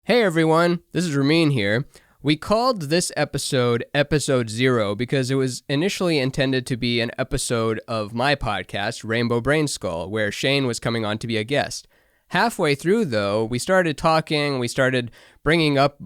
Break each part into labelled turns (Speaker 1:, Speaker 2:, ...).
Speaker 1: Hey everyone, this is Ramin here. We called this episode Episode 0 because it was initially intended to be an episode of my podcast, Rainbow Brainskull, where Shane was coming on to be a guest. Halfway through, though, we started talking, we started bringing up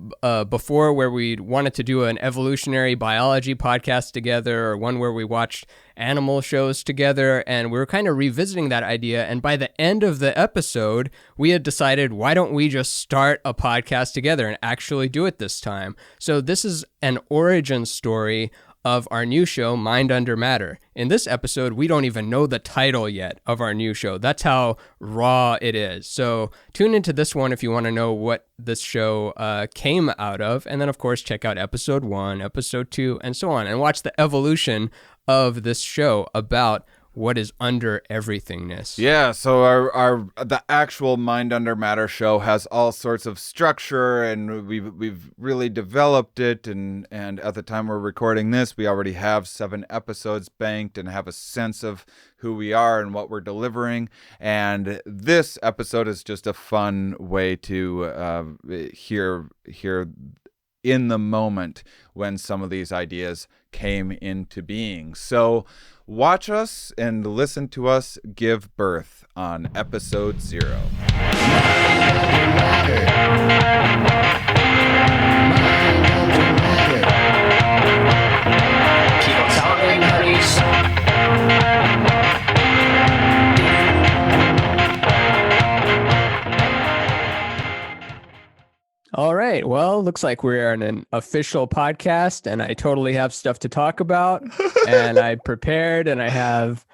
Speaker 1: before where we wanted to do an evolutionary biology podcast together, or one where we watched animal shows together, and we were kind of revisiting that idea. And by the end of the episode, we had decided, why don't we just start a podcast together and actually do it this time? So this is an origin story of our new show, Mind Under Matter. In this episode, we don't even know the title yet of our new show. That's how raw it is. So tune into this one if you want to know what this show came out of. And then, of course, check out Episode 1, Episode 2, and so on. And watch the evolution of this show about what is under everythingness.
Speaker 2: Yeah, so the actual Mind Under Matter show has all sorts of structure, and we've really developed it, and at the time we're recording this, we already have 7 episodes banked and have a sense of who we are and what we're delivering. And this episode is just a fun way to hear in the moment when some of these ideas came into being. So watch us and listen to us give birth on Episode 0.
Speaker 3: Keep on talking, honeys.
Speaker 1: All right. Well, looks like we're in an official podcast, and I totally have stuff to talk about. And I prepared, and I have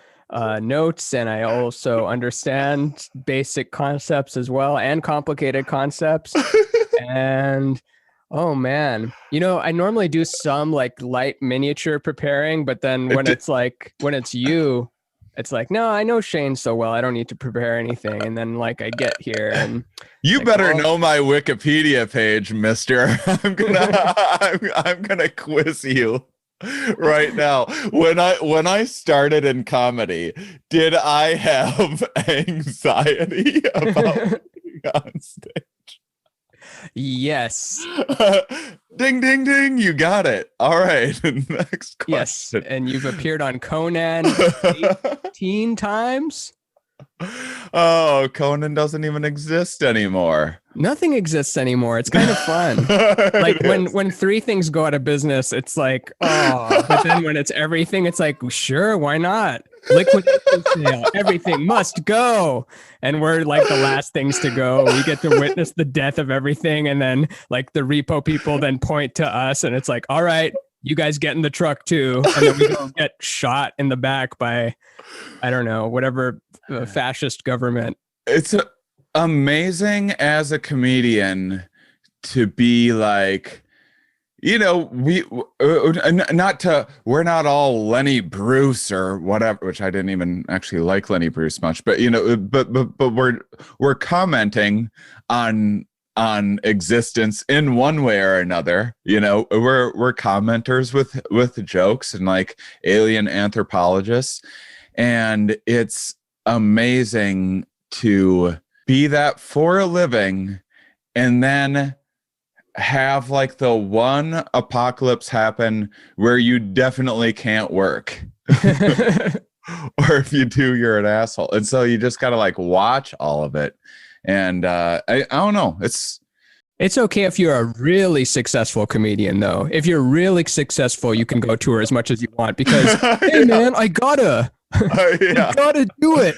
Speaker 1: notes, and I also understand basic concepts as well, and complicated concepts. And oh man, I normally do some like light miniature preparing, but then when it's you, it's like, no, I know Shane so well, I don't need to prepare anything. And then like I get here and
Speaker 4: you
Speaker 1: like,
Speaker 4: better know my Wikipedia page, mister. I'm gonna quiz you right now. When I started in comedy, did I have anxiety about being on stage?
Speaker 1: Yes.
Speaker 4: Ding, ding, ding. You got it. All right. Next question.
Speaker 1: Yes. And you've appeared on Conan 18 times.
Speaker 4: Oh, Conan doesn't even exist anymore.
Speaker 1: Nothing exists anymore. It's kind of fun. Like when 3 things go out of business, it's like, oh, but then when it's everything, it's like, sure, why not? Liquidation sale, everything must go. And we're like the last things to go. We get to witness the death of everything. And then like the repo people then point to us and it's like, all right, you guys get in the truck too. And then we go get shot in the back by, I don't know, whatever fascist government.
Speaker 4: It's amazing as a comedian to be like, we're not all Lenny Bruce or whatever, which I didn't even actually like Lenny Bruce much, but but we're commenting on existence in one way or another. We're commenters with jokes and like alien anthropologists, and it's amazing to be that for a living and then have like the one apocalypse happen where you definitely can't work. Or if you do, you're an asshole. And so you just gotta like watch all of it. And I don't know.
Speaker 1: It's okay if you're a really successful comedian, though. If you're really successful, you can go tour as much as you want because, hey, man, I gotta do it.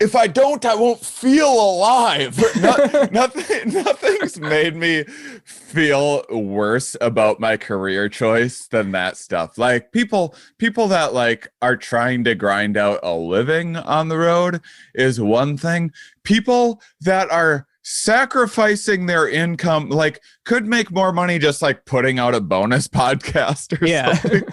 Speaker 4: If I don't, I won't feel alive. Nothing's made me feel worse about my career choice than that stuff. Like people that like are trying to grind out a living on the road is one thing. People that are sacrificing their income, like could make more money just like putting out a bonus podcast or something.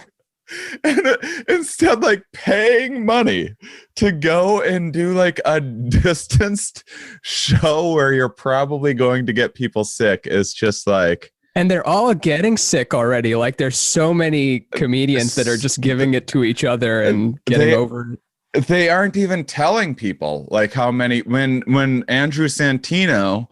Speaker 4: And instead like paying money to go and do like a distanced show where you're probably going to get people sick is just like,
Speaker 1: and they're all getting sick already. Like there's so many comedians that are just giving it to each other and getting over it.
Speaker 4: They aren't even telling people like how many when Andrew Santino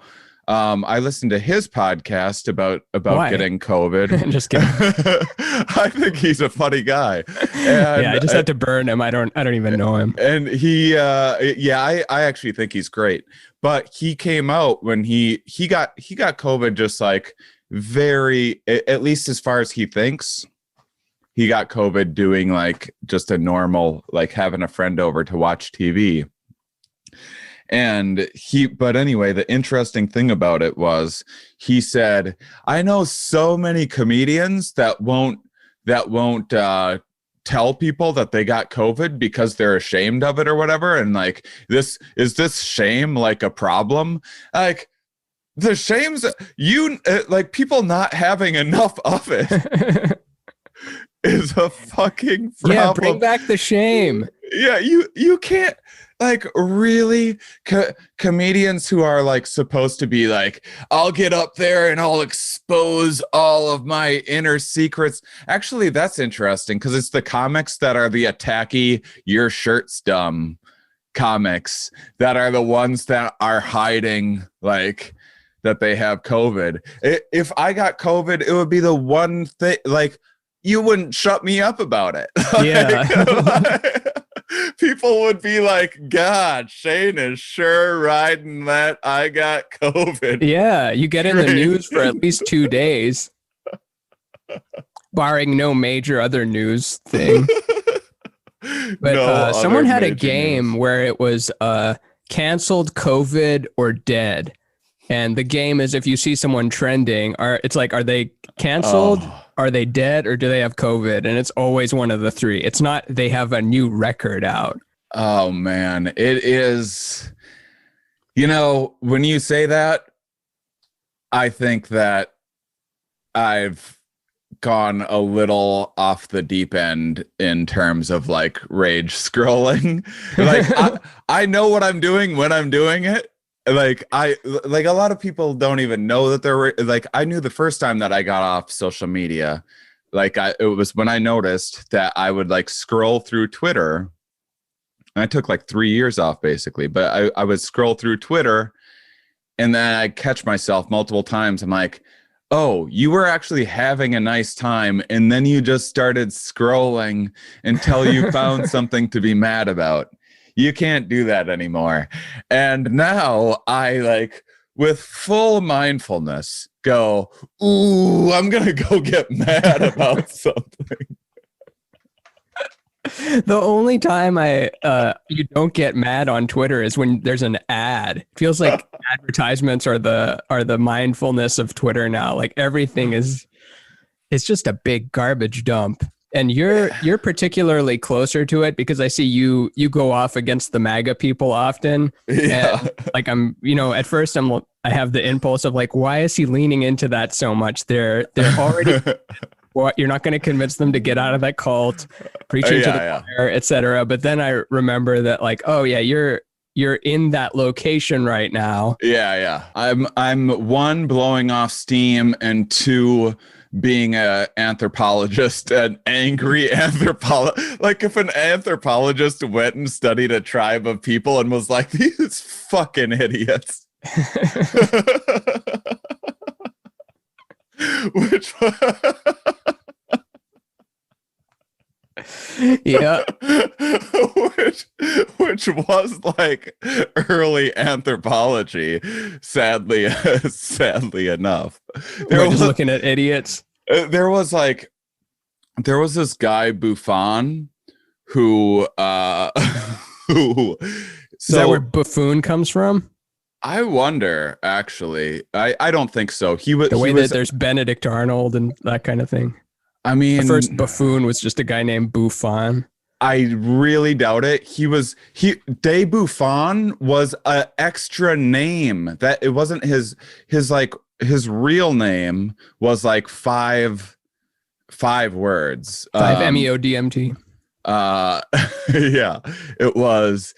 Speaker 4: I listened to his podcast about
Speaker 1: Why?
Speaker 4: getting COVID.
Speaker 1: Just kidding.
Speaker 4: I think he's a funny guy.
Speaker 1: Yeah, I just had to burn him. I don't even know him.
Speaker 4: And he, I actually think he's great. But he came out when he got COVID, just like very, at least as far as he thinks, he got COVID doing like just a normal, like having a friend over to watch TV. But anyway, the interesting thing about it was he said, I know so many comedians that won't tell people that they got COVID because they're ashamed of it or whatever. And like, this shame like a problem? Like, the shame's like people not having enough of it is a fucking problem.
Speaker 1: Yeah, bring back the shame.
Speaker 4: Yeah, you can't, like, really comedians who are like supposed to be like, I'll get up there and I'll expose all of my inner secrets. Actually, that's interesting because it's the comics that are the attacky, your shirt's dumb comics that are the ones that are hiding like that they have COVID. If I got COVID, it would be the one thing, like, you wouldn't shut me up about it.
Speaker 1: Yeah.
Speaker 4: People would be like, God, Shane is sure riding that I got COVID.
Speaker 1: Yeah, you get in the news for at least 2 days, barring no major other news thing. But someone had a game where it was canceled, COVID, or dead. And the game is if you see someone trending, are they canceled, are they dead, or do they have COVID? And it's always one of the three. It's not they have a new record out.
Speaker 4: Oh, man. It is, when you say that, I think that I've gone a little off the deep end in terms of like rage scrolling. Like I know what I'm doing when I'm doing it. Like a lot of people don't even know that they're like, I knew the first time that I got off social media, like it was when I noticed that I would like scroll through Twitter. And I took like 3 years off basically, but I would scroll through Twitter and then I'd catch myself multiple times. I'm like, oh, you were actually having a nice time. And then you just started scrolling until you found something to be mad about. You can't do that anymore. And now I, like, with full mindfulness, go, ooh, I'm going to go get mad about something.
Speaker 1: The only time you don't get mad on Twitter is when there's an ad. It feels like advertisements are the mindfulness of Twitter now. Like everything it's just a big garbage dump. And you're particularly closer to it because I see you go off against the MAGA people often.
Speaker 4: Yeah.
Speaker 1: And like at first I have the impulse of like, why is he leaning into that so much? They're already what, you're not going to convince them to get out of that cult, preaching to the choir, etc. But then I remember that like, oh yeah, you're in that location right now.
Speaker 4: Yeah. I'm one, blowing off steam, and two, being an anthropologist, an angry anthropologist. Like if an anthropologist went and studied a tribe of people and was like, these fucking idiots. Which
Speaker 1: Yeah.
Speaker 4: which was like early anthropology, sadly enough.
Speaker 1: We're just looking at idiots.
Speaker 4: There was this guy Buffon who
Speaker 1: Is that where buffoon comes from?
Speaker 4: I wonder, actually. I don't think so.
Speaker 1: That there's Benedict Arnold and that kind of thing.
Speaker 4: I mean,
Speaker 1: the first buffoon was just a guy named Buffon.
Speaker 4: I really doubt it. De Buffon was an extra name. That it wasn't his real name was like five words.
Speaker 1: 5 MEODMT.
Speaker 4: Yeah, it was.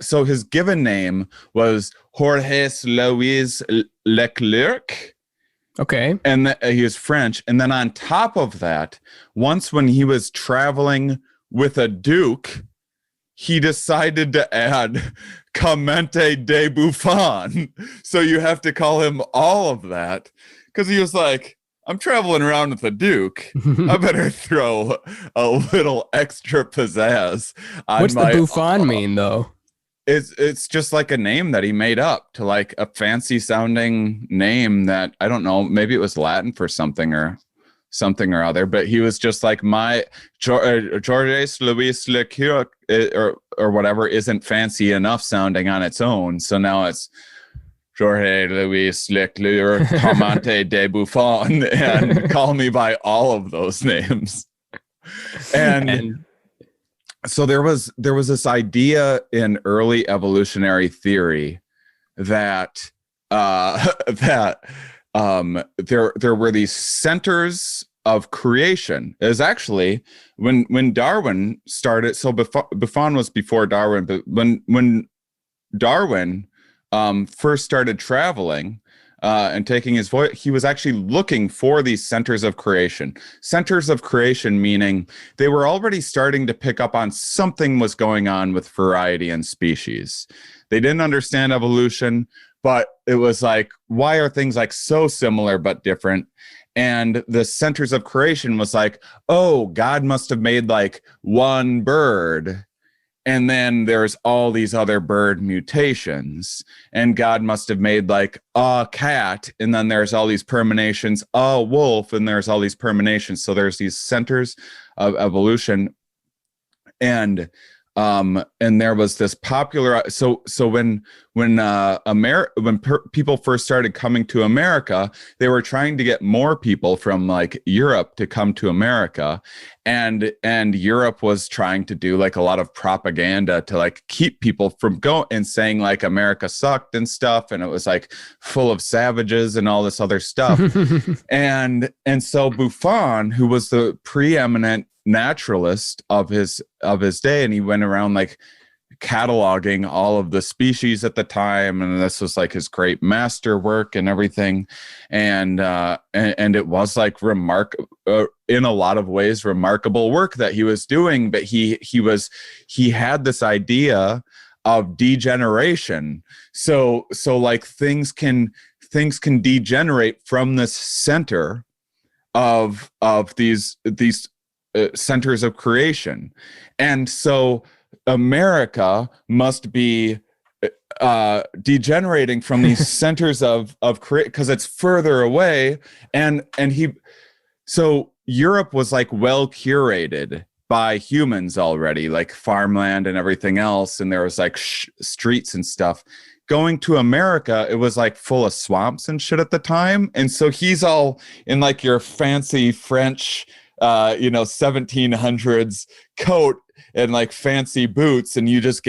Speaker 4: So his given name was Jorge Louis Leclerc.
Speaker 1: Okay.
Speaker 4: And he was French. And then on top of that, once when he was traveling with a duke, he decided to add Clemente de Buffon. So you have to call him all of that, because he was like, I'm traveling around with the Duke. I better throw a little extra pizzazz on
Speaker 1: What's the Buffon mean, though?
Speaker 4: It's just like a name that he made up to like a fancy sounding name that I don't know, maybe it was Latin for something or other, but he was just like, my Georges Louis Leclerc or whatever isn't fancy enough sounding on its own, so now it's Jorge Luis Leclerc Clemente de Buffon, and call me by all of those names. And so there was this idea in early evolutionary theory that there were these centers of creation. It was actually when Darwin started. So Buffon was before Darwin, but when Darwin first started traveling and taking his voyage, he was actually looking for these centers of creation. Centers of creation meaning they were already starting to pick up on something was going on with variety and species. They didn't understand evolution, but it was like, why are things like so similar but different? And the centers of creation was like, oh, God must have made like one bird, and then there's all these other bird mutations, and God must have made like a cat, and then there's all these permutations, a wolf, and there's all these permutations. So there's these centers of evolution. And there was this popular, so when people first started coming to America, they were trying to get more people from like Europe to come to America, and Europe was trying to do like a lot of propaganda to like keep people from going and saying like America sucked and stuff, and it was like full of savages and all this other stuff. and so Buffon, who was the preeminent naturalist of his day, and he went around like cataloging all of the species at the time, and this was like his great masterwork and everything, and it was like in a lot of ways remarkable work that he was doing, but he had this idea of degeneration. So like things can degenerate from this center of these centers of creation. And so America must be degenerating from these centers of creation because it's further away. So Europe was like well curated by humans already, like farmland and everything else, and there was like streets and stuff. Going to America, it was like full of swamps and shit at the time, and so he's all in like your fancy French 1700s coat and like fancy boots, and you just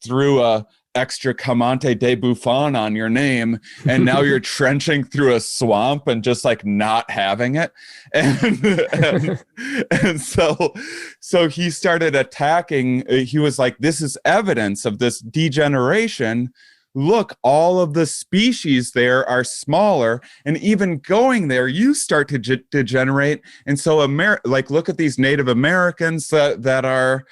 Speaker 4: threw a extra Clemente de Buffon on your name, and now you're trenching through a swamp and just like not having it, and so he started attacking. He was like, this is evidence of this degeneration. Look, all of the species there are smaller, and even going there, you start to degenerate. And so, look at these Native Americans that are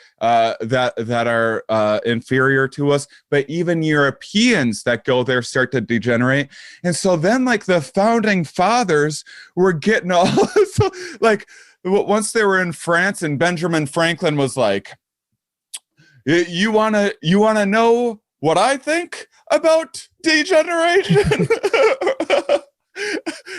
Speaker 4: inferior to us, but even Europeans that go there start to degenerate. And so then, like the founding fathers were getting all so like once they were in France, and Benjamin Franklin was like, "You wanna know what I think about degeneration?"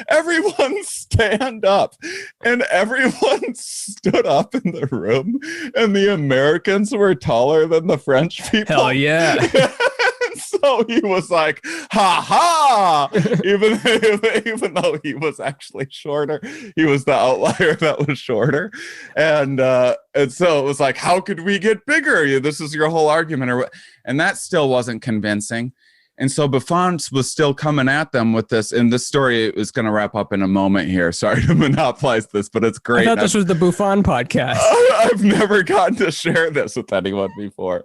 Speaker 4: Everyone stand up, and everyone stood up in the room, and the Americans were taller than the French people.
Speaker 1: Hell yeah.
Speaker 4: So he was like, ha ha, even though he was actually shorter, he was the outlier that was shorter. And so it was like, how could we get bigger? This is your whole argument. And that still wasn't convincing. And so Buffon was still coming at them with this, and this story is going to wrap up in a moment here. Sorry to monopolize this, but it's great.
Speaker 1: I thought this was the Buffon podcast.
Speaker 4: I've never gotten to share this with anyone before.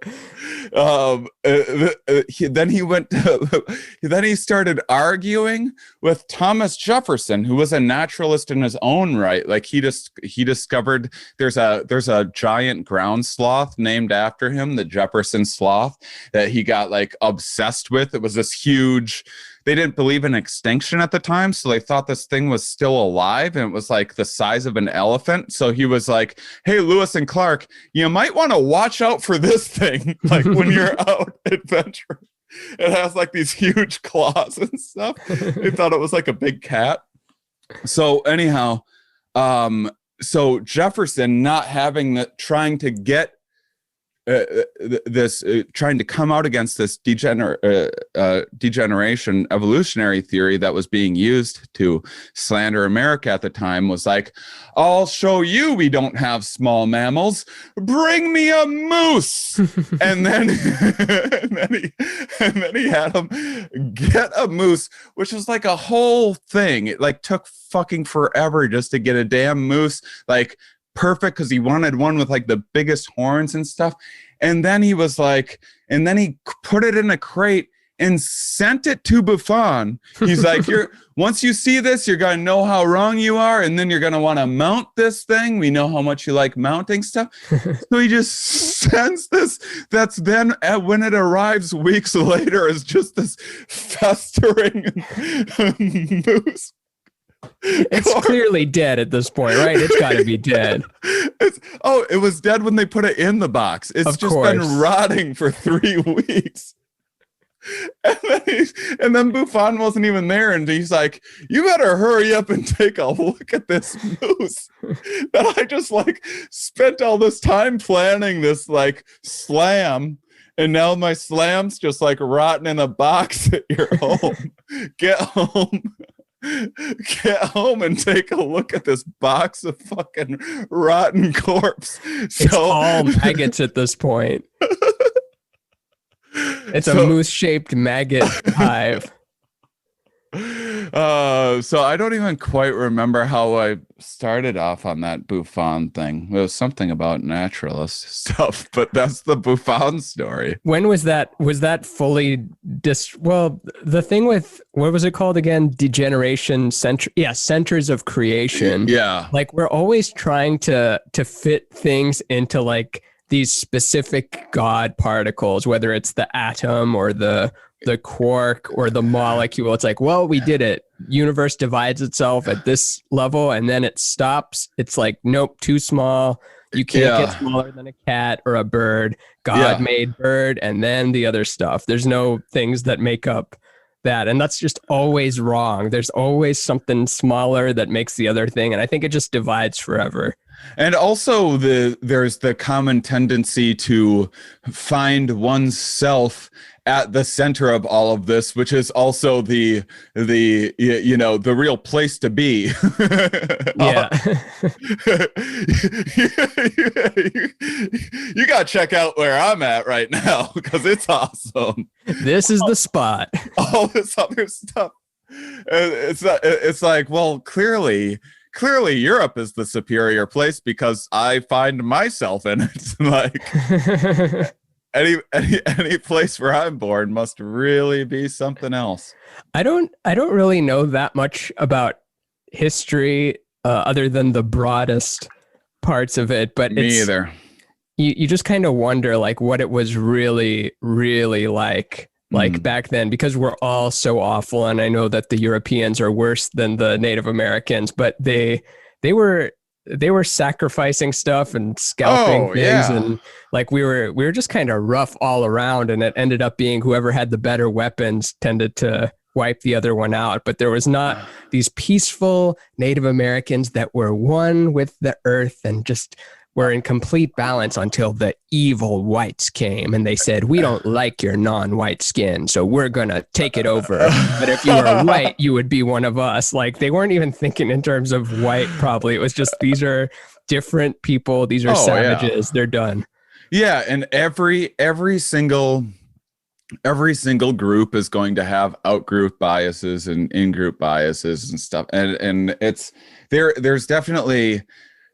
Speaker 4: Then he started arguing with Thomas Jefferson, who was a naturalist in his own right. Like he discovered there's a giant ground sloth named after him, the Jefferson Sloth, that he got like obsessed with. It was this huge, they didn't believe in extinction at the time, so they thought this thing was still alive, and it was like the size of an elephant. So he was like, hey, Lewis and Clark, you might want to watch out for this thing, like when you're out adventuring. It has like these huge claws and stuff. They thought it was like a big cat. So anyhow, so Jefferson not having trying to get trying to come out against this degeneration evolutionary theory that was being used to slander America at the time, was like, I'll show you we don't have small mammals. Bring me a moose. and then he had him get a moose, which was like a whole thing. It like took fucking forever just to get a damn moose, like perfect, because he wanted one with like the biggest horns and stuff. And then he was like, and then he put it in a crate and sent it to Buffon. He's like, once you see this, you're going to know how wrong you are, and then you're going to want to mount this thing. We know how much you like mounting stuff. So he just sends this. That's then when it arrives weeks later is just this festering moose.
Speaker 1: It's clearly dead at this point, right? It's got to be dead.
Speaker 4: It was dead when they put it in the box. It's just been rotting for 3 weeks. And then Buffon wasn't even there, and he's like, you better hurry up and take a look at this moose that I just like spent all this time planning this like slam, and now my slam's just like rotting in a box at your home. Get home and take a look at this box of fucking rotten corpse.
Speaker 1: It's all maggots at this point. It's a moose-shaped maggot hive.
Speaker 4: So I don't even quite remember how I started off on that Buffon thing. It was something about naturalist stuff, but that's the Buffon story.
Speaker 1: When was that? Was that fully well, the thing with, what was it called again? Degeneration Century. Yeah, Centers of Creation.
Speaker 4: Yeah.
Speaker 1: Like we're always trying to fit things into like these specific God particles, whether it's the atom or the quark or the molecule. It's like, well, we did it. Universe divides itself at this level and then it stops. It's like, nope, too small. You can't get smaller than a cat or a bird. God made bird and then the other stuff. There's no things that make up that. And that's just always wrong. There's always something smaller that makes the other thing. And I think it just divides forever.
Speaker 4: And also there's the common tendency to find oneself at the center of all of this, which is also the real place to be.
Speaker 1: Yeah.
Speaker 4: You got to check out where I'm at right now because it's awesome.
Speaker 1: This is the spot.
Speaker 4: All this other stuff. It's like, well, clearly Europe is the superior place because I find myself in it. Like any place where I'm born must really be something else.
Speaker 1: I don't really know that much about history other than the broadest parts of it, but
Speaker 4: me either.
Speaker 1: You just kind of wonder like what it was really, really like back then, because we're all so awful. And I know that the Europeans are worse than the Native Americans, but they were sacrificing stuff and scalping things. And like we were just kind of rough all around. And it ended up being whoever had the better weapons tended to wipe the other one out. But there was not these peaceful Native Americans that were one with the earth and just were in complete balance until the evil whites came and they said, we don't like your non-white skin, so we're gonna take it over. But if you were white, you would be one of us. Like they weren't even thinking in terms of white, probably. It was just, these are different people. These are savages. Yeah. They're done.
Speaker 4: Yeah. And every single every single group is going to have outgroup biases and in-group biases and stuff. And it's there's definitely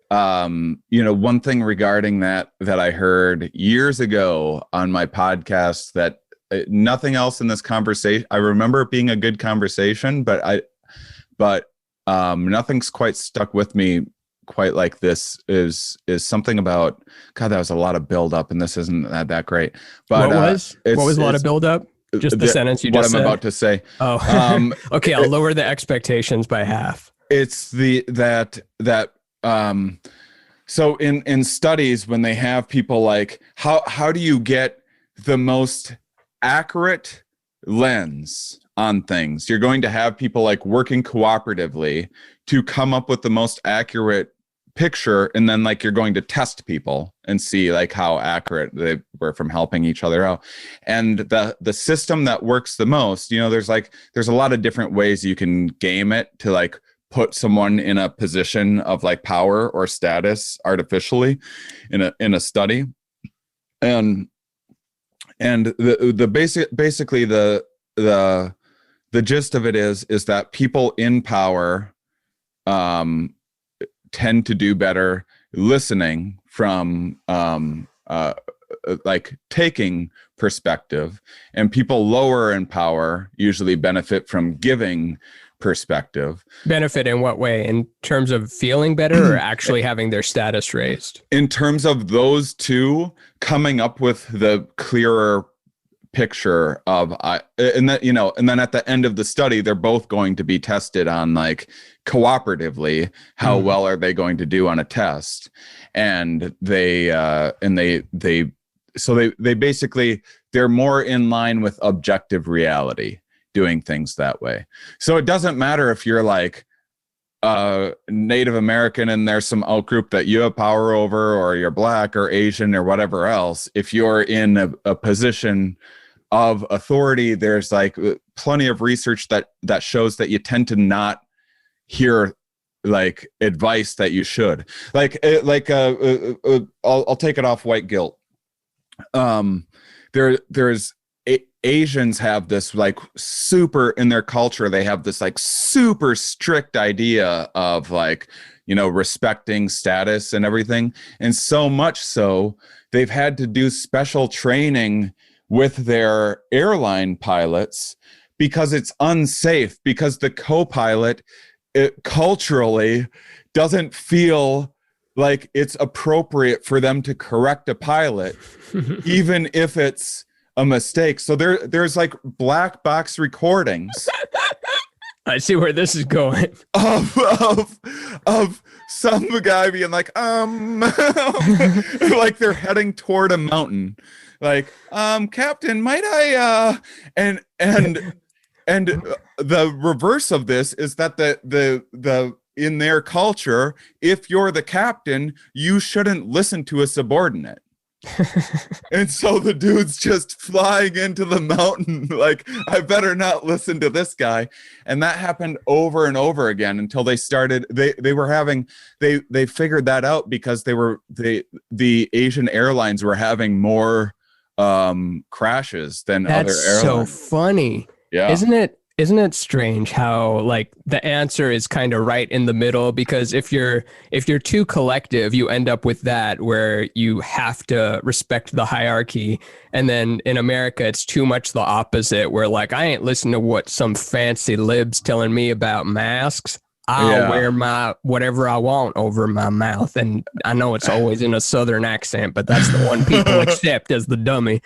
Speaker 4: one thing regarding that I heard years ago on my podcast that nothing else in this conversation, I remember it being a good conversation, but nothing's quite stuck with me quite like this is something about, God, that was a lot of build up and this isn't that great. But
Speaker 1: what was a lot of build up? Just the sentence you just said?
Speaker 4: What I'm about to say.
Speaker 1: Oh, okay. I'll lower the expectations by half.
Speaker 4: It's so in studies, when they have people like, how do you get the most accurate lens on things? You're going to have people like working cooperatively to come up with the most accurate picture, and then like you're going to test people and see like how accurate they were from helping each other out. And the system that works the most, there's a lot of different ways you can game it to like put someone in a position of like power or status artificially in a study. And basically the gist of it is that people in power tend to do better listening from like taking perspective, and people lower in power usually benefit from giving perspective.
Speaker 1: Benefit in what way? In terms of feeling better or actually having their status raised?
Speaker 4: In terms of those two coming up with the clearer picture of and then at the end of the study, they're both going to be tested on like cooperatively how well are they going to do on a test. And they basically, they're more in line with objective reality doing things that way. So it doesn't matter if you're like Native American and there's some outgroup that you have power over, or you're Black or Asian or whatever else. If you're in a position of authority, there's like plenty of research that shows that you tend to not hear like advice that you should. I'll take it off white guilt. There's Asians have this like super, in their culture, they have this like super strict idea of like, respecting status and everything. And so much so they've had to do special training with their airline pilots because it's unsafe, because the co-pilot culturally doesn't feel like it's appropriate for them to correct a pilot, even if it's a mistake. So there's like black box recordings.
Speaker 1: I see where this is going.
Speaker 4: Of some guy being like, like they're heading toward a mountain. Like, Captain, might I, and the reverse of this is that the in their culture, if you're the captain, you shouldn't listen to a subordinate. And so the dude's just flying into the mountain like, I better not listen to this guy. And that happened over and over again until they started, they figured that out because the Asian airlines were having more crashes than other airlines.
Speaker 1: That's so funny.
Speaker 4: Yeah.
Speaker 1: Isn't it strange how like the answer is kind of right in the middle? Because if you're too collective, you end up with that where you have to respect the hierarchy. And then in America, it's too much the opposite, where like, I ain't listening to what some fancy libs telling me about masks. I'll wear my whatever I want over my mouth. And I know it's always in a Southern accent, but that's the one people accept as the dummy.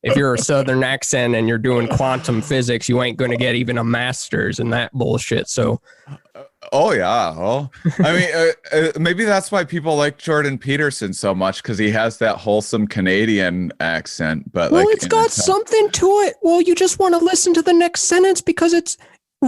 Speaker 1: If you're a Southern accent and you're doing quantum physics, you ain't going to get even a master's in that bullshit. So,
Speaker 4: oh yeah, well, I mean, maybe that's why people like Jordan Peterson so much, because he has that wholesome Canadian accent. But
Speaker 1: well, it's got something to it. Well, you just want to listen to the next sentence because it's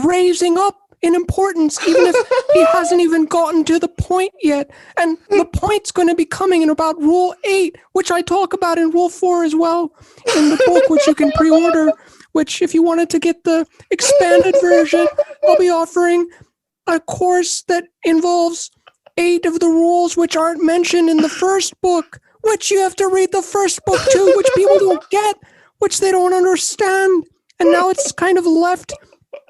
Speaker 1: raising up in importance, even if he hasn't even gotten to the point yet. And the point's going to be coming in about Rule 8, which I talk about in Rule 4 as well in the book, which you can pre-order, which if you wanted to get the expanded version, I'll be offering a course that involves 8 of the rules which aren't mentioned in the first book, which you have to read the first book too, which people don't get, which they don't understand. And now it's kind of left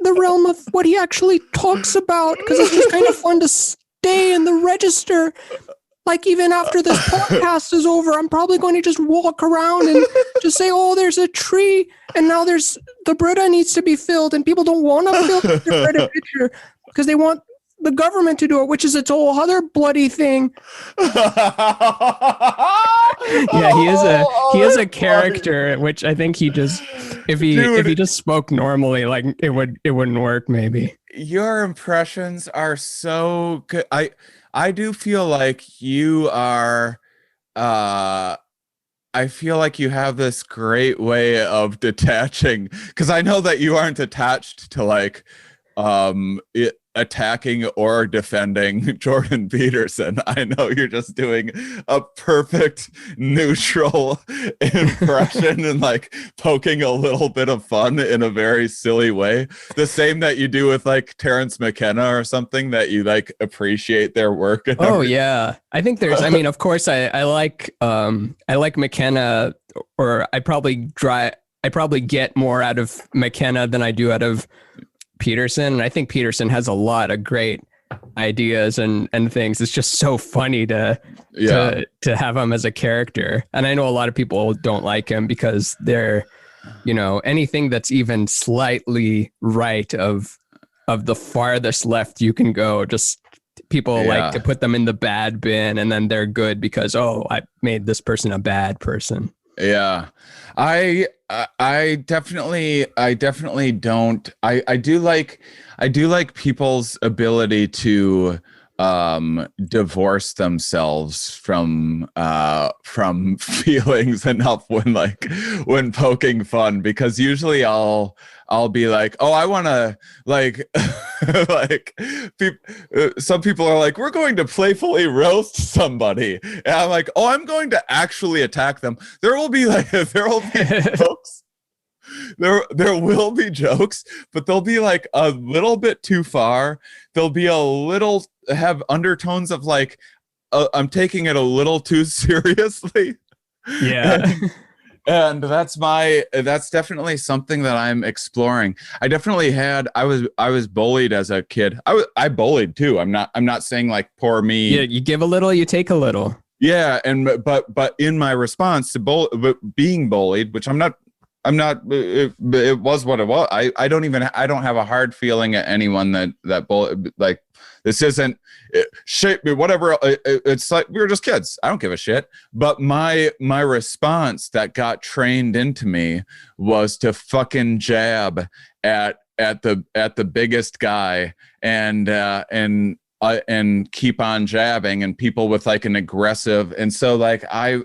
Speaker 1: the realm of what he actually talks about, because it's just kind of fun to stay in the register. Like, even after this podcast is over, I'm probably going to just walk around and just say, oh, there's a tree, and now there's the Brita needs to be filled, and people don't want to fill the Brita pitcher because they want the government to do it, which is its whole other bloody thing. Yeah, he is a character, which I think he just if he just spoke normally, like it wouldn't work maybe.
Speaker 4: Your impressions are so good. I do feel like you are I feel like you have this great way of detaching, because I know that you aren't attached to like attacking or defending Jordan Peterson. I know you're just doing a perfect neutral impression and like poking a little bit of fun in a very silly way. The same that you do with like Terrence McKenna or something, that you like appreciate their work. And everything.
Speaker 1: Yeah. I think I mean, of course I like McKenna, or I probably get more out of McKenna than I do out of Peterson. And I think Peterson has a lot of great ideas and things. It's just so funny to have him as a character. And I know a lot of people don't like him because they're, anything that's even slightly right of the farthest left you can go, just people like to put them in the bad bin, and then they're good because, oh, I made this person a bad person.
Speaker 4: Yeah. I definitely don't. I do like people's ability to divorce themselves from feelings enough when poking fun, because usually I'll be like, oh, I want to like some people are like, we're going to playfully roast somebody, and I'm like, oh, I'm going to actually attack them. There will be jokes. There will be jokes, but they'll be like a little bit too far. They'll be have undertones of like, I'm taking it a little too seriously.
Speaker 1: Yeah.
Speaker 4: And that's definitely something that I'm exploring. I definitely I was bullied as a kid. I bullied too. I'm not saying like poor me.
Speaker 1: Yeah, you give a little, you take a little.
Speaker 4: Yeah, but in my response to being bullied, which I'm not, it was what it was. I don't have a hard feeling at anyone that bullied, like, this isn't shape me, whatever. It's like, we were just kids. I don't give a shit. But my response that got trained into me was to fucking jab at the biggest guy and keep on jabbing, and people with like an aggressive. And so like I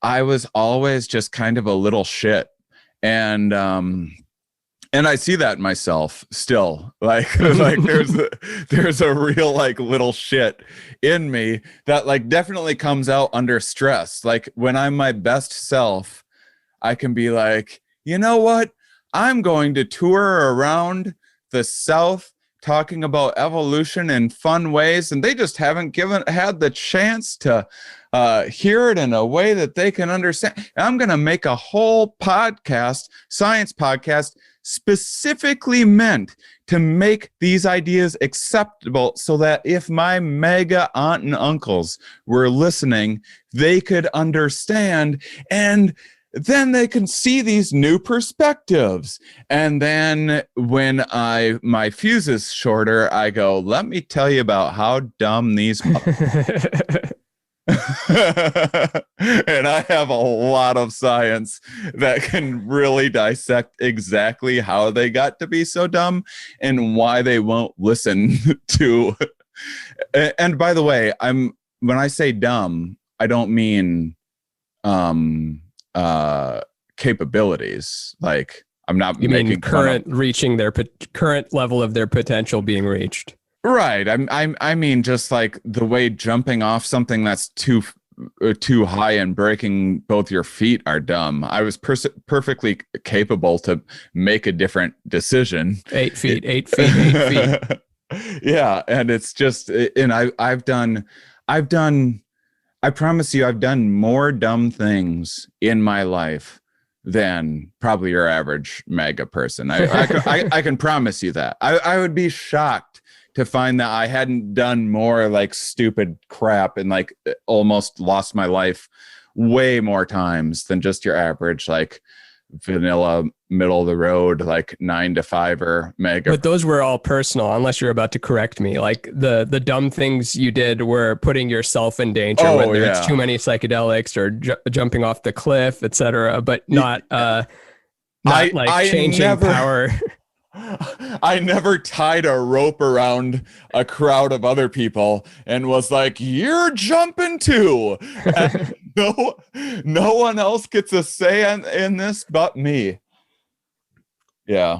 Speaker 4: was always just kind of a little shit. And I see that in myself still, like there's a real like little shit in me that like definitely comes out under stress. Like when I'm my best self, I can be like, you know what? I'm going to tour around the South talking about evolution in fun ways, and they just haven't had the chance to hear it in a way that they can understand. And I'm going to make a whole science podcast, specifically meant to make these ideas acceptable, so that if my mega aunt and uncles were listening, they could understand, and then they can see these new perspectives. And then when my fuse is shorter, I go, let me tell you about how dumb these and I have a lot of science that can really dissect exactly how they got to be so dumb and why they won't listen to. And by the way, when I say dumb, I don't mean capabilities. Like, I'm not.
Speaker 1: You mean reaching their current level of their potential being reached.
Speaker 4: Right. I mean, just like the way jumping off something that's too high and breaking both your feet are dumb. I was perfectly capable to make a different decision. 8 feet. Yeah, and it's just, and I've done. I promise you, I've done more dumb things in my life than probably your average MAGA person. I can promise you that. I would be shocked to find that I hadn't done more like stupid crap and like almost lost my life way more times than just your average like vanilla middle of the road like 9 to 5 MAGA.
Speaker 1: But those were all personal, unless you're about to correct me. Like the dumb things you did were putting yourself in danger, whether it's too many psychedelics or jumping off the cliff, etc. But not changing power.
Speaker 4: I never tied a rope around a crowd of other people and was like, "You're jumping too." And no one else gets a say in this but me. Yeah.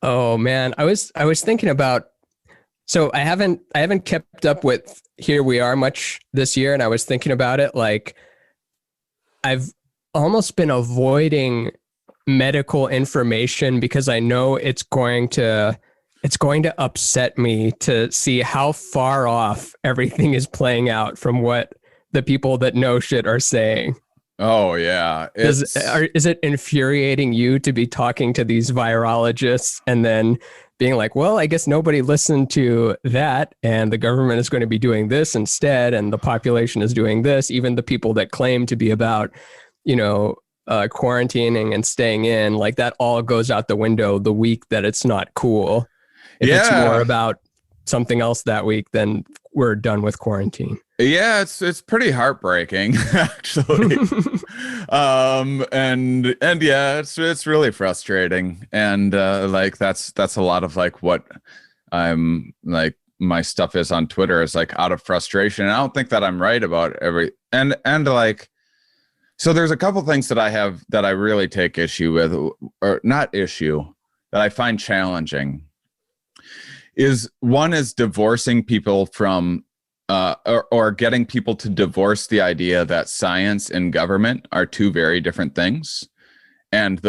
Speaker 1: Oh man, I was thinking about. So I haven't kept up with Here We Are much this year, and I was thinking about it. Like, I've almost been avoiding medical information because I know it's going to upset me to see how far off everything is playing out from what the people that know shit are saying.
Speaker 4: Oh yeah.
Speaker 1: Is it infuriating you to be talking to these virologists and then being like, well, I guess nobody listened to that and the government is going to be doing this instead and the population is doing this, even the people that claim to be about, quarantining and staying in, like that all goes out the window the week that it's not cool. If it's more about something else that week, then we're done with quarantine.
Speaker 4: Yeah, it's pretty heartbreaking, actually. And yeah, it's really frustrating. And like that's a lot of like what I'm like my stuff is on Twitter is like out of frustration. And I don't think that I'm right about and like. So there's a couple things that I have that I really take issue with, or not issue, that I find challenging. One is divorcing people from, or getting people to divorce the idea that science and government are two very different things, and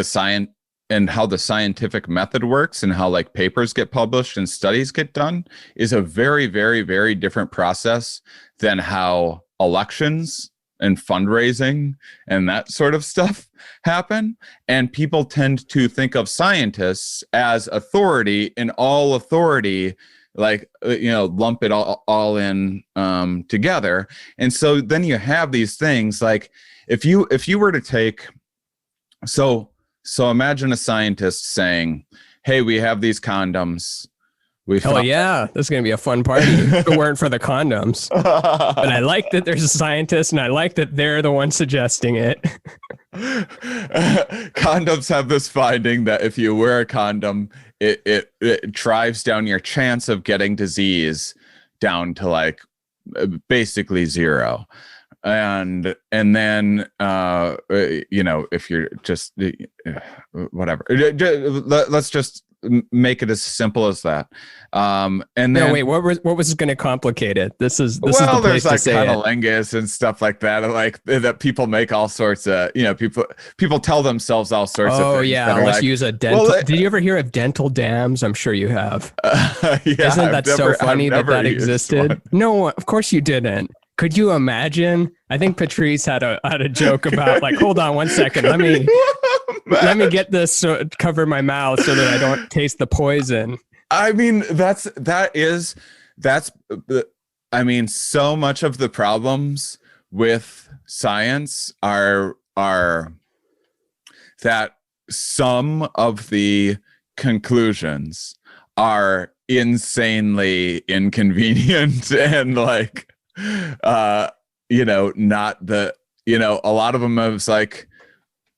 Speaker 4: how the scientific method works and how like papers get published and studies get done is a very, very, very different process than how elections and fundraising and that sort of stuff happen. And people tend to think of scientists as authority, and all authority, like, lump it all in together. And so then you have these things like if you were to take, so imagine a scientist saying, hey, we have these condoms.
Speaker 1: Yeah, this is going to be a fun party if it weren't for the condoms. But I like that there's a scientist, and I like that they're the one suggesting it.
Speaker 4: Condoms have this finding that if you wear a condom, it drives down your chance of getting disease down to like basically zero. And then, if you're just whatever, let's just make it as simple as that. And then
Speaker 1: wait, what was going to complicate it? This is the place
Speaker 4: there's
Speaker 1: to
Speaker 4: like
Speaker 1: say
Speaker 4: cunnilingus and stuff like that, like that people make all sorts of, people tell themselves all sorts of things. Oh
Speaker 1: yeah, let's use a dental. Did you ever hear of dental dams? I'm sure you have.
Speaker 4: Yeah,
Speaker 1: isn't that so funny that existed? One. No, of course you didn't. Could you imagine? I think Patrice had a joke about like, hold on one second, let me get this cover my mouth so that I don't taste the poison.
Speaker 4: I mean, so much of the problems with science are that some of the conclusions are insanely inconvenient and like, not the, a lot of them is like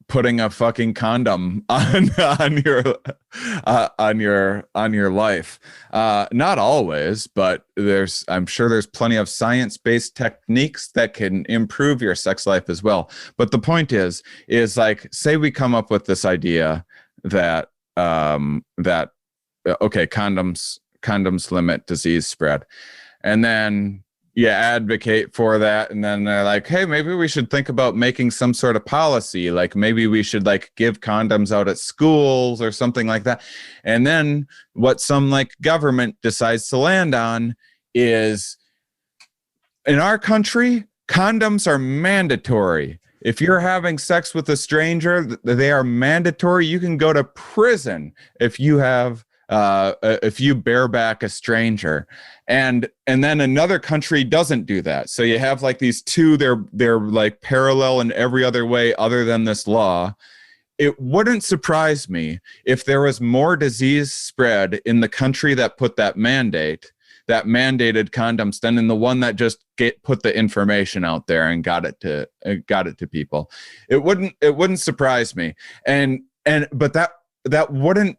Speaker 4: putting a fucking condom on your life. Not always, but I'm sure there's plenty of science-based techniques that can improve your sex life as well. But the point is like, say we come up with this idea that condoms limit disease spread, and then you advocate for that, and then they're like, hey, maybe we should think about making some sort of policy, like maybe we should like give condoms out at schools or something like that. And then what some like government decides to land on is, in our country, condoms are mandatory. If you're having sex with a stranger, they are mandatory. You can go to prison if you bareback a stranger, and then another country doesn't do that. So you have like these two, they're like parallel in every other way other than this law. It wouldn't surprise me if there was more disease spread in the country that put that mandated condoms than in the one that just put the information out there and got it to people. It wouldn't surprise me. But that wouldn't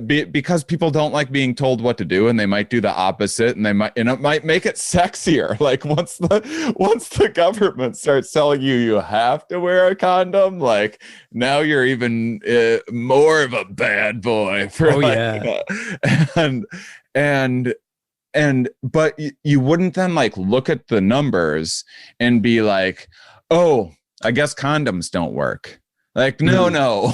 Speaker 4: be because people don't like being told what to do, and they might do the opposite, and it might make it sexier. Like once the government starts telling you have to wear a condom, like now you're even more of a bad boy for but you wouldn't then like look at the numbers and be like, oh, I guess condoms don't work. Like no,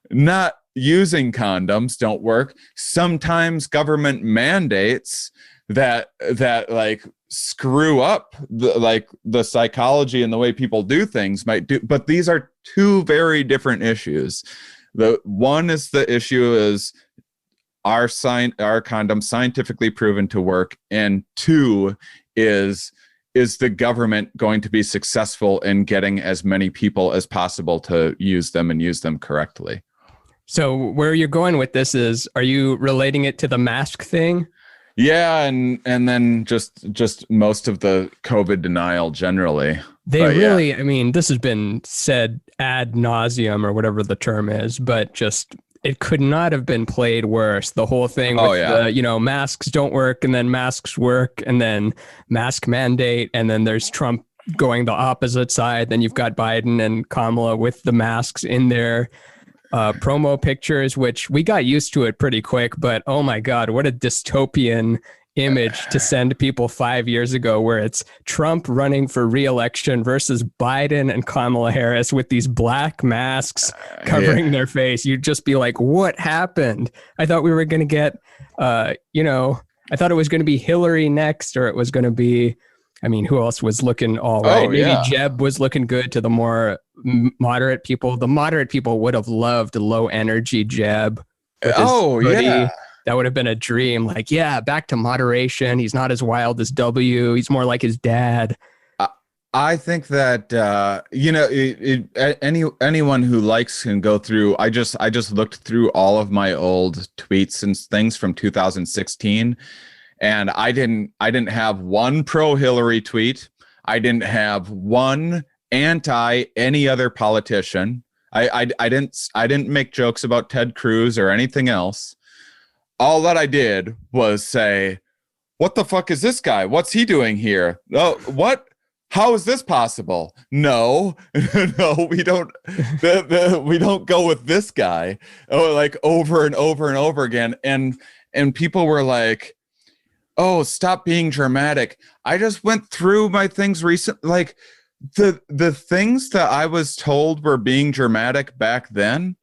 Speaker 4: not using condoms don't work. Sometimes government mandates that like screw up the psychology and the way people do things might do, but these are two very different issues. The one is the issue is our condom scientifically proven to work, and two is the government going to be successful in getting as many people as possible to use them and use them correctly?
Speaker 1: So where you're going with this is, are you relating it to the mask thing?
Speaker 4: Yeah, and then just most of the COVID denial generally.
Speaker 1: I mean, this has been said ad nauseum or whatever the term is, but just it could not have been played worse. The whole thing with the, masks don't work and then masks work and then mask mandate. And then there's Trump going the opposite side. Then you've got Biden and Kamala with the masks in their promo pictures, which we got used to it pretty quick. But oh my God, what a dystopian image to send people 5 years ago, where it's Trump running for re-election versus Biden and Kamala Harris with these black masks covering their face. You'd just be like, what happened? I thought we were going to get, I thought it was going to be Hillary next, or it was going to be, I mean, who else was looking all right? Maybe Jeb was looking good to the more moderate people. The moderate people would have loved low energy Jeb. Yeah. That would have been a dream. Like, yeah, back to moderation. He's not as wild as W. He's more like his dad.
Speaker 4: I think that anyone who likes can go through. I just looked through all of my old tweets and things from 2016, and I didn't have one pro Hillary tweet. I didn't have one anti any other politician. I didn't make jokes about Ted Cruz or anything else. All that I did was say, what the fuck is this guy? What's he doing here? Oh, what? How is this possible? No, no, we don't. We don't go with this guy. Oh, like over and over and over again. And people were like, oh, stop being dramatic. I just went through my things recently. Like the things that I was told were being dramatic back then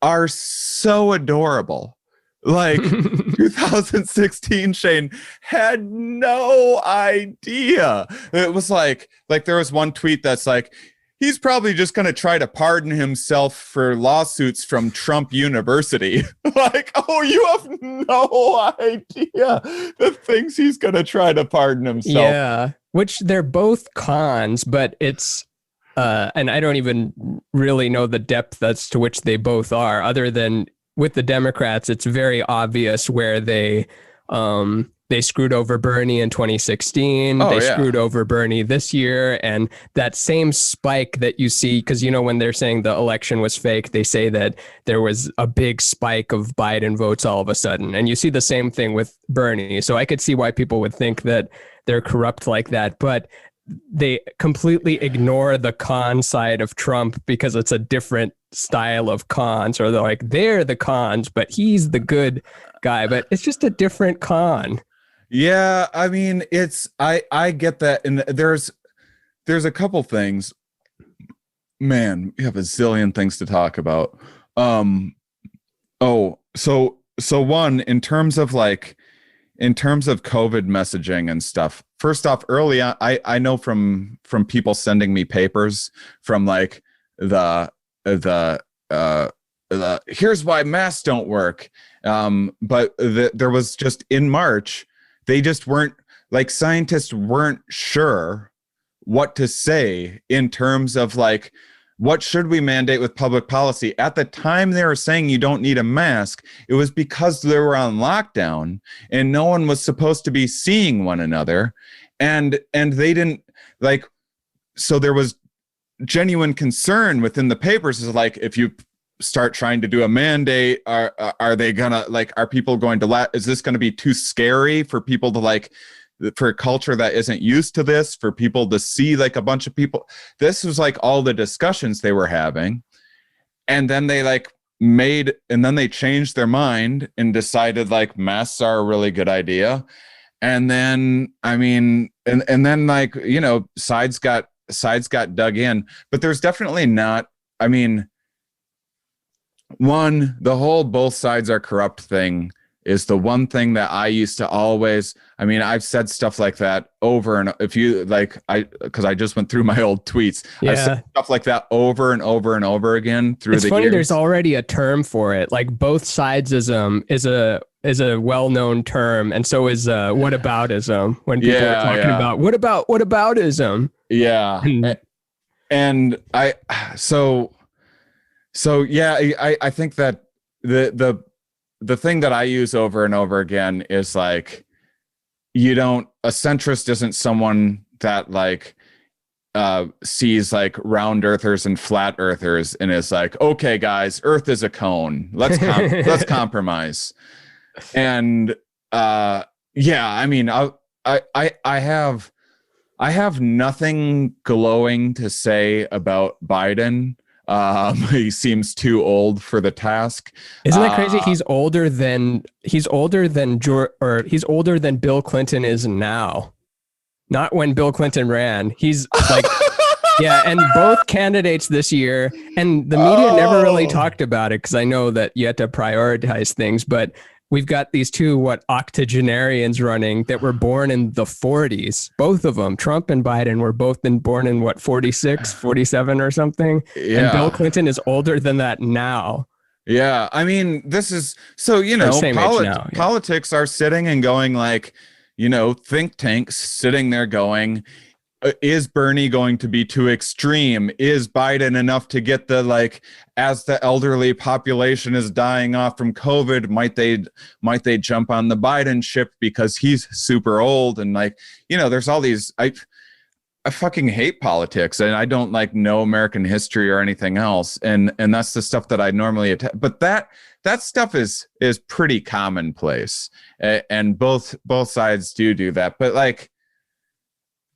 Speaker 4: are so adorable. Like 2016, Shane had no idea. It was like there was one tweet that's like, he's probably just going to try to pardon himself for lawsuits from Trump University. Like, oh, you have no idea the things he's going to try to pardon himself.
Speaker 1: Yeah, which they're both cons, but it's, and I don't even really know the depth as to which they both are, other than with the Democrats, it's very obvious where they screwed over Bernie in 2016. Screwed over Bernie this year. And that same spike that you see, because, when they're saying the election was fake, they say that there was a big spike of Biden votes all of a sudden. And you see the same thing with Bernie. So I could see why people would think that they're corrupt like that. But they completely ignore the con side of Trump because it's a different style of cons, or they're like, they're the cons, but he's the good guy. But it's just a different con.
Speaker 4: Yeah, I mean, I get that, and there's a couple things. Man, we have a zillion things to talk about. So one, in terms of like, in terms of COVID messaging and stuff, first off, early on, I know from people sending me papers from like the here's why masks don't work. But there was just in March, they just weren't, like, scientists weren't sure what to say in terms of like, what should we mandate with public policy? At the time they were saying you don't need a mask, it was because they were on lockdown and no one was supposed to be seeing one another. And they didn't, like, so there was genuine concern within the papers is like, if you start trying to do a mandate, are they gonna, like, are people going to is this going to be too scary for people to, like, for a culture that isn't used to this, for people to see like a bunch of people? This was like all the discussions they were having. And then they they changed their mind and decided like masks are a really good idea. And then, I mean, and then, like, you know, sides got dug in, but there's definitely not, I mean, one, the whole both sides are corrupt thing is the one thing that I used to always, I mean, I've said stuff like that over, and if you like, because I just went through my old tweets.
Speaker 1: Yeah.
Speaker 4: I've said stuff like that over and over and over again through the
Speaker 1: funny,
Speaker 4: years.
Speaker 1: there's already a term for it. Like, both sidesism is a well-known term, and so is whataboutism. When people are talking about whataboutism.
Speaker 4: Yeah. And I think that the thing that I use over and over again is like, a centrist isn't someone that like sees like round earthers and flat earthers and is like, okay guys, Earth is a cone. Let's compromise. And I mean, I have nothing glowing to say about Biden. He seems too old for the task.
Speaker 1: Isn't that crazy? He's older than Bill Clinton is now. Not when Bill Clinton ran. He's like, yeah, and both candidates this year, and the media never really talked about it because I know that you had to prioritize things, but we've got these two, octogenarians running that were born in the 40s. Both of them, Trump and Biden, were both born in 46, 47 or something. Yeah. And Bill Clinton is older than that now.
Speaker 4: Yeah. I mean, this is, so, you know, politics are sitting and going like, you know, think tanks sitting there going, is Bernie going to be too extreme? Is Biden enough to get the, like, as the elderly population is dying off from COVID, might they jump on the Biden ship because he's super old? And, like, you know, there's all these, I fucking hate politics, and I don't like know American history or anything else. And that's the stuff that I normally attack. But that stuff is pretty commonplace. And both sides do that. But, like,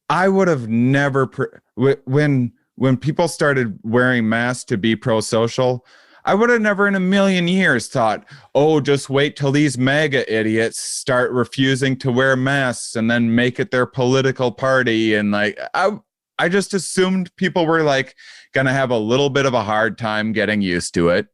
Speaker 4: I would have never, when people started wearing masks to be pro-social, I would have never in a million years thought, oh, just wait till these MAGA idiots start refusing to wear masks and then make it their political party. And, like, I just assumed people were, like, gonna have a little bit of a hard time getting used to it.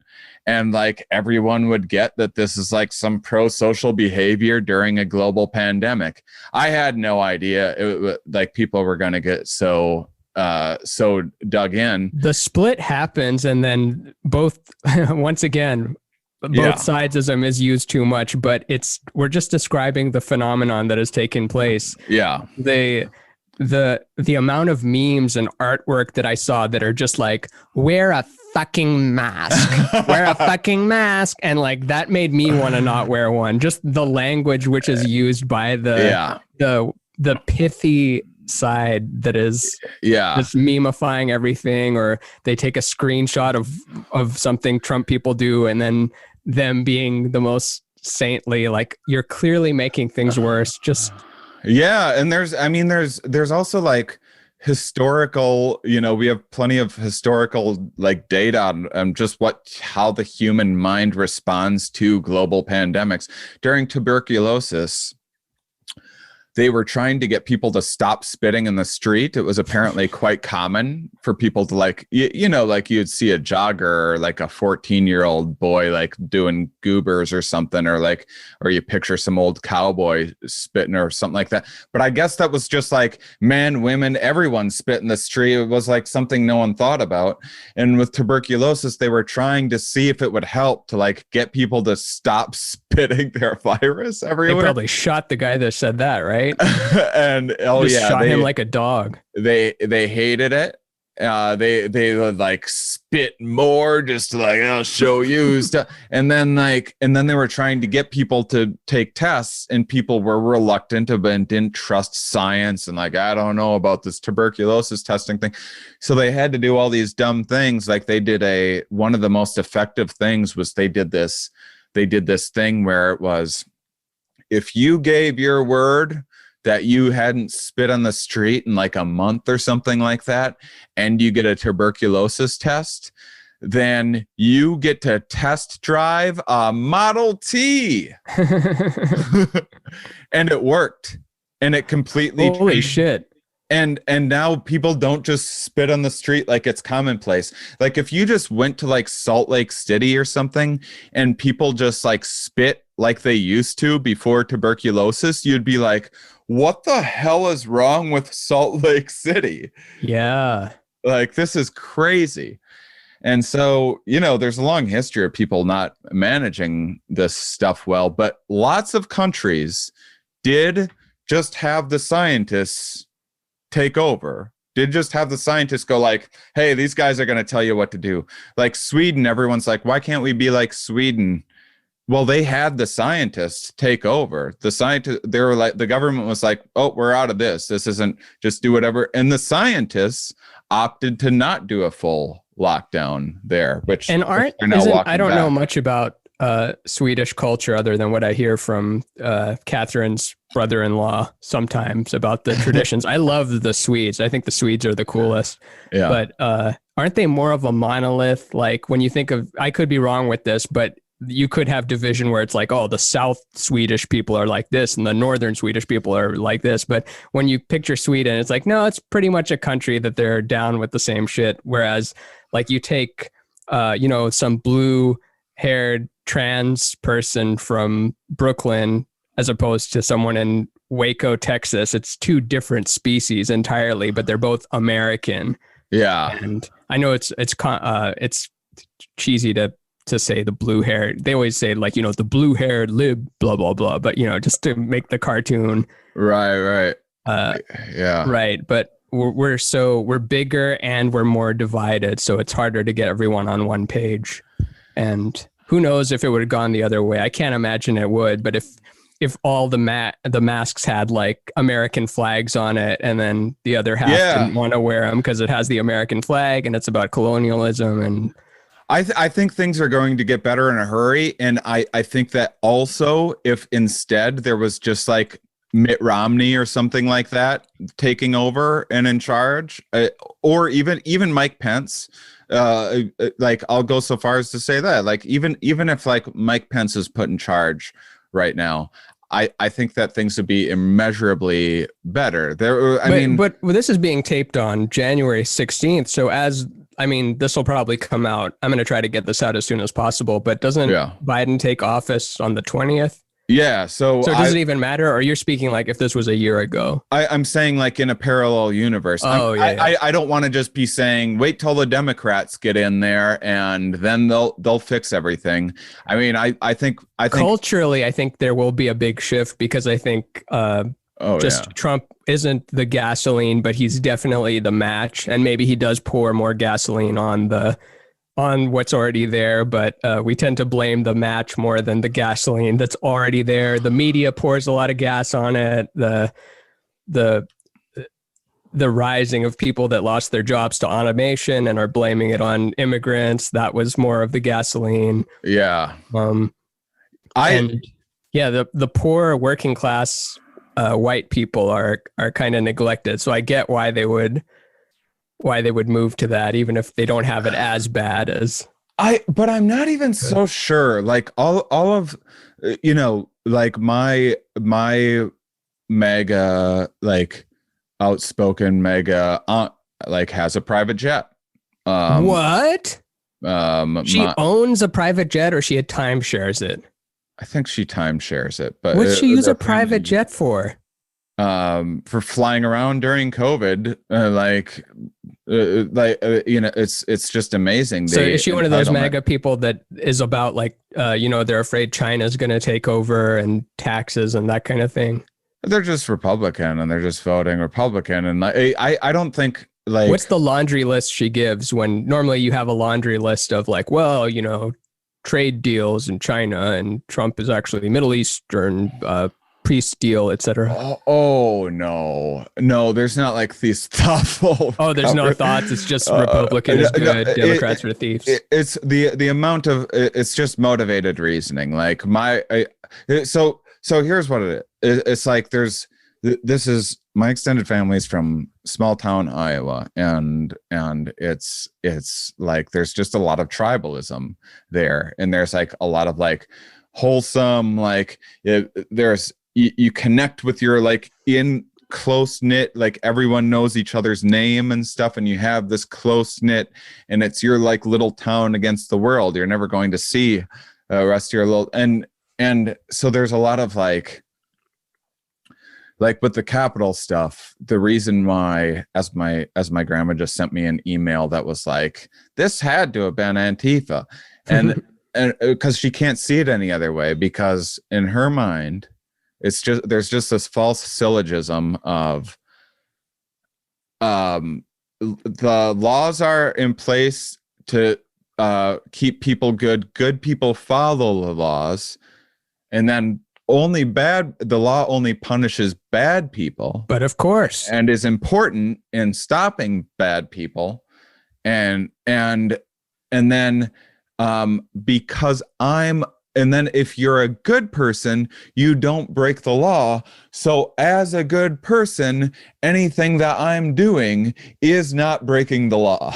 Speaker 4: And, like, everyone would get that this is like some pro-social behavior during a global pandemic. I had no idea like people were going to get so dug in.
Speaker 1: The split happens, and then both sidesism is used too much, but we're just describing the phenomenon that has taken place.
Speaker 4: Yeah.
Speaker 1: The amount of memes and artwork that I saw that are just like, wear a fucking mask, wear a fucking mask. And, like, that made me want to not wear one. Just the language which is used by the pithy side that is just memifying everything, or they take a screenshot of something Trump people do and then them being the most saintly, like, you're clearly making things worse. Just
Speaker 4: and there's also, like, historical, you know, we have plenty of historical, like, data on just how the human mind responds to global pandemics. During tuberculosis, they were trying to get people to stop spitting in the street. It was apparently quite common for people to like, like you'd see a jogger or like a 14-year-old boy like doing goobers or something, or you picture some old cowboy spitting or something like that. But I guess that was just like men, women, everyone spit in the street. It was like something no one thought about. And with tuberculosis, they were trying to see if it would help to like get people to stop spitting their virus everywhere.
Speaker 1: They probably shot the guy that said that, right?
Speaker 4: And
Speaker 1: shot him like a dog.
Speaker 4: They hated it. They would like spit more just to like, I'll show you stuff. And then they were trying to get people to take tests, and people were reluctant and didn't trust science and like, I don't know about this tuberculosis testing thing. So they had to do all these dumb things. Like they did one of the most effective things was they did this thing where it was, if you gave your word that you hadn't spit on the street in like a month or something like that, and you get a tuberculosis test, then you get to test drive a Model T. And it worked. And it completely
Speaker 1: Holy shit.
Speaker 4: And now people don't just spit on the street like it's commonplace. Like if you just went to like Salt Lake City or something and people just like spit like they used to before tuberculosis, you'd be like, what the hell is wrong with Salt Lake City?
Speaker 1: Yeah.
Speaker 4: Like this is crazy. And so, there's a long history of people not managing this stuff well, but lots of countries did just have the scientists take over, did just have the scientists go like, hey, these guys are going to tell you what to do. Like Sweden, everyone's like, why can't we be like Sweden? Well, they had the scientists take over. They were like, the government was like, oh, we're out of this. This isn't, just do whatever. And the scientists opted to not do a full lockdown there, which
Speaker 1: and I don't know much about Swedish culture other than what I hear from Catherine's brother-in-law sometimes about the traditions. I love the Swedes. I think the Swedes are the coolest. Yeah. But aren't they more of a monolith? Like when you think of, I could be wrong with this, but you could have division where it's like, oh, the South Swedish people are like this and the Northern Swedish people are like this. But when you picture Sweden, it's like, no, it's pretty much a country that they're down with the same shit. Whereas like you take, some blue-haired trans person from Brooklyn as opposed to someone in Waco, Texas. It's two different species entirely, but they're both American.
Speaker 4: Yeah.
Speaker 1: And I know it's cheesy to say the blue hair. They always say like, the blue haired lib, blah, blah, blah. But, just to make the cartoon.
Speaker 4: Right. Yeah.
Speaker 1: Right. But we're bigger and we're more divided. So it's harder to get everyone on one page. And who knows if it would have gone the other way. I can't imagine it would. But if all the masks had like American flags on it and then the other half didn't want to wear them because it has the American flag and it's about colonialism and...
Speaker 4: I think things are going to get better in a hurry. And I think that also if instead there was just like Mitt Romney or something like that taking over and in charge, or even Mike Pence, like I'll go so far as to say that like even if like Mike Pence is put in charge right now, I think that things would be immeasurably better. But
Speaker 1: this is being taped on January 16th. So this will probably come out. I'm going to try to get this out as soon as possible, but doesn't Biden take office on the 20th?
Speaker 4: Yeah. So
Speaker 1: does it even matter? Or you're speaking like if this was a year ago?
Speaker 4: I'm saying like in a parallel universe. I don't want to just be saying, wait till the Democrats get in there and then they'll fix everything. I mean, I think
Speaker 1: culturally, I think there will be a big shift because I think Trump isn't the gasoline, but he's definitely the match. And maybe he does pour more gasoline on what's already there, but we tend to blame the match more than the gasoline that's already there. The media pours a lot of gas on it. The rising of people that lost their jobs to automation and are blaming it on immigrants, that was more of the gasoline.
Speaker 4: Yeah.
Speaker 1: The poor working class white people are kind of neglected. So I get why they would move to that, even if they don't have it as bad as
Speaker 4: but I'm not even so sure. Like all of, like my mega like outspoken mega like has a private jet.
Speaker 1: What? She
Speaker 4: My,
Speaker 1: owns a private jet, or she had timeshares it?
Speaker 4: I think she timeshares it, but
Speaker 1: What'd she use
Speaker 4: their
Speaker 1: a private
Speaker 4: family,
Speaker 1: jet for?
Speaker 4: for flying around during COVID, it's just amazing.
Speaker 1: So is she one of those
Speaker 4: entitlement.
Speaker 1: MAGA people that is about like, they're afraid China's going to take over and taxes and that kind of thing?
Speaker 4: They're just Republican and they're just voting Republican, and I don't think like
Speaker 1: What's the laundry list she gives when normally you have a laundry list of like, well, trade deals in China and Trump is actually Middle Eastern, peace deal, etc.
Speaker 4: Oh no, there's not like these thoughtful.
Speaker 1: Oh, there's no thoughts. It's just Republican is good, Democrats are thieves.
Speaker 4: It's the amount of it's just motivated reasoning. Like so here's what it is. It's like this is my extended family's from small town Iowa, and it's like there's just a lot of tribalism there, and there's like a lot of like wholesome like there's you connect with your like in close knit, like everyone knows each other's name and stuff, and you have this close knit, and it's your like little town against the world. You're never going to see the rest of your little and so there's a lot of like with the capital stuff. The reason why, as my grandma just sent me an email that was like, this had to have been Antifa, and because she can't see it any other way, because in her mind there's just this false syllogism of the laws are in place to keep people good people follow the laws, and then the law only punishes bad people,
Speaker 1: But of course,
Speaker 4: and is important in stopping bad people, and then because and then if you're a good person, you don't break the law. So as a good person, anything that I'm doing is not breaking the law.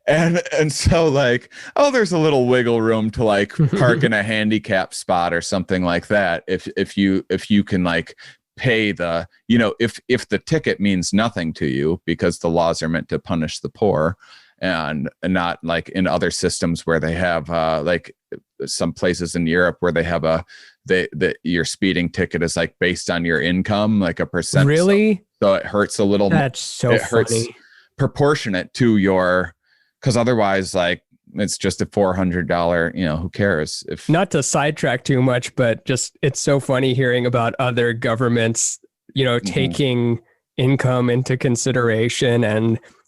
Speaker 4: And so like, oh, there's a little wiggle room to like park in a handicap spot or something like that. If you can like pay the, if the ticket means nothing to you, because the laws are meant to punish the poor, and not like in other systems where they have like some places in Europe where they have your speeding ticket is like based on your income, like a percent.
Speaker 1: Really?
Speaker 4: So it hurts a little.
Speaker 1: That's so
Speaker 4: it hurts
Speaker 1: funny.
Speaker 4: Proportionate to your, because otherwise like it's just a $400, who cares if.
Speaker 1: Not to sidetrack too much, but just it's so funny hearing about other governments, taking income into consideration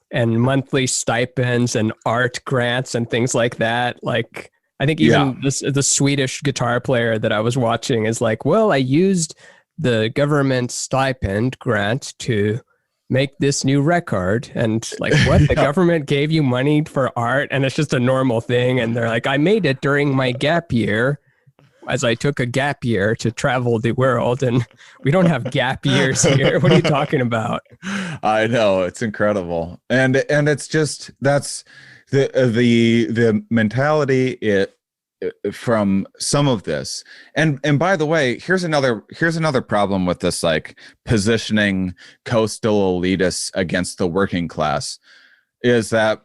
Speaker 1: and monthly stipends and art grants and things like that. Like, I think even the Swedish guitar player that I was watching is like, well, I used the government stipend grant to make this new record. And like, what? The government gave you money for art? And it's just a normal thing. And they're like, I made it during my gap year, as I took a gap year to travel the world, and we don't have gap years here. What are you talking about?
Speaker 4: I know, it's incredible, and it's just that's the mentality from some of this, and by the way, here's another problem with this like positioning coastal elitists against the working class, is that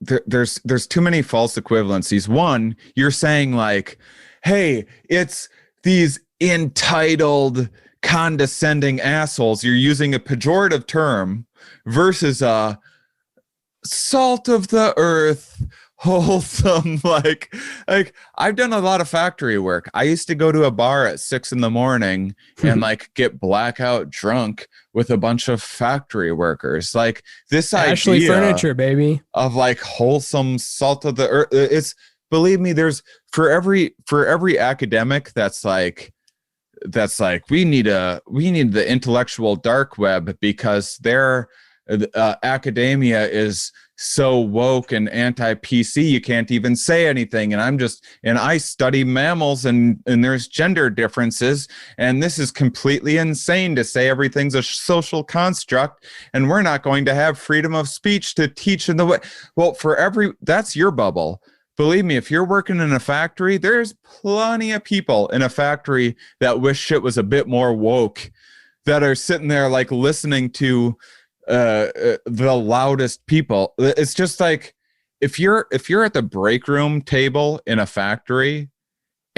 Speaker 4: there's too many false equivalencies. One, you're saying like, hey, it's these entitled, condescending assholes. You're using a pejorative term versus a salt of the earth, wholesome, like I've done a lot of factory work. I used to go to a bar at 6 a.m. and like get blackout drunk with a bunch of factory workers. Like this
Speaker 1: Ashley
Speaker 4: idea
Speaker 1: Furniture, baby,
Speaker 4: of like wholesome salt of the earth. It's, believe me, there's for every academic that's like we need the intellectual dark web, because their academia is so woke and anti-PC you can't even say anything, and I study mammals and there's gender differences, and this is completely insane to say everything's a social construct, and we're not going to have freedom of speech to teach in the way. Well, that's your bubble. believe me, if you're working in a factory, there's plenty of people in a factory that wish shit was a bit more woke, that are sitting there like listening to the loudest people. It's just like, if you're at the break room table in a factory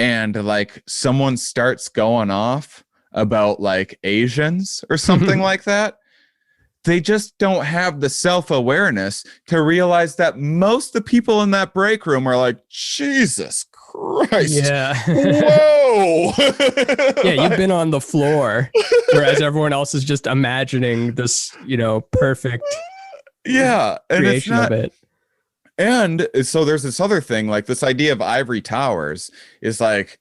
Speaker 4: and like someone starts going off about like Asians or something like that, they just don't have the self-awareness to realize that most of the people in that break room are like, Jesus Christ.
Speaker 1: Yeah.
Speaker 4: Whoa.
Speaker 1: Yeah, you've been on the floor, whereas everyone else is just imagining this, perfect
Speaker 4: yeah, and it's
Speaker 1: creation
Speaker 4: not,
Speaker 1: of it.
Speaker 4: and so there's this other thing, like this idea of ivory towers is like,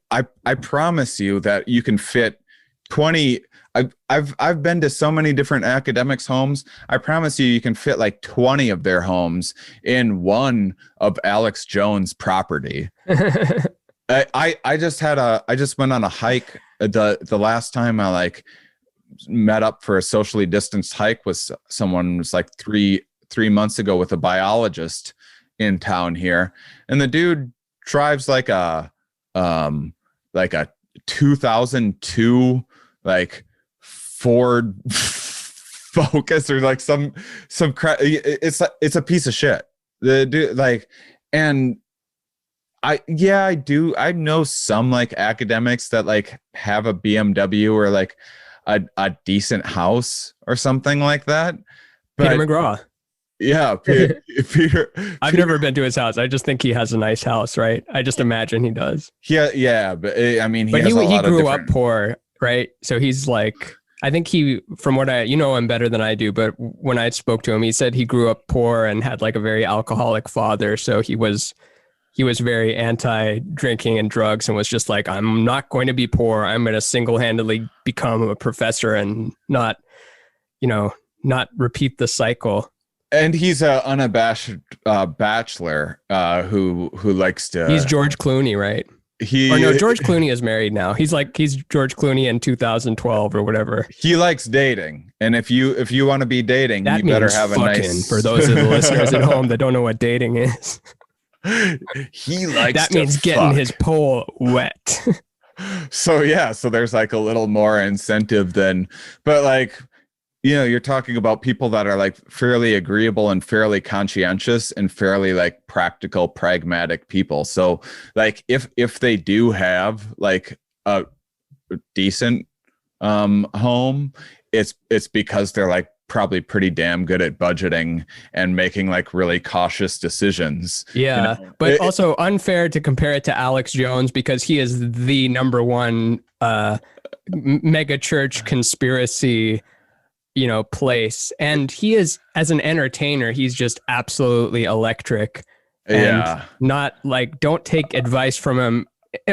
Speaker 4: I promise you that you can fit 20. I've been to so many different academics' homes. I promise you can fit like 20 of their homes in one of Alex Jones' property. I just went on a hike. The last time I like met up for a socially distanced hike with someone, was like three months ago, with a biologist in town here, and the dude drives like a 2002 like Ford Focus or like some it's a piece of shit. The dude, like, and I know some like academics that like have a BMW or like a decent house or something like that. But
Speaker 1: Peter McGraw.
Speaker 4: Yeah, Peter.
Speaker 1: I've never been to his house. I just think he has a nice house, right? I just imagine he does.
Speaker 4: Yeah, but I mean,
Speaker 1: he grew up poor, right? So he's like, I think from what him better than I do, but when I spoke to him, he said he grew up poor and had like a very alcoholic father. So he was very anti-drinking and drugs, and was just like, I'm not going to be poor. I'm going to single-handedly become a professor and not repeat the cycle.
Speaker 4: And he's an unabashed bachelor who likes to.
Speaker 1: He's George Clooney, right? George Clooney is married now. He's George Clooney in 2012 or whatever.
Speaker 4: He likes dating, and if you want to be dating,
Speaker 1: that
Speaker 4: you better have a nice.
Speaker 1: For those of the listeners at home that don't know what dating is,
Speaker 4: he likes
Speaker 1: that means getting his pole wet.
Speaker 4: So there's like a little more incentive than, but like, you're talking about people that are like fairly agreeable and fairly conscientious and fairly like practical, pragmatic people. So like if they do have like a decent home, it's because they're like probably pretty damn good at budgeting and making like really cautious decisions.
Speaker 1: Yeah, but also unfair to compare it to Alex Jones, because he is the number one mega church conspiracy place, and he is, as an entertainer, he's just absolutely electric. And not like, don't take advice from him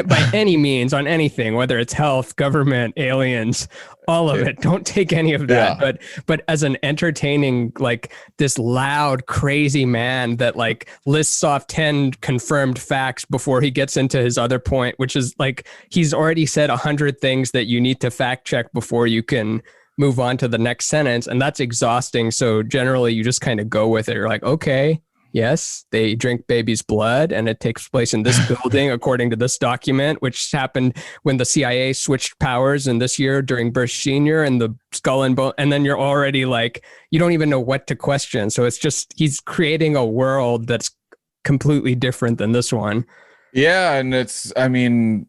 Speaker 1: by any means on anything, whether it's health, government, aliens, all of it. Don't take any of that. But as an entertaining, like this loud, crazy man that like lists off 10 confirmed facts before he gets into his other point, which is like, he's already said 100 things that you need to fact check before you can move on to the next sentence, and that's exhausting. So generally you just kind of go with it. You're like, okay, yes, they drink baby's blood and it takes place in this building according to this document, which happened when the CIA switched powers in this year during Bush Sr. and the Skull and Bone. And then you're already like, you don't even know what to question. So it's just, he's creating a world that's completely different than this one.
Speaker 4: Yeah, and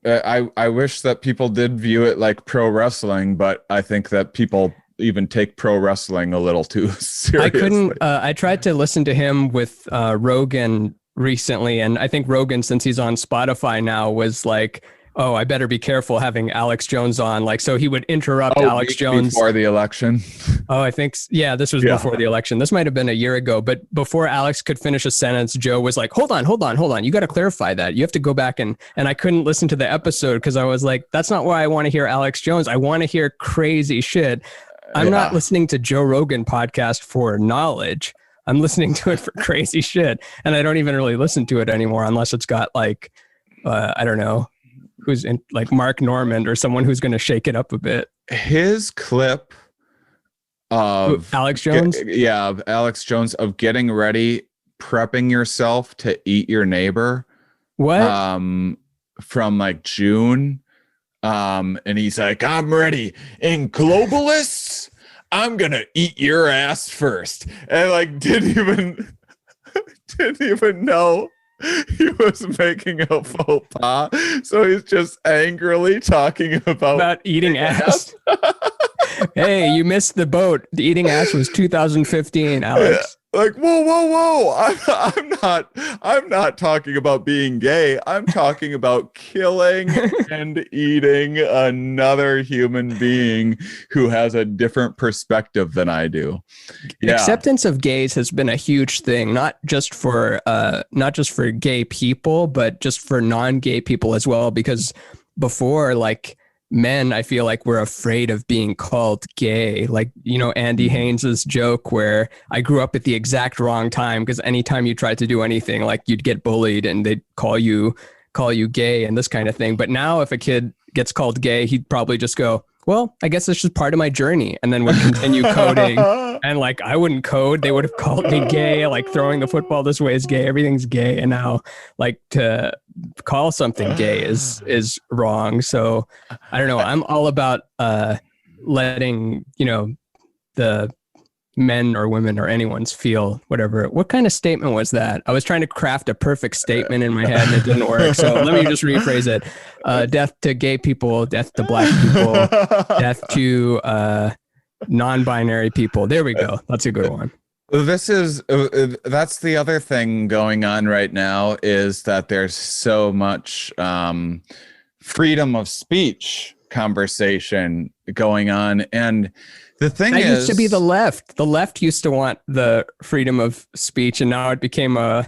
Speaker 4: I wish that people did view it like pro wrestling, but I think that people even take pro wrestling a little too seriously.
Speaker 1: I tried to listen to him with Rogan recently, and I think Rogan, since he's on Spotify now, was like, oh, I better be careful having Alex Jones on. Like, so he would interrupt Alex Jones
Speaker 4: before the election.
Speaker 1: Oh, I think, this was before the election. This might've been a year ago, but before Alex could finish a sentence, Joe was like, hold on. You got to clarify that. You have to go back and I couldn't listen to the episode because I was like, that's not why I want to hear Alex Jones. I want to hear crazy shit. I'm not listening to Joe Rogan podcast for knowledge. I'm listening to it for crazy shit. And I don't even really listen to it anymore unless it's got like, I don't know, who's in like Mark Normand or someone who's going to shake it up a bit.
Speaker 4: His clip of
Speaker 1: Alex Jones?
Speaker 4: Alex Jones of getting ready prepping yourself to eat your neighbor.
Speaker 1: What?
Speaker 4: From like June. And he's like, I'm ready. And globalists, I'm gonna eat your ass first. And like didn't even know he was making a faux pas. So he's just angrily talking about
Speaker 1: eating ass. Hey, you missed the boat. The eating ass was 2015, Alex.
Speaker 4: Like, whoa. I'm not talking about being gay. I'm talking about killing and eating another human being who has a different perspective than I do. Yeah.
Speaker 1: Acceptance of gays has been a huge thing, not just for gay people, but just for non-gay people as well. Because before, like, men, I feel like we're afraid of being called gay. Like, you know, Andy Haynes's joke where I grew up at the exact wrong time because anytime you tried to do anything, like you'd get bullied and they'd call you gay and this kind of thing. But now if a kid gets called gay, he'd probably just go, well, I guess it's just part of my journey, and then would continue coding. And like, I wouldn't code. They would have called me gay, like throwing the football this way is gay. Everything's gay. And now like to call something gay is wrong. So I don't know. I'm all about letting, you know, the men or women or anyone's feel whatever. What kind of statement was that? I was trying to craft a perfect statement in my head and it didn't work. So let me just rephrase it. Death to gay people, death to black people, death to non-binary people. There we go. That's a good one.
Speaker 4: That's the other thing going on right now is that there's so much freedom of speech conversation going on. And the thing
Speaker 1: that
Speaker 4: is,
Speaker 1: used to be the left. The left used to want the freedom of speech, and now it became a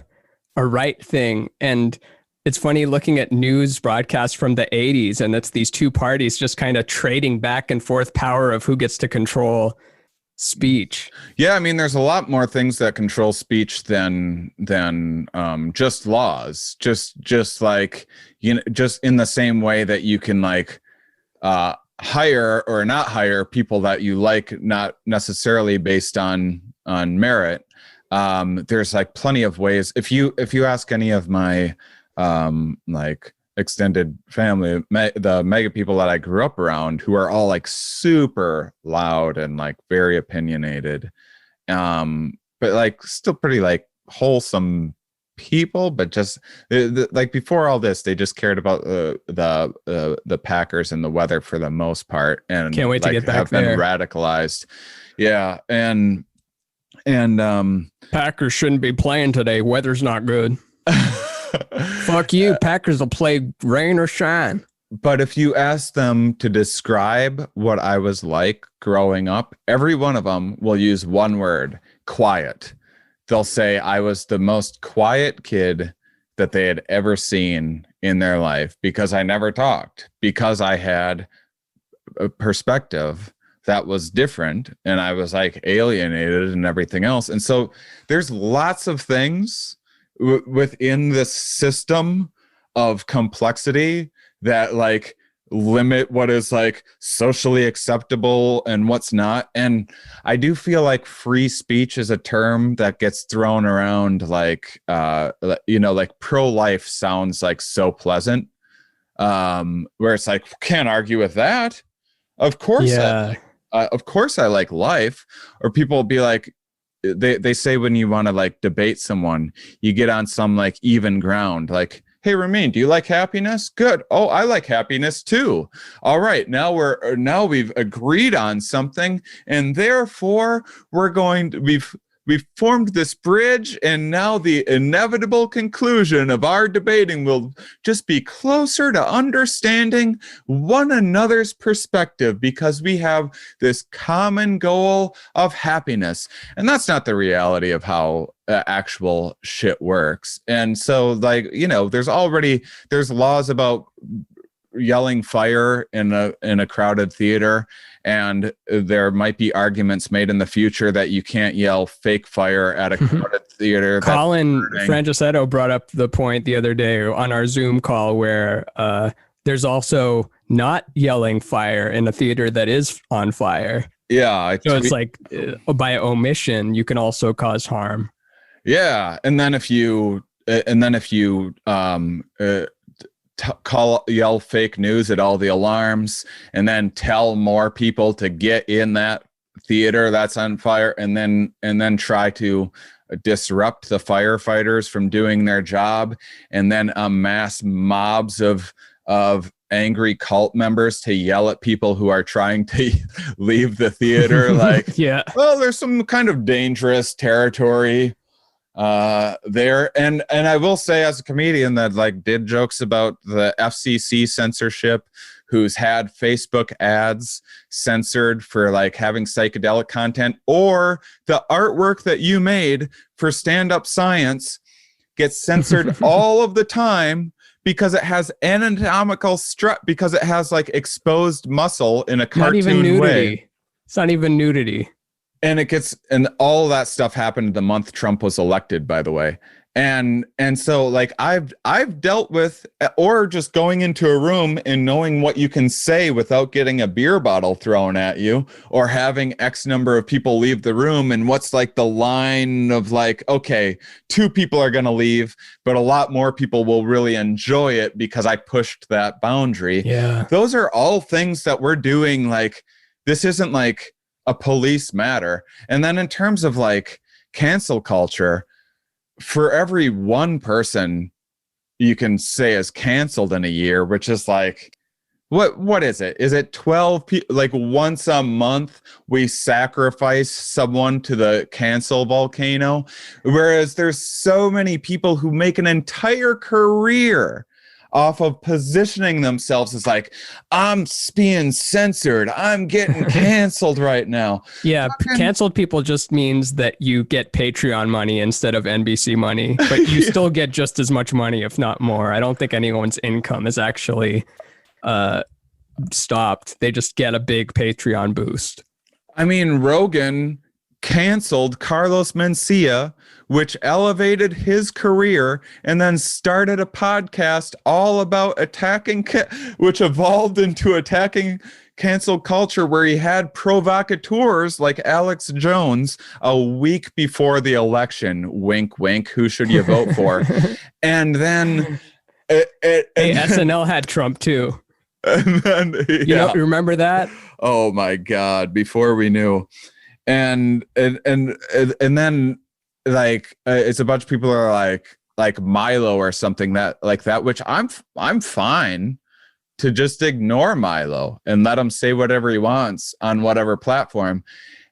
Speaker 1: right thing. And it's funny looking at news broadcasts from the 80s, and it's these two parties just kind of trading back and forth power of who gets to control speech.
Speaker 4: Yeah, I mean, there's a lot more things that control speech than just laws. Just like, you know, just in the same way that you can like hire or not hire people that you like, not necessarily based on merit. There's like plenty of ways. If you ask any of my like extended family, the mega people that I grew up around, who are all like super loud and like very opinionated, but like still pretty like wholesome people, but just like before all this, they just cared about the Packers and the weather for the most part, and
Speaker 1: can't wait
Speaker 4: like,
Speaker 1: to get back
Speaker 4: have
Speaker 1: there.
Speaker 4: been radicalized. Yeah, and
Speaker 1: Packers shouldn't be playing today. Weather's not good. Fuck you. Packers will play rain or shine.
Speaker 4: But if you ask them to describe what I was like growing up, every one of them will use one word: quiet. They'll say I was the most quiet kid that they had ever seen in their life because I never talked, because I had a perspective that was different and I was like alienated and everything else. And so there's lots of things within this system of complexity that like limit what is like socially acceptable and what's not. And I do feel like free speech is a term that gets thrown around like you know, like pro-life sounds like so pleasant, where it's like, can't argue with that. Of course,
Speaker 1: yeah.
Speaker 4: Of course I like life. Or people will be like, they say when you want to like debate someone, you get on some like even ground, like, hey, Ramin, do you like happiness? Good. Oh, I like happiness too. All right. Now we've agreed on something, and therefore we've formed this bridge, and now the inevitable conclusion of our debating will just be closer to understanding one another's perspective because we have this common goal of happiness. And that's not the reality of how actual shit works. And so, like, you know, there's laws about yelling fire in a crowded theater, and there might be arguments made in the future that you can't yell fake fire at a crowded theater.
Speaker 1: Colin Francescetto brought up the point the other day on our Zoom call where there's also not yelling fire in a theater that is on fire.
Speaker 4: Yeah.
Speaker 1: So it's like by omission, you can also cause harm.
Speaker 4: Yeah, and then if you yell fake news at all the alarms, and then tell more people to get in that theater that's on fire, and then try to disrupt the firefighters from doing their job, and then amass mobs of angry cult members to yell at people who are trying to leave the theater, like,
Speaker 1: Yeah.
Speaker 4: well, there's some kind of dangerous territory there. And I will say, as a comedian that like did jokes about the FCC censorship, who's had Facebook ads censored for like having psychedelic content, or the artwork that you made for Stand Up Science gets censored all of the time because it has anatomical because it has like exposed muscle in a cartoon
Speaker 1: Not even nudity.
Speaker 4: way.
Speaker 1: It's not even nudity.
Speaker 4: And all that stuff happened the month Trump was elected, by the way. And so like I've dealt with, or just going into a room and knowing what you can say without getting a beer bottle thrown at you, or having X number of people leave the room, and what's like the line of like, okay, 2 people are going to leave, but a lot more people will really enjoy it because I pushed that boundary.
Speaker 1: Yeah.
Speaker 4: Those are all things that we're doing. Like, this isn't like a police matter. And then in terms of like cancel culture, for every one person you can say is canceled in a year, which is like, what is it? Is it 12 people? Like once a month we sacrifice someone to the cancel volcano, whereas there's so many people who make an entire career off of positioning themselves as like, I'm being censored, I'm getting canceled right now.
Speaker 1: Yeah, canceled people just means that you get Patreon money instead of NBC money, but you still get just as much money, if not more. I don't think anyone's income is actually stopped. They just get a big Patreon boost.
Speaker 4: I mean, Rogan canceled Carlos Mencia, which elevated his career, and then started a podcast all about attacking, which evolved into attacking cancel culture, where he had provocateurs like Alex Jones a week before the election. Wink, wink. Who should you vote for? And then
Speaker 1: SNL had Trump too.
Speaker 4: And then, yeah.
Speaker 1: You know, remember that?
Speaker 4: Oh my God! Before we knew. And then like it's a bunch of people are like Milo or something that like that, which I'm fine to just ignore Milo and let him say whatever he wants on whatever platform.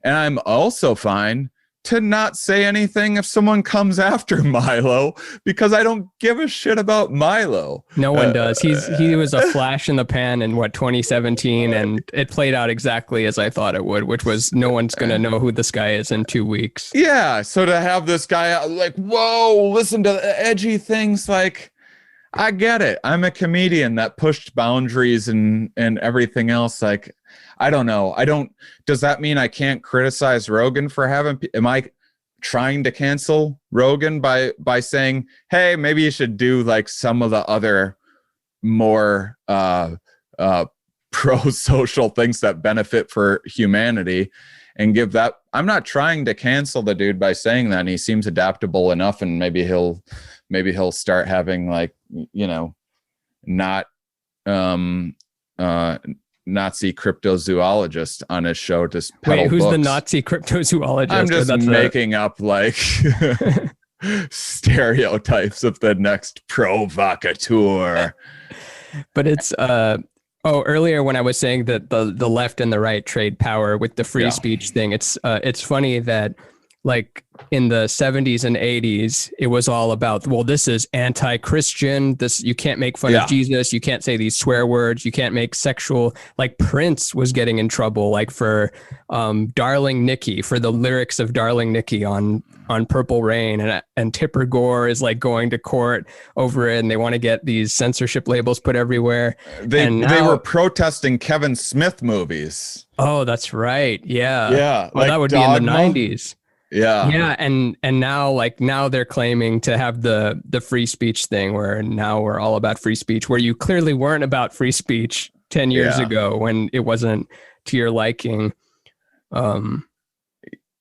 Speaker 4: And I'm also fine to not say anything if someone comes after Milo, because I don't give a shit about Milo.
Speaker 1: No one does. He was a flash in the pan in 2017, and it played out exactly as I thought it would, which was no one's going to know who this guy is in 2 weeks.
Speaker 4: Yeah. So to have this guy like, whoa, listen to the edgy things, like, I get it. I'm a comedian that pushed boundaries and everything else. Like, I don't know. Does that mean I can't criticize Rogan for am I trying to cancel Rogan by saying, hey, maybe you should do like some of the other more pro-social things that benefit for humanity, and give that? I'm not trying to cancel the dude by saying that. And he seems adaptable enough, and maybe he'll start having like, you know, not Nazi cryptozoologist on his show to peddle
Speaker 1: Wait, who's
Speaker 4: books.
Speaker 1: the Nazi cryptozoologist?
Speaker 4: I'm just making up like stereotypes of the next provocateur.
Speaker 1: But it's earlier when I was saying that the left and the right trade power with the free speech thing, it's funny that like in the 70s and 80s, it was all about, well, this is anti-Christian. This, you can't make fun of Jesus. You can't say these swear words. You can't make sexual, like Prince was getting in trouble, like for Darling Nikki, for the lyrics of Darling Nikki on Purple Rain. And Tipper Gore is like going to court over it. And they want to get these censorship labels put everywhere.
Speaker 4: They were protesting Kevin Smith movies.
Speaker 1: Oh, that's right. Yeah.
Speaker 4: Yeah.
Speaker 1: Well, that would be in the 90s.
Speaker 4: Yeah.
Speaker 1: And now they're claiming to have the free speech thing, where now we're all about free speech, where you clearly weren't about free speech 10 years ago when it wasn't to your liking.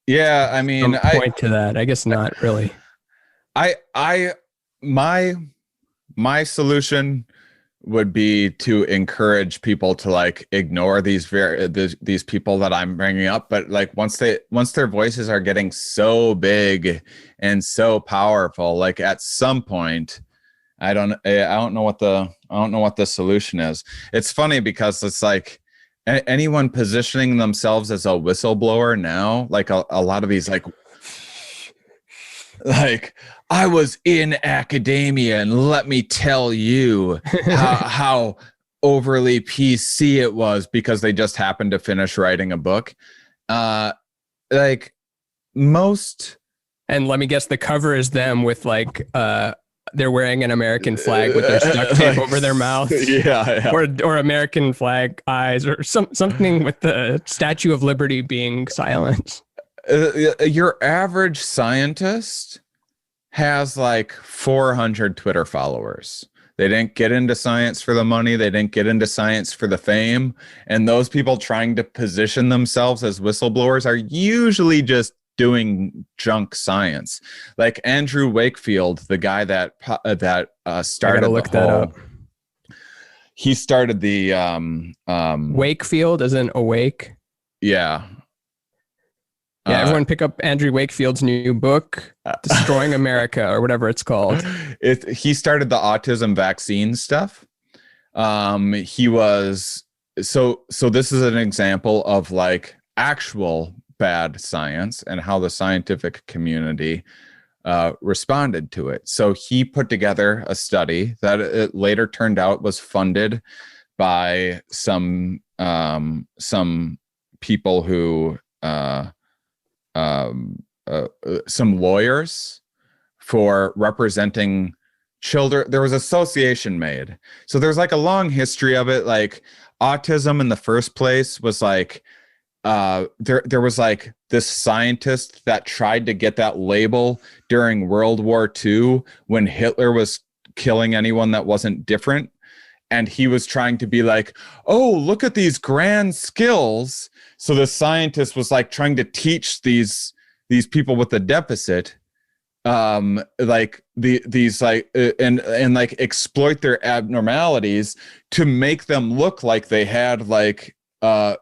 Speaker 4: Yeah, I mean,
Speaker 1: point to that. I guess not really.
Speaker 4: I my solution would be to encourage people to like ignore these people that I'm bringing up, but like once their voices are getting so big and so powerful, like at some point, I don't know what the solution is. It's funny because it's like anyone positioning themselves as a whistleblower now, like a lot of these like I was in academia and let me tell you how overly PC it was because they just happened to finish writing a book. Like most.
Speaker 1: And let me guess, the cover is them with like they're wearing an American flag with their duct tape over their mouth.
Speaker 4: Yeah.
Speaker 1: Or American flag eyes or something with the Statue of Liberty being silent.
Speaker 4: Your average scientist has like 400 Twitter followers. They didn't get into science for the money. They didn't get into science for the fame. And those people trying to position themselves as whistleblowers are usually just doing junk science. Like Andrew Wakefield, the guy that started
Speaker 1: look that up.
Speaker 4: He started the
Speaker 1: Wakefield as in awake.
Speaker 4: Yeah.
Speaker 1: Yeah, everyone pick up Andrew Wakefield's new book, Destroying America, or whatever it's called.
Speaker 4: He started the autism vaccine stuff. He was so this is an example of like actual bad science and how the scientific community responded to it. So he put together a study that it later turned out was funded by some people who some lawyers for representing children. There was association made. So there's like a long history of it. Like autism in the first place was like there was like this scientist that tried to get that label during World War II when Hitler was killing anyone that wasn't different. And he was trying to be like, oh, look at these grand skills. So the scientist was like trying to teach these people with a deficit, like these like and like exploit their abnormalities to make them look like they had like well,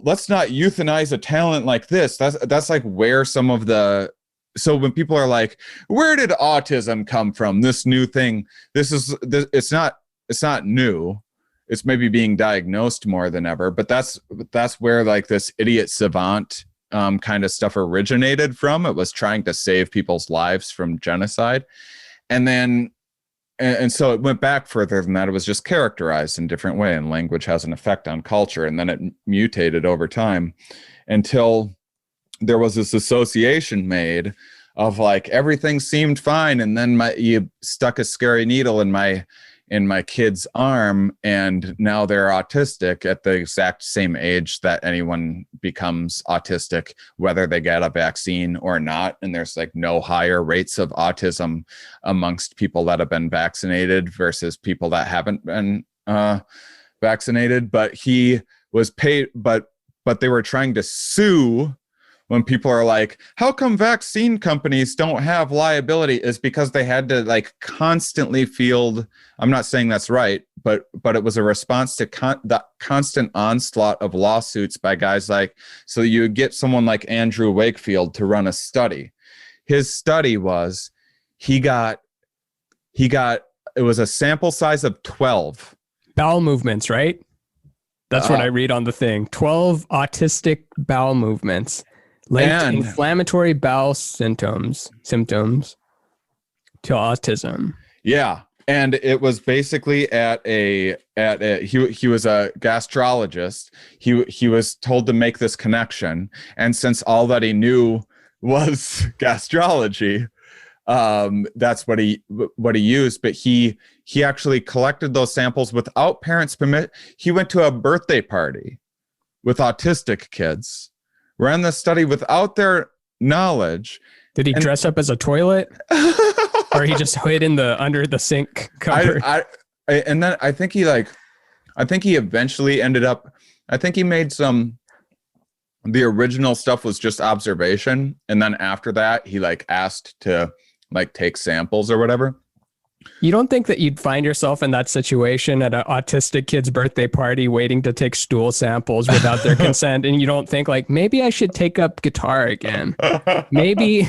Speaker 4: let's not euthanize a talent like this. That's like where some of the. So when people are like, where did autism come from? This new thing, it's not new. It's maybe being diagnosed more than ever, but that's where like this idiot savant kind of stuff originated from. It was trying to save people's lives from genocide. And so it went back further than that. It was just characterized in a different way, and language has an effect on culture. And then it mutated over time until there was this association made of like everything seemed fine, and then you stuck a scary needle in my kid's arm, and now they're autistic at the exact same age that anyone becomes autistic, whether they get a vaccine or not. And there's like no higher rates of autism amongst people that have been vaccinated versus people that haven't been vaccinated. But he was paid, but they were trying to sue. When people are like, how come vaccine companies don't have liability, is because they had to like constantly field. I'm not saying that's right, but it was a response to the constant onslaught of lawsuits by guys like, so you would get someone like Andrew Wakefield to run a study. His study was, he got, it was a sample size of 12.
Speaker 1: Bowel movements, right? That's what I read on the thing. 12 autistic bowel movements. Linked inflammatory bowel symptoms to autism.
Speaker 4: Yeah. And it was basically he was a gastrologist. He was told to make this connection. And since all that he knew was gastrology, that's what he used. But he actually collected those samples without parents' permit. He went to a birthday party with autistic kids, ran the study without their knowledge.
Speaker 1: Did he dress up as a toilet? Or he just hid in under the sink cupboard?
Speaker 4: And then I think he eventually ended up, I think he made some the original stuff was just observation, and then after that he like asked to like take samples or whatever.
Speaker 1: You don't think that you'd find yourself in that situation at an autistic kid's birthday party waiting to take stool samples without their consent, and you don't think like, maybe I should take up guitar again? Maybe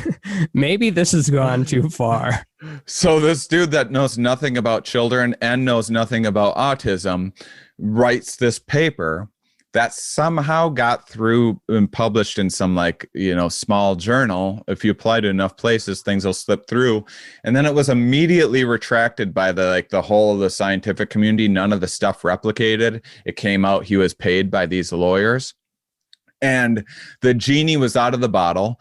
Speaker 1: this has gone too far.
Speaker 4: So this dude that knows nothing about children and knows nothing about autism writes this paper that somehow got through and published in some like, small journal. If you apply to enough places, things will slip through. And then it was immediately retracted by the whole of the scientific community. None of the stuff replicated. It came out he was paid by these lawyers. And the genie was out of the bottle.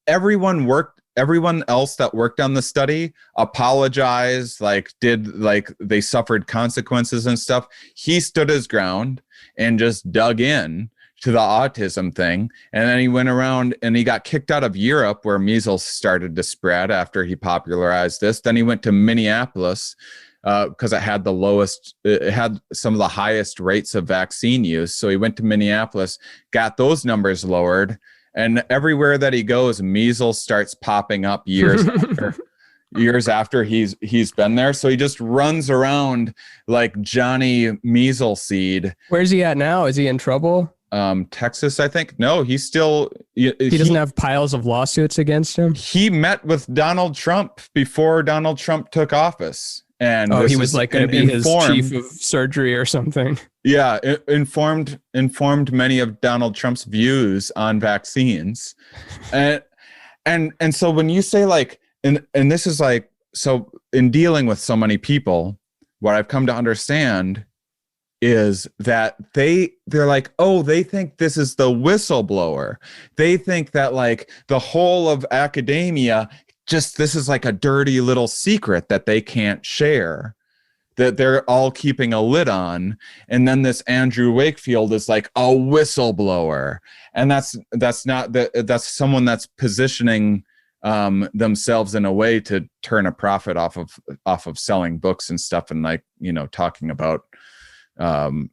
Speaker 4: Everyone else that worked on the study apologized, they suffered consequences and stuff. He stood his ground and just dug in to the autism thing. And then he went around and he got kicked out of Europe, where measles started to spread after he popularized this. Then he went to Minneapolis because it had some of the highest rates of vaccine use. So he went to Minneapolis, got those numbers lowered. And everywhere that he goes, measles starts popping up years after he's been there. So he just runs around like Johnny Measles Seed.
Speaker 1: Where's he at now? Is he in trouble?
Speaker 4: Texas, I think. No, he's still. He
Speaker 1: doesn't have piles of lawsuits against him.
Speaker 4: He met with Donald Trump before Donald Trump took office. And
Speaker 1: he was like going to be his chief of surgery or something. Yeah,
Speaker 4: it informed many of Donald Trump's views on vaccines, and so when you say like, and this is like, so in dealing with so many people, what I've come to understand is that they're like, oh, they think this is the whistleblower. They think that like the whole of academia, this is like a dirty little secret that they can't share, that they're all keeping a lid on. And then this Andrew Wakefield is like a whistleblower. And that's someone that's positioning themselves in a way to turn a profit off of selling books and stuff, and like, talking about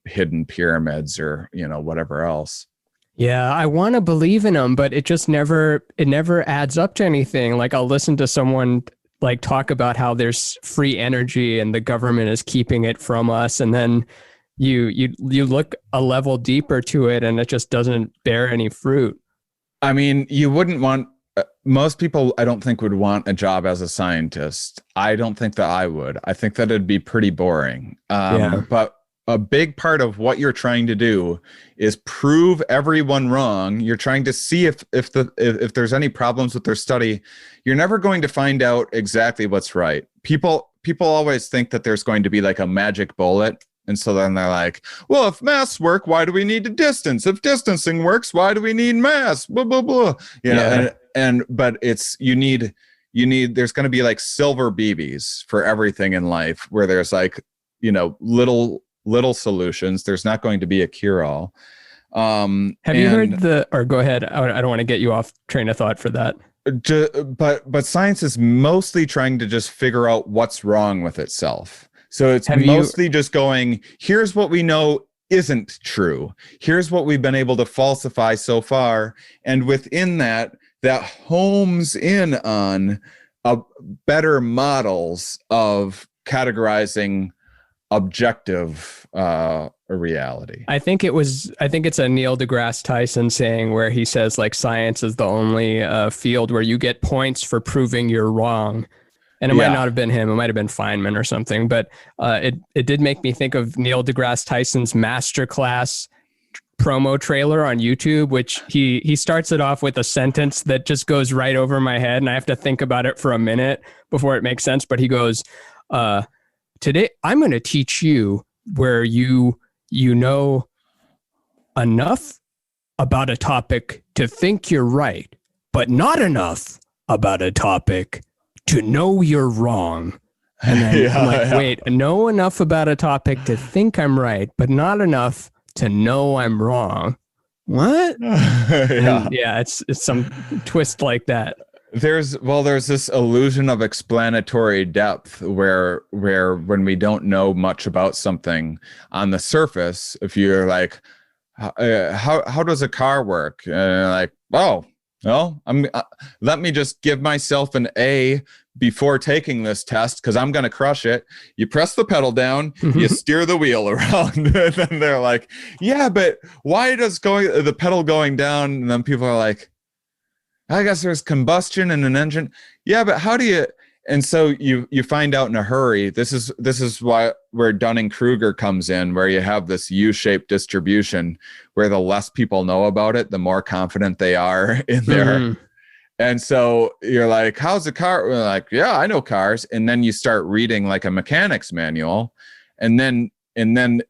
Speaker 4: hidden pyramids or, whatever else.
Speaker 1: Yeah, I want to believe in them, but it never adds up to anything. Like, I'll listen to someone like talk about how there's free energy and the government is keeping it from us, and then you look a level deeper to it and it just doesn't bear any fruit.
Speaker 4: I mean, you wouldn't want, most people I don't think would want a job as a scientist. I don't think that I would. I think that it'd be pretty boring. But a big part of what you're trying to do is prove everyone wrong. You're trying to see if there's any problems with their study. You're never going to find out exactly what's right. People always think that there's going to be like a magic bullet. And so then they're like, well, if masks work, why do we need a distance? If distancing works, why do we need masks? Blah, blah, blah. But it's, there's going to be like silver BBs for everything in life, where there's like, little solutions. There's not going to be a cure-all.
Speaker 1: Have you heard or go ahead. I don't want to get you off train of thought for that.
Speaker 4: But science is mostly trying to just figure out what's wrong with itself. So it's mostly just going, here's what we know isn't true. Here's what we've been able to falsify so far. And within that homes in on better models of categorizing objective reality.
Speaker 1: I think it's a Neil deGrasse Tyson saying, where he says like science is the only field where you get points for proving you're wrong. And it might not have been him. It might have been Feynman or something. But it did make me think of Neil deGrasse Tyson's masterclass promo trailer on YouTube, which he starts it off with a sentence that just goes right over my head, and I have to think about it for a minute before it makes sense. But he goes, today, I'm going to teach you where you know enough about a topic to think you're right, but not enough about a topic to know you're wrong. And then I'm like, wait, know enough about a topic to think I'm right, but not enough to know I'm wrong. What? It's some twist like that.
Speaker 4: There's this illusion of explanatory depth where when we don't know much about something on the surface, if you're like, how does a car work? Like, oh, well, let me just give myself an A before taking this test because I'm going to crush it. You press the pedal down, you steer the wheel around. And then they're like, yeah, but why does the pedal going down? And then people are like, I guess there's combustion in an engine. Yeah, but how do you? And so you find out in a hurry. This is why where Dunning-Kruger comes in, where you have this U-shaped distribution, where the less people know about it, the more confident they are in there. And so you're like, how's the car? We're like, yeah, I know cars. And then you start reading like a mechanic's manual. And then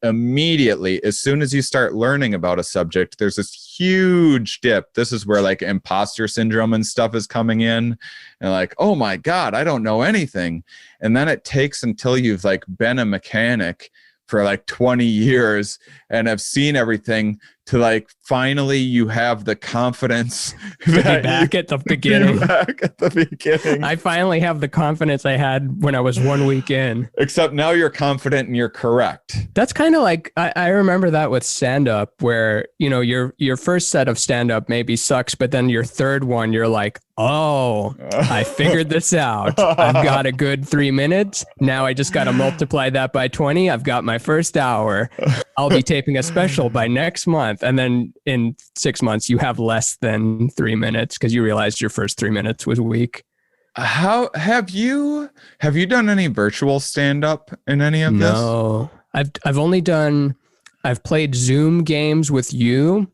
Speaker 4: immediately, as soon as you start learning about a subject, there's this huge dip. This is where like imposter syndrome and stuff is coming in. And like, oh my God, I don't know anything. And then it takes until you've like been a mechanic for like 20 years and have seen everything to like finally you have the confidence
Speaker 1: to be back at the beginning.
Speaker 4: I
Speaker 1: finally have the confidence I had when I was 1 week in.
Speaker 4: Except now you're confident and you're correct.
Speaker 1: That's kind of like I remember that with stand-up where, you know, your first set of stand-up maybe sucks, but then your third one you're like, oh, I figured this out. I've got a good 3 minutes. Now I just got to multiply that by 20. I've got my first hour. I'll be taping a special by next month. And then in 6 months, you have less than 3 minutes because you realized your first 3 minutes was weak.
Speaker 4: How have you done any virtual stand-up in any of this?
Speaker 1: No, I've played Zoom games with you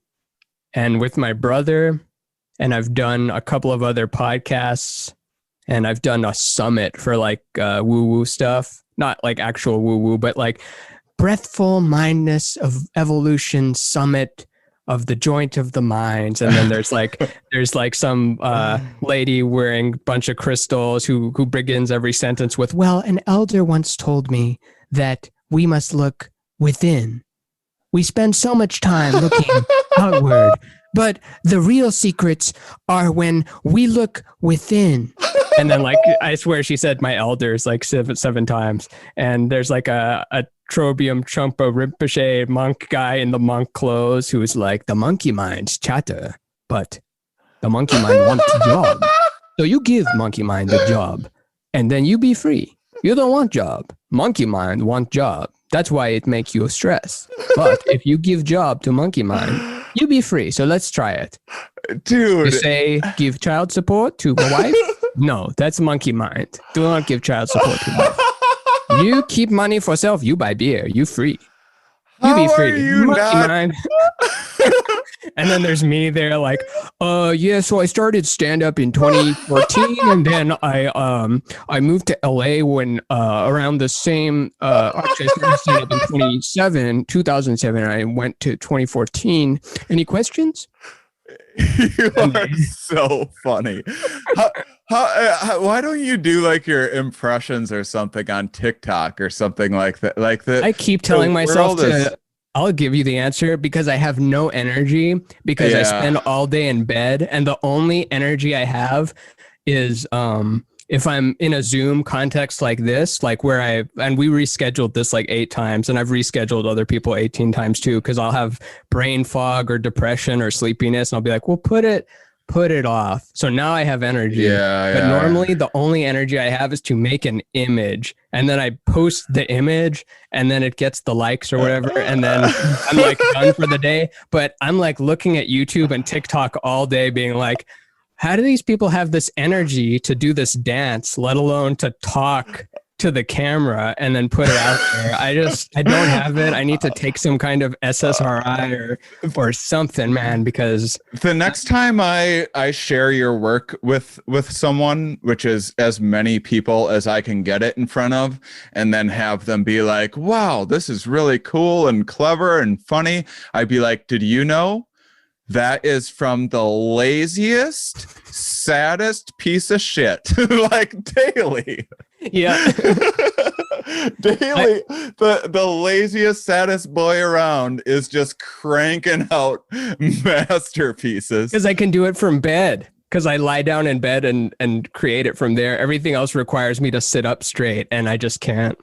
Speaker 1: and with my brother, and I've done a couple of other podcasts, and I've done a summit for like woo-woo stuff, not like actual woo-woo, but like breathful mindness of evolution summit of the joint of the minds. And then there's like some lady wearing a bunch of crystals who begins every sentence with, well, an elder once told me that we must look within. We spend so much time looking outward, but the real secrets are when we look within. And then like, I swear she said my elders like seven times. And there's like a Trobium Trumpa Rinpoche monk guy in the monk clothes who is like, the monkey minds chatter, but the monkey mind wants a job. So you give monkey mind a job and then you be free. You don't want job. Monkey mind want job. That's why it makes you stress. But if you give job to monkey mind, you be free. So let's try it.
Speaker 4: Dude.
Speaker 1: You say, give child support to my wife? No, that's monkey mind. Do not give child support to wife. You keep money for self. You buy beer. You free. You be free.
Speaker 4: Are you
Speaker 1: monkey
Speaker 4: not?
Speaker 1: mind. And then there's me there like, yeah, so I started stand up in 2014 and then I moved to LA when around the same actually I started stand up in 2007 and I went to 2014. Any questions?
Speaker 4: You are so funny. Why don't you do like your impressions or something on TikTok or something like that?
Speaker 1: I keep telling myself I'll give you the answer because I have no energy because I spend all day in bed and the only energy I have is if I'm in a Zoom context like this, like where and we rescheduled this like 8 times and I've rescheduled other people 18 times too, because I'll have brain fog or depression or sleepiness and I'll be like, well, put it off. So now I have energy. But normally the only energy I have is to make an image and then I post the image and then it gets the likes or whatever. And then I'm like done for the day. But I'm like looking at YouTube and TikTok all day being like, how do these people have this energy to do this dance, let alone to talk to the camera and then put it out there? I don't have it. I need to take some kind of SSRI or something, man, because
Speaker 4: the next time I share your work with someone, which is as many people as I can get it in front of, and then have them be like, wow, this is really cool and clever and funny. I'd be like, did you know that is from the laziest, saddest piece of shit, like daily.
Speaker 1: Yeah.
Speaker 4: Daily, the laziest, saddest boy around is just cranking out masterpieces.
Speaker 1: Because I can do it from bed. Because I lie down in bed and create it from there. Everything else requires me to sit up straight, and I just can't.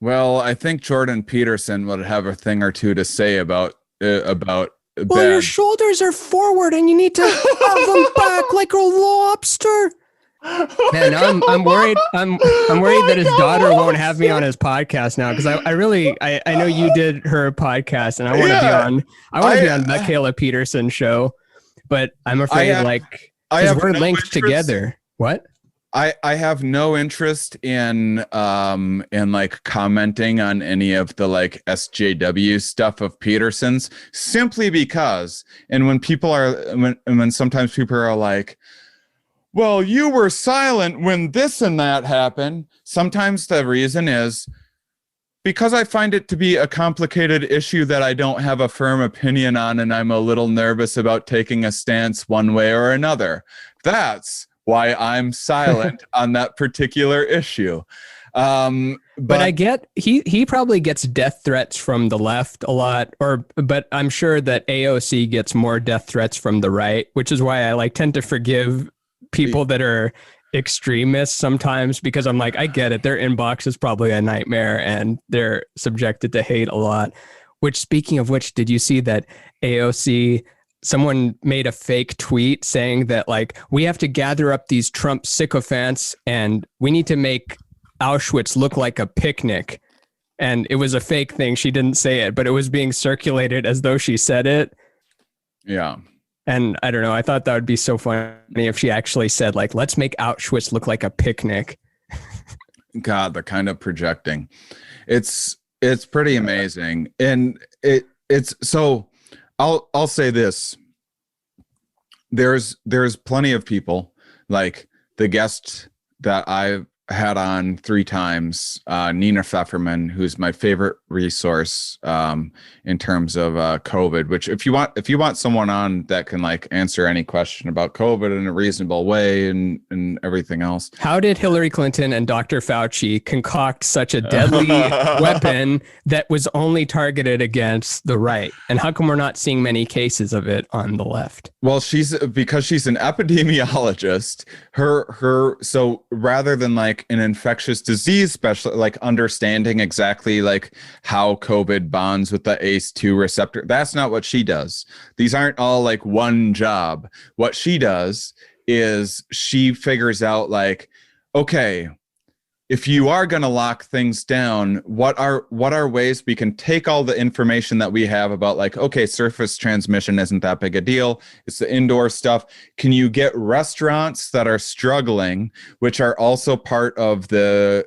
Speaker 4: Well, I think Jordan Peterson would have a thing or two to say about
Speaker 1: Well, your
Speaker 4: bad.
Speaker 1: shoulders are forward and you need to have them back like a lobster. Man, now I'm worried. I'm worried that his daughter won't have me on his podcast now because I really know you did her podcast and I want to be on Michaela Peterson's show, but I'm afraid
Speaker 4: I
Speaker 1: because
Speaker 4: have
Speaker 1: we're
Speaker 4: no
Speaker 1: linked
Speaker 4: interest.
Speaker 1: together. What?
Speaker 4: I have no interest in like commenting on any of the like SJW stuff of Peterson's, simply because, and when sometimes people are like, well, you were silent when this and that happened, sometimes the reason is because I find it to be a complicated issue that I don't have a firm opinion on, and I'm a little nervous about taking a stance one way or another. That's why I'm silent on that particular issue.
Speaker 1: But I get he probably gets death threats from the left a lot, but I'm sure that AOC gets more death threats from the right, which is why I tend to forgive people that are extremists sometimes, because I'm like, I get it. Their inbox is probably a nightmare and they're subjected to hate a lot. Which, speaking of which, did you see that AOC, someone made a fake tweet saying that we have to gather up these Trump sycophants and we need to make Auschwitz look like a picnic. And it was a fake thing. She didn't say it, but it was being circulated as though she said it.
Speaker 4: Yeah.
Speaker 1: And I don't know. I thought that would be so funny if she actually said, let's make Auschwitz look like a picnic.
Speaker 4: God, the kind of projecting. It's pretty amazing. And it's so I'll say this. There's plenty of people, like the guest that I've had on 3 times, Nina Pfefferman, who's my favorite resource in terms of COVID, which if you want someone on that can answer any question about COVID in a reasonable way and everything else.
Speaker 1: How did Hillary Clinton and Dr. Fauci concoct such a deadly weapon that was only targeted against the right? And how come we're not seeing many cases of it on the left?
Speaker 4: Well, because she's an epidemiologist, so rather than an infectious disease specialist, understanding exactly how COVID bonds with the ACE2 receptor, that's not what she does. These aren't all one job. What she does is she figures out okay, if you are going to lock things down, what are ways we can take all the information that we have about okay, surface transmission isn't that big a deal. It's the indoor stuff. Can you get restaurants that are struggling, which are also part of the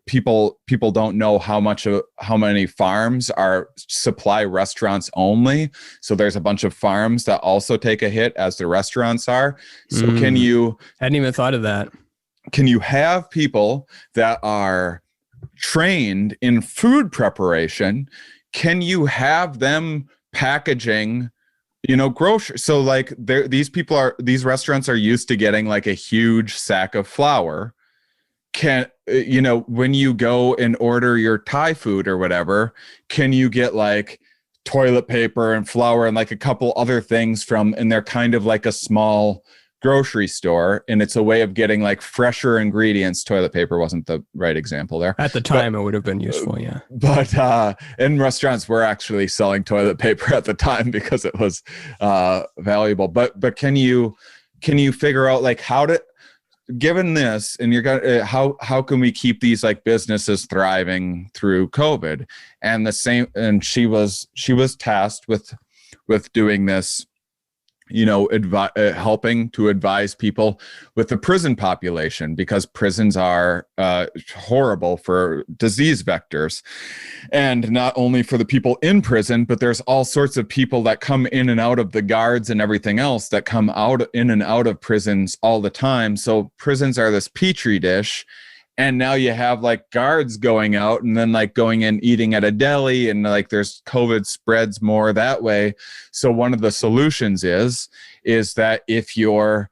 Speaker 4: people don't know how many farms are supply restaurants only. So there's a bunch of farms that also take a hit as the restaurants are. So can you?
Speaker 1: Hadn't even thought of that.
Speaker 4: Can you have people that are trained in food preparation? Can you have them packaging, groceries? So these restaurants are used to getting a huge sack of flour. When you go and order your Thai food or whatever, can you get toilet paper and flour and a couple other things and they're kind of a small grocery store, and it's a way of getting fresher ingredients. Toilet paper wasn't the right example there.
Speaker 1: At the time, it would have been useful, yeah.
Speaker 4: But in restaurants, we're actually selling toilet paper at the time because it was valuable. But can you figure out how to, given this, and you're gonna how can we keep these businesses thriving through COVID? And the same, and she was tasked with doing this, helping to advise people with the prison population, because prisons are horrible for disease vectors, and not only for the people in prison, but there's all sorts of people that come in and out of the guards and everything else that come in and out of prisons all the time. So prisons are this petri dish. And now you have guards going out and then going in eating at a deli, and there's COVID spreads more that way. So one of the solutions is that if you're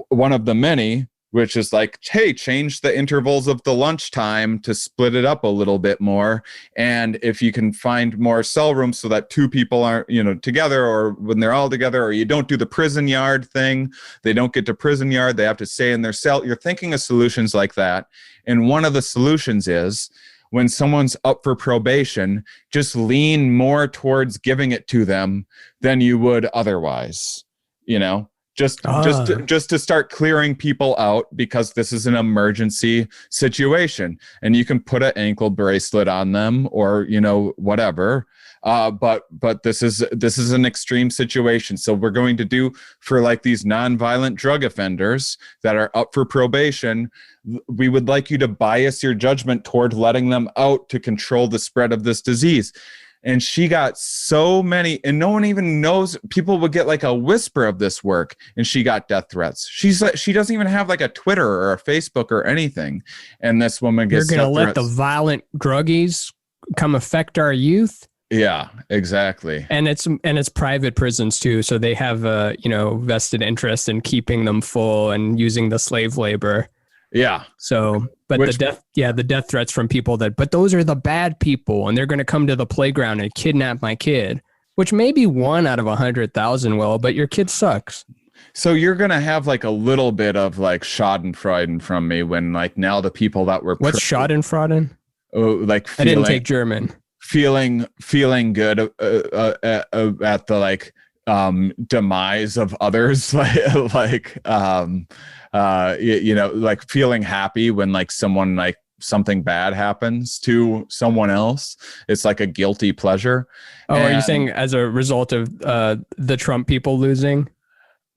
Speaker 4: one of the many, which is hey, change the intervals of the lunchtime to split it up a little bit more. And if you can find more cell rooms so that 2 people aren't, together, or when they're all together, or you don't do the prison yard thing, they don't get to prison yard, they have to stay in their cell. You're thinking of solutions like that. And one of the solutions is when someone's up for probation, just lean more towards giving it to them than you would otherwise, you know? Just to start clearing people out, because this is an emergency situation, and you can put an ankle bracelet on them or, you know, whatever. But this is an extreme situation. So we're going to do for like these nonviolent drug offenders that are up for probation, we would like you to bias your judgment toward letting them out to control the spread of this disease. And she got so many, and no one even knows. People would get like a whisper of this work, and she got death threats. She doesn't even have like a Twitter or a Facebook or anything. And this woman gets.
Speaker 1: You're gonna let the violent druggies come affect our youth?
Speaker 4: Yeah, exactly.
Speaker 1: And it's private prisons too, so they have a vested interest in keeping them full and using the slave labor.
Speaker 4: Yeah.
Speaker 1: So, but the death threats from people but those are the bad people, and they're going to come to the playground and kidnap my kid, which maybe 1 out of 100,000 will, but your kid sucks.
Speaker 4: So you're going to have like a little bit of like schadenfreude from me when like now the people that were.
Speaker 1: What's schadenfreude?
Speaker 4: Oh, like
Speaker 1: I didn't take German.
Speaker 4: Feeling good at the like demise of others, like like feeling happy when like someone like something bad happens to someone else. It's like a guilty pleasure.
Speaker 1: Oh, are you saying as a result of the Trump people losing?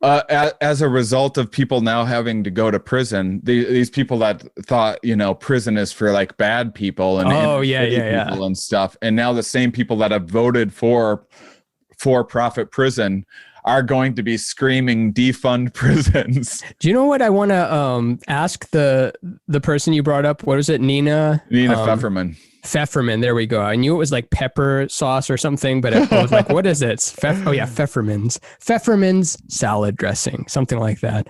Speaker 4: As a result of people now having to go to prison, these people that thought, prison is for like bad people and people and stuff. And now the same people that have voted for profit prison are going to be screaming defund prisons.
Speaker 1: Do you know what I want to ask the person you brought up? What was it? Nina
Speaker 4: Pfefferman.
Speaker 1: Pfefferman. There we go. I knew it was like pepper sauce or something, but I was like, what is it? Pfefferman's salad dressing, something like that.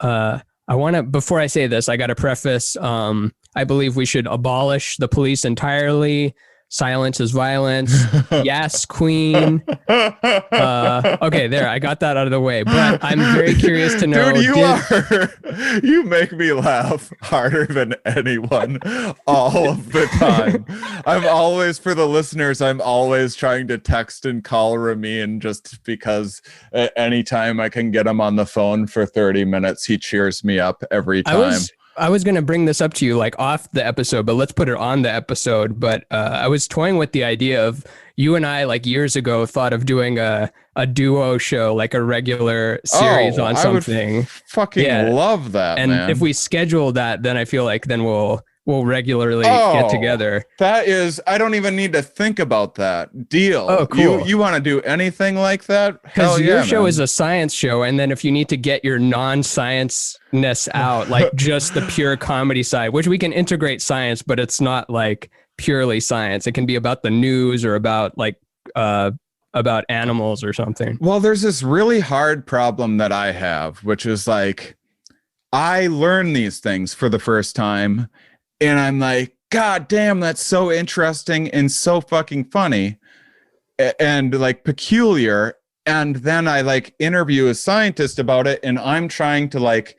Speaker 1: I want to, before I say this, I got to preface, I believe we should abolish the police entirely. Silence is violence. Yes, queen. Okay, there. I got that out of the way. But I'm very curious to know.
Speaker 4: Dude, you make me laugh harder than anyone all of the time. For the listeners, I'm always trying to text and call Ramin just because anytime I can get him on the phone for 30 minutes, he cheers me up every time.
Speaker 1: I was going to bring this up to you like off the episode, but let's put it on the episode. But I was toying with the idea of you and I like years ago thought of doing a duo show, like a regular series on something.
Speaker 4: I would fucking love that,
Speaker 1: and
Speaker 4: man.
Speaker 1: if we schedule that, then I feel like then we'll regularly get together.
Speaker 4: That is, I don't even need to think about that. Deal.
Speaker 1: Oh, cool.
Speaker 4: You want to do anything like that?
Speaker 1: Because your show is a science show, and then if you need to get your non-science-ness out, like just the pure comedy side, which we can integrate science, but it's not like purely science. It can be about the news or about like about animals or something.
Speaker 4: Well, there's this really hard problem that I have, which is like I learn these things for the first time. And I'm like, God damn, that's so interesting and so fucking funny and like peculiar. And then I like interview a scientist about it, and I'm trying to like,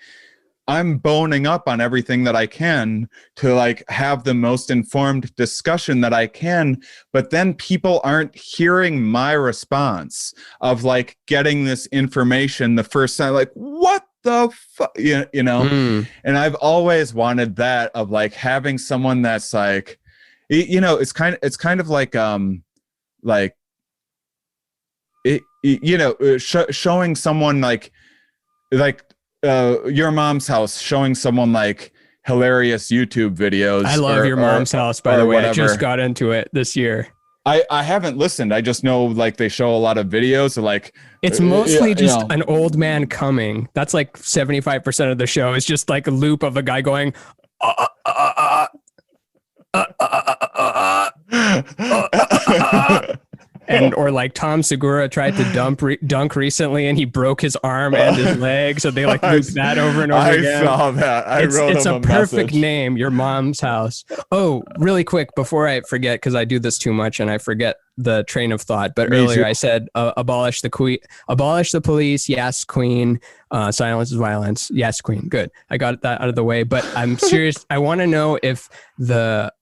Speaker 4: I'm boning up on everything that I can to like have the most informed discussion that I can. But then people aren't hearing my response of like getting this information the first time, like, what the fuck, and I've always wanted that of like having someone that's like, it's kind of like showing someone like Your Mom's House, showing someone like hilarious YouTube videos.
Speaker 1: I love Your Mom's House, by the way.
Speaker 4: Whatever.
Speaker 1: I just got into it this year.
Speaker 4: I haven't listened. I just know like they show a lot of videos of like
Speaker 1: it's mostly just an old man coming. That's like 75% of the show. It's just like a loop of a guy going and or like Tom Segura tried to dunk recently and he broke his arm and his leg, so they like loop that over and over again.
Speaker 4: I saw that.
Speaker 1: It's a perfect name, Your Mom's House. Oh, really quick before I forget, because I do this too much and I forget the train of thought. But earlier I said abolish the police. Yes, queen. Silence is violence. Yes, queen. Good. I got that out of the way. But I'm serious. I want to know if the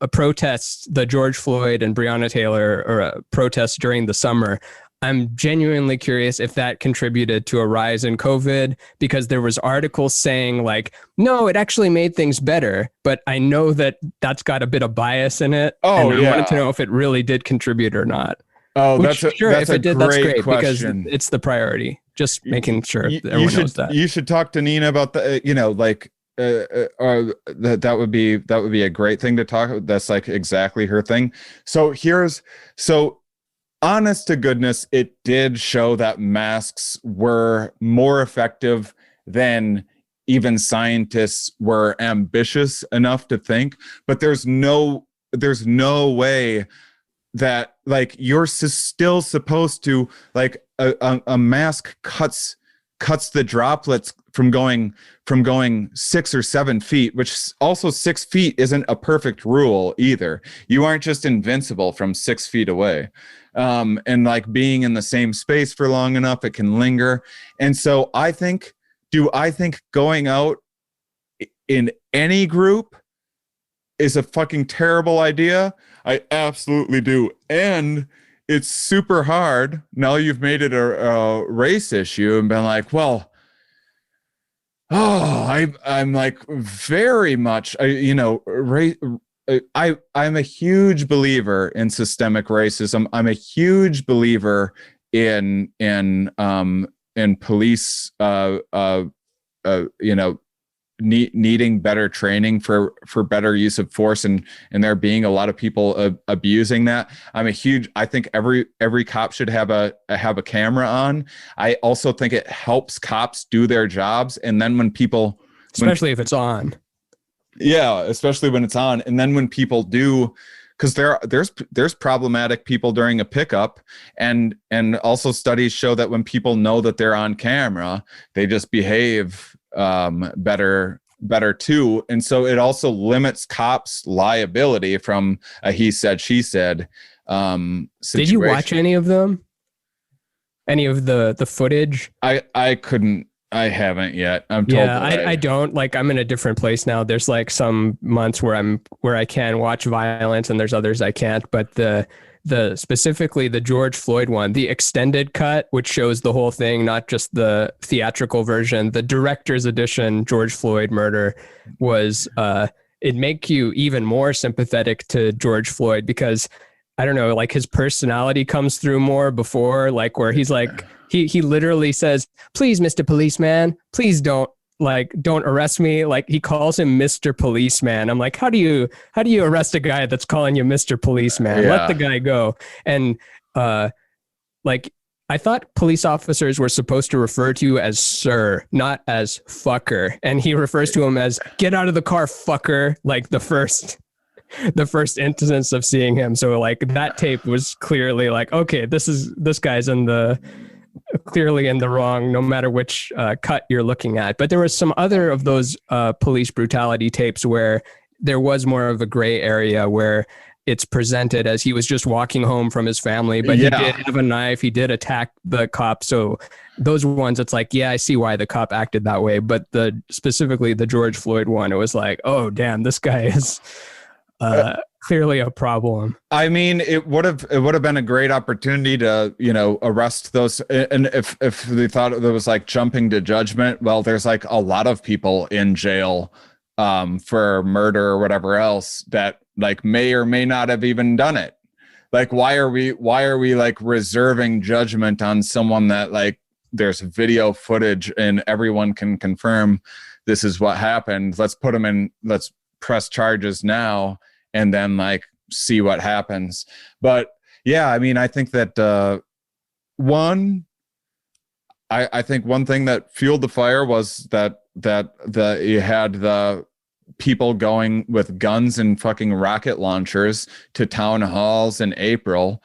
Speaker 1: protests, the George Floyd and Breonna Taylor or protests during the summer, I'm genuinely curious if that contributed to a rise in COVID, because there was articles saying like, no, it actually made things better. But I know that that's got a bit of bias in it.
Speaker 4: Oh,
Speaker 1: and I
Speaker 4: yeah.
Speaker 1: wanted to know if it really did contribute or not.
Speaker 4: Oh,
Speaker 1: Which,
Speaker 4: that's
Speaker 1: if it did, that's great
Speaker 4: question.
Speaker 1: because it's the priority. Just making sure everyone knows that.
Speaker 4: You should talk to Nina about the, that would be a great thing to talk about. That's like exactly her thing. So honest to goodness, it did show that masks were more effective than even scientists were ambitious enough to think. But there's no way that like you're still supposed to like a mask cuts the droplets from going 6 or 7 feet, which also 6 feet isn't a perfect rule either. You aren't just invincible from 6 feet away. And like being in the same space for long enough, it can linger. And so I think going out in any group is a fucking terrible idea? I absolutely do. And it's super hard. Now you've made it a race issue and been like, well, I'm like very much, I'm a huge believer in systemic racism. I'm a huge believer in police, needing better training for better use of force, and there being a lot of people abusing that. I think every cop should have a camera on. I also think it helps cops do their jobs, and then
Speaker 1: especially if it's on.
Speaker 4: Yeah, especially when it's on. And then when people do, because there's problematic people during a pickup, and also studies show that when people know that they're on camera, they just behave better too. And so it also limits cops' liability from a he said, she said situation.
Speaker 1: Did you watch any of them? Any of the footage?
Speaker 4: I couldn't. I haven't yet. I'm told.
Speaker 1: Yeah, I don't. Like, I'm in a different place now. There's like some months where I can watch violence, and there's others I can't. But the specifically the George Floyd one, the extended cut, which shows the whole thing, not just the theatrical version, the director's edition George Floyd murder was it make you even more sympathetic to George Floyd, because I don't know, like his personality comes through more before, like where he's like, he literally says, please, Mr. Policeman, please don't arrest me. Like he calls him Mr. Policeman. I'm like, how do you arrest a guy that's calling you Mr. Policeman?
Speaker 4: Yeah.
Speaker 1: Let the guy go. And like I thought police officers were supposed to refer to you as sir, not as fucker. And he refers to him as get out of the car, fucker. Like the first instance of seeing him. So like that tape was clearly like, okay, this guy's clearly in the wrong, no matter which cut you're looking at. But there was some other of those police brutality tapes where there was more of a gray area, where it's presented as he was just walking home from his family, but he did have a knife. He did attack the cop. So those ones, it's like, yeah, I see why the cop acted that way. But specifically the George Floyd one, it was like, oh damn, this guy is clearly a problem.
Speaker 4: I mean, it would have been a great opportunity to, arrest those. And if they thought it was like jumping to judgment, well, there's like a lot of people in jail for murder or whatever else that like may or may not have even done it. Like, why are we like reserving judgment on someone that like there's video footage and everyone can confirm this is what happened? Let's put them in. Let's press charges now and then like see what happens. But yeah, I mean, I think that I think one thing that fueled the fire was that you had the people going with guns and fucking rocket launchers to town halls in April,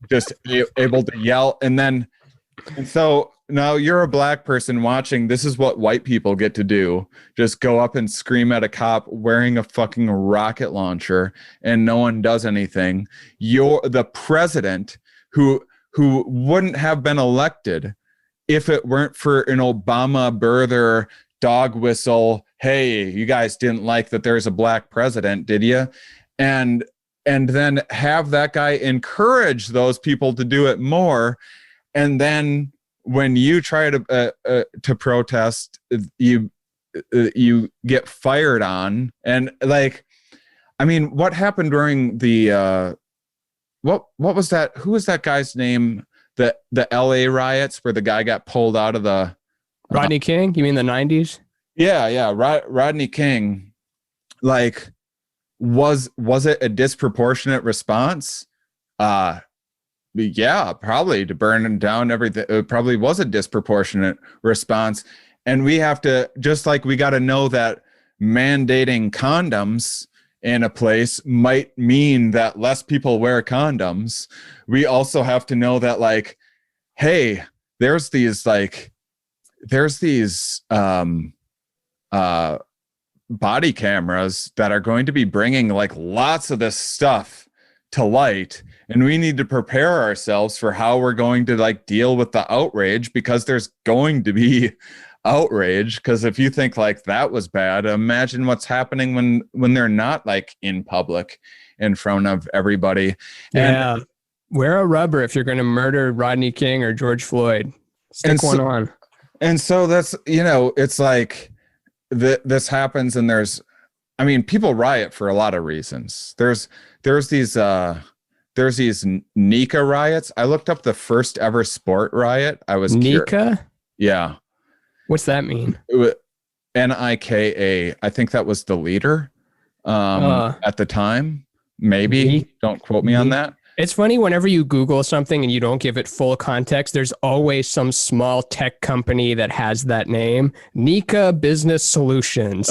Speaker 4: just able to yell. And so now you're a black person watching. This is what white people get to do. Just go up and scream at a cop wearing a fucking rocket launcher and no one does anything. You're the president who wouldn't have been elected if it weren't for an Obama birther dog whistle hey, you guys didn't like that there's a black president, did you? And then have that guy encourage those people to do it more. And then when you try to protest, you get fired on. And like, I mean, what happened during the what was that? Who was that guy's name? The LA riots where the guy got pulled out of the
Speaker 1: Rodney King? You mean the 90s?
Speaker 4: Yeah. Rodney King. Like, was it a disproportionate response? Yeah, probably, to burn down everything. It probably was a disproportionate response. And we have to, just like we got to know that mandating condoms in a place might mean that less people wear condoms. We also have to know that, like, hey, there's these body cameras that are going to be bringing like lots of this stuff to light, and we need to prepare ourselves for how we're going to like deal with the outrage, because there's going to be outrage. Because if you think like that was bad, imagine what's happening when they're not like in public in front of everybody.
Speaker 1: Yeah. Wear a rubber if you're going to murder Rodney King or George Floyd. Stick one on.
Speaker 4: And so that's, it's like this happens, and people riot for a lot of reasons. There's these Nika riots. I looked up the first ever sport riot. I was
Speaker 1: Nika?
Speaker 4: Yeah.
Speaker 1: What's that mean?
Speaker 4: Nika. I think that was the leader at the time. Maybe. Don't quote me on that.
Speaker 1: It's funny, whenever you Google something and you don't give it full context, there's always some small tech company that has that name, Nika Business Solutions.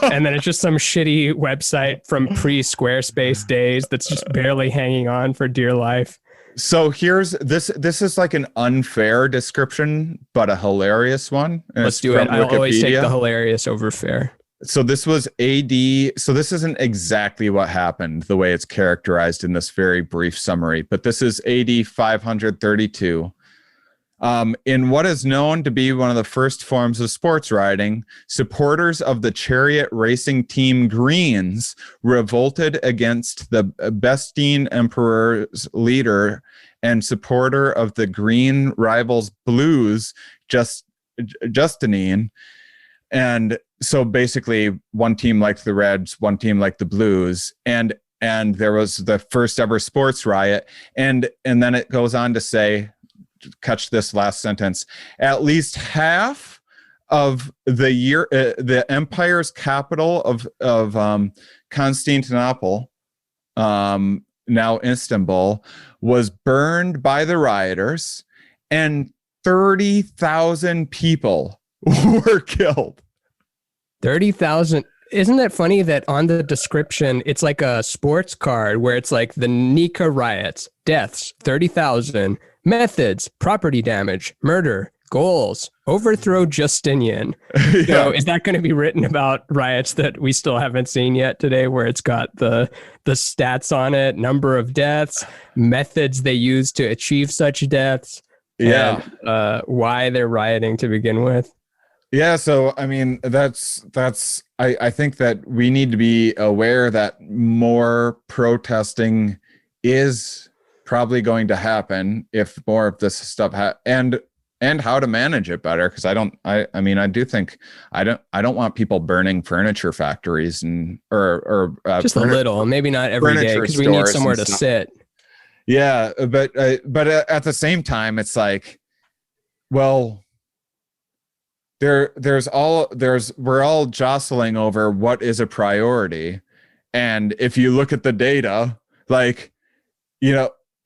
Speaker 1: And then it's just some shitty website from pre-Squarespace days that's just barely hanging on for dear life.
Speaker 4: So here's this is like an unfair description, but a hilarious one.
Speaker 1: Let's do it. I'll always take the hilarious over fair.
Speaker 4: So this was AD. So this isn't exactly what happened, the way it's characterized in this very brief summary, but this is AD 532. In what is known to be one of the first forms of sports riding, supporters of the chariot racing team Greens revolted against the Bestine Emperor's leader and supporter of the Green rivals Blues, Justinian. And so basically one team liked the Reds, one team liked the Blues, and there was the first ever sports riot. And then it goes on to say, catch this last sentence, at least half of the empire's capital of Constantinople, now Istanbul, was burned by the rioters, and 30,000 people were killed.
Speaker 1: 30,000. Isn't that funny that on the description, it's like a sports card where it's like the Nika riots, deaths, 30,000, methods, property damage, murder, goals, overthrow Justinian.
Speaker 4: Yeah.
Speaker 1: So is that going to be written about riots that we still haven't seen yet today, where it's got the stats on it, number of deaths, methods they use to achieve such deaths,
Speaker 4: yeah,
Speaker 1: and why they're rioting to begin with?
Speaker 4: Yeah, so I mean, I think that we need to be aware that more protesting is probably going to happen if more of this stuff and how to manage it better, because I do think I don't want people burning furniture factories and or
Speaker 1: just a little, maybe not every day, because we need somewhere to sit.
Speaker 4: Yeah, but at the same time, it's like, well, we're all jostling over what is a priority. And if you look at the data, like,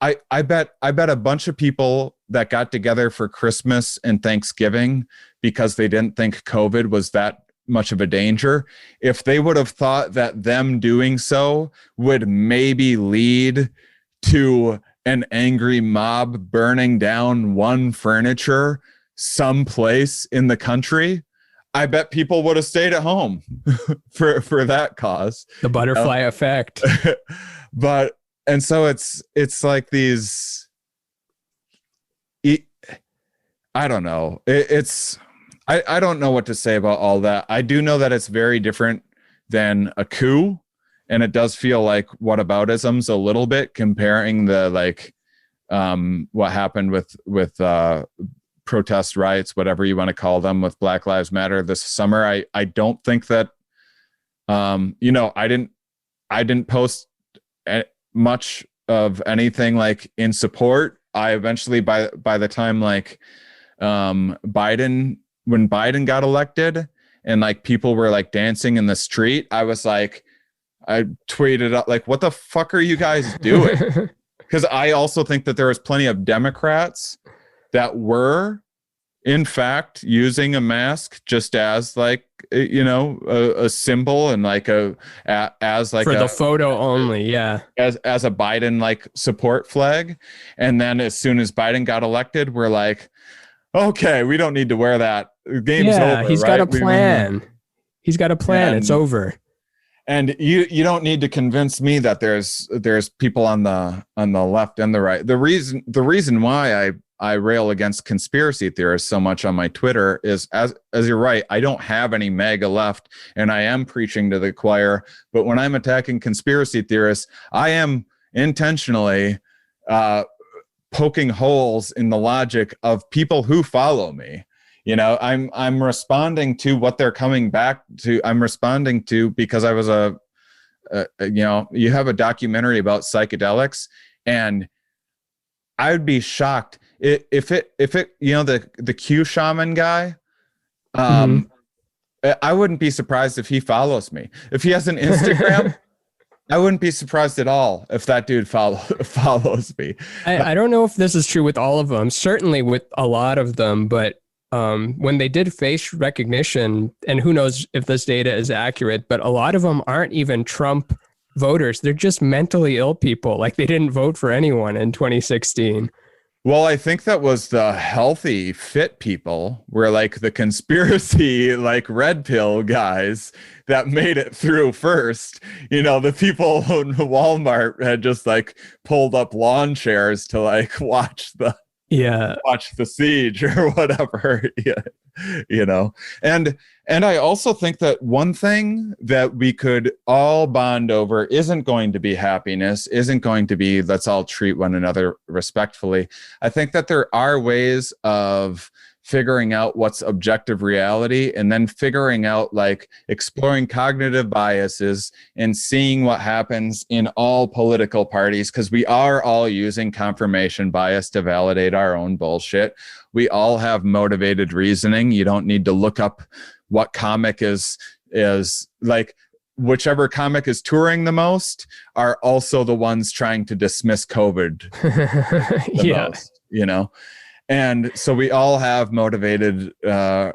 Speaker 4: I bet a bunch of people that got together for Christmas and Thanksgiving because they didn't think COVID was that much of a danger, if they would have thought that them doing so would maybe lead to an angry mob burning down one furniture someplace in the country, I bet people would have stayed at home for that cause.
Speaker 1: The butterfly effect.
Speaker 4: And so it's like these, I don't know. I don't know what to say about all that. I do know that it's very different than a coup, and it does feel like whataboutisms a little bit, comparing the like what happened with protest riots, whatever you want to call them, with Black Lives Matter this summer. I don't think that I didn't post much of anything like in support. I eventually, by the time like when Biden got elected and like people were like dancing in the street, I was like, I tweeted out like, what the fuck are you guys doing? Because I also think that there was plenty of Democrats that were in fact using a mask just as like, a symbol, and like as like
Speaker 1: For the photo only. Yeah.
Speaker 4: as a Biden like support flag. And then as soon as Biden got elected, we're like, okay, we don't need to wear that. The game's over.
Speaker 1: He's
Speaker 4: right?
Speaker 1: got a plan. He's got a plan. It's over.
Speaker 4: And you don't need to convince me that there's people on the left and the right. The reason why I rail against conspiracy theorists so much on my Twitter is, as you're right, I don't have any MAGA left, and I am preaching to the choir. But when I'm attacking conspiracy theorists, I am intentionally poking holes in the logic of people who follow me. I'm responding to what they're coming back to. I'm responding to, because I was you have a documentary about psychedelics, and I would be shocked if it the Q shaman guy. I wouldn't be surprised if he follows me. If he has an Instagram, I wouldn't be surprised at all if that dude follows me.
Speaker 1: I don't know if this is true with all of them. Certainly with a lot of them, but when they did face recognition, and who knows if this data is accurate, but a lot of them aren't even Trump voters. They're just mentally ill people. Like, they didn't vote for anyone in 2016.
Speaker 4: Well, I think that was the healthy, fit people, were like the conspiracy, like red pill guys that made it through first. The people in Walmart had just like pulled up lawn chairs to like watch the siege or whatever. And I also think that one thing that we could all bond over isn't going to be happiness, isn't going to be let's all treat one another respectfully. I think that there are ways of figuring out what's objective reality, and then figuring out, like, exploring cognitive biases and seeing what happens in all political parties, because we are all using confirmation bias to validate our own bullshit. We all have motivated reasoning. You don't need to look up what comic is like, whichever comic is touring the most are also the ones trying to dismiss COVID the most, And so we all have motivated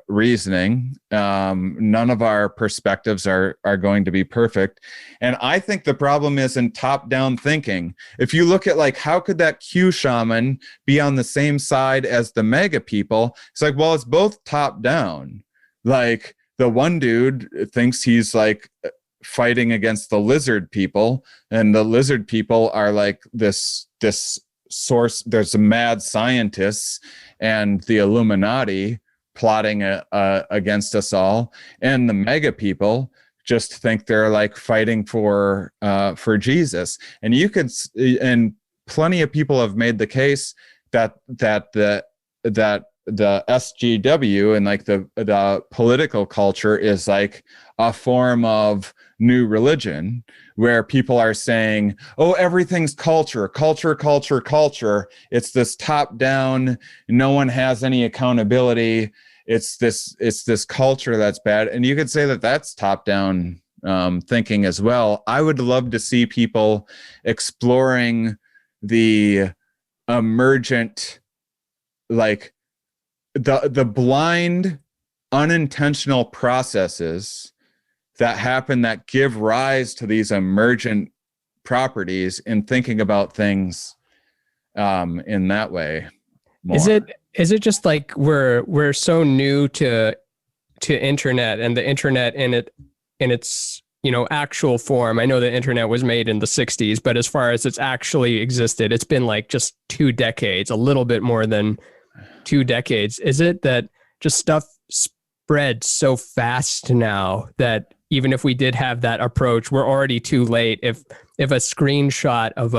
Speaker 4: reasoning. None of our perspectives are going to be perfect. And I think the problem is in top-down thinking. If you look at, like, how could that Q shaman be on the same side as the mega people? It's like, well, it's both top-down. Like, the one dude thinks he's, like, fighting against the lizard people, and the lizard people are, like, this source. There's some mad scientists and the Illuminati plotting against us all, and the mega people just think they're like fighting for Jesus. And and plenty of people have made the case that the SGW and like the political culture is like a form of new religion, where people are saying, oh, everything's culture. It's this top down, no one has any accountability. It's this culture that's bad. And you could say that that's top down thinking as well. I would love to see people exploring the emergent, like the blind, unintentional processes that happen that give rise to these emergent properties, and thinking about things in that way more.
Speaker 1: Is it just like we're so new to internet, and the internet in its actual form? I know the internet was made in the 60s, but as far as it's actually existed, it's been like just 2 decades, a little bit more than 2 decades. Is it that just stuff spread so fast now that even if we did have that approach, we're already too late. If a screenshot of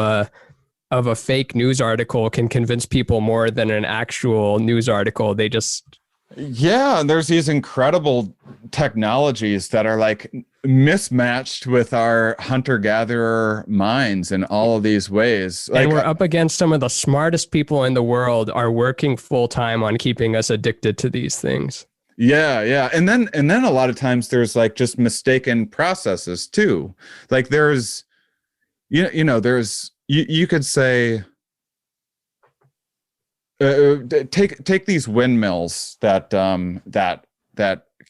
Speaker 1: a fake news article can convince people more than an actual news article, they just...
Speaker 4: Yeah, and there's these incredible technologies that are like mismatched with our hunter-gatherer minds in all of these ways. Like,
Speaker 1: and we're up against some of the smartest people in the world are working full-time on keeping us addicted to these things.
Speaker 4: Yeah. And then a lot of times there's like just mistaken processes too. Like there's, there's, you could say, take these windmills that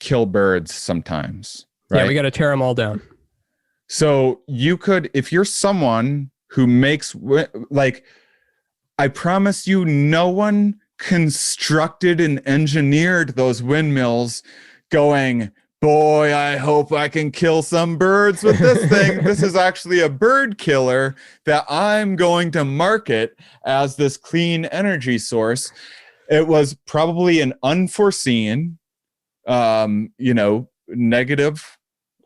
Speaker 4: kill birds sometimes, right?
Speaker 1: Yeah, we got to tear them all down.
Speaker 4: So you could, if you're someone who makes, like, I promise you, no one constructed and engineered those windmills going, boy, I hope I can kill some birds with this thing. This is actually a bird killer that I'm going to market as this clean energy source. It was probably an unforeseen, negative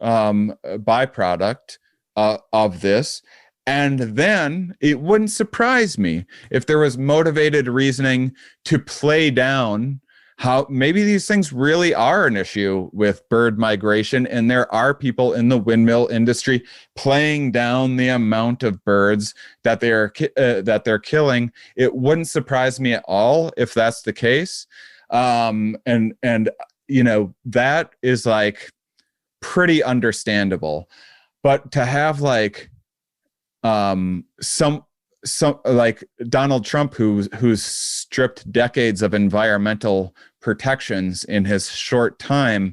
Speaker 4: byproduct of this. And then it wouldn't surprise me if there was motivated reasoning to play down how maybe these things really are an issue with bird migration, and there are people in the windmill industry playing down the amount of birds that they're killing. It wouldn't surprise me at all if that's the case, and that is like pretty understandable. But to have like some like Donald Trump who's stripped decades of environmental protections in his short time,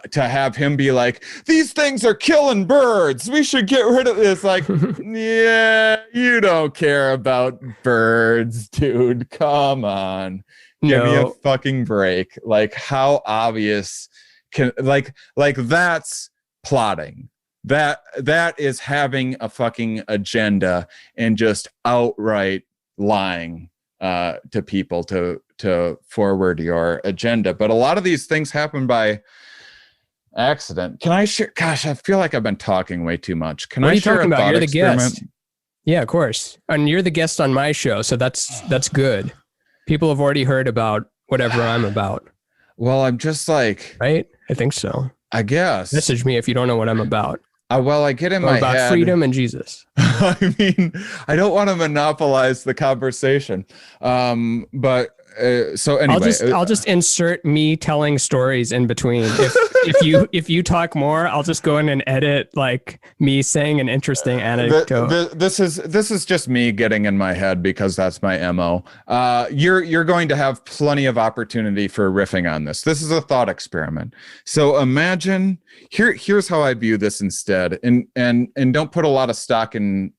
Speaker 4: to have him be like, these things are killing birds, we should get rid of this. Like, yeah, you don't care about birds, dude. Come on. Give me a fucking break. Like, how obvious can, like that's plotting. That is having a fucking agenda and just outright lying to people to forward your agenda. But a lot of these things happen by accident. Can I share? Gosh, I feel like I've been talking way too much. What
Speaker 1: are you talking about? You're the guest. Yeah, of course. And you're the guest on my show, so that's good. People have already heard about whatever I'm about.
Speaker 4: Well, I'm just like...
Speaker 1: Right? I think so.
Speaker 4: I guess.
Speaker 1: Message me if you don't know what I'm about.
Speaker 4: Well, I get in my head
Speaker 1: about freedom and Jesus.
Speaker 4: I mean, I don't want to monopolize the conversation, but so anyway,
Speaker 1: I'll just insert me telling stories in between. If you talk more, I'll just go in and edit like me saying an interesting anecdote.
Speaker 4: This is just me getting in my head because that's my MO. You're going to have plenty of opportunity for riffing on this. This is a thought experiment. So imagine here's how I view this instead, and don't put a lot of stock in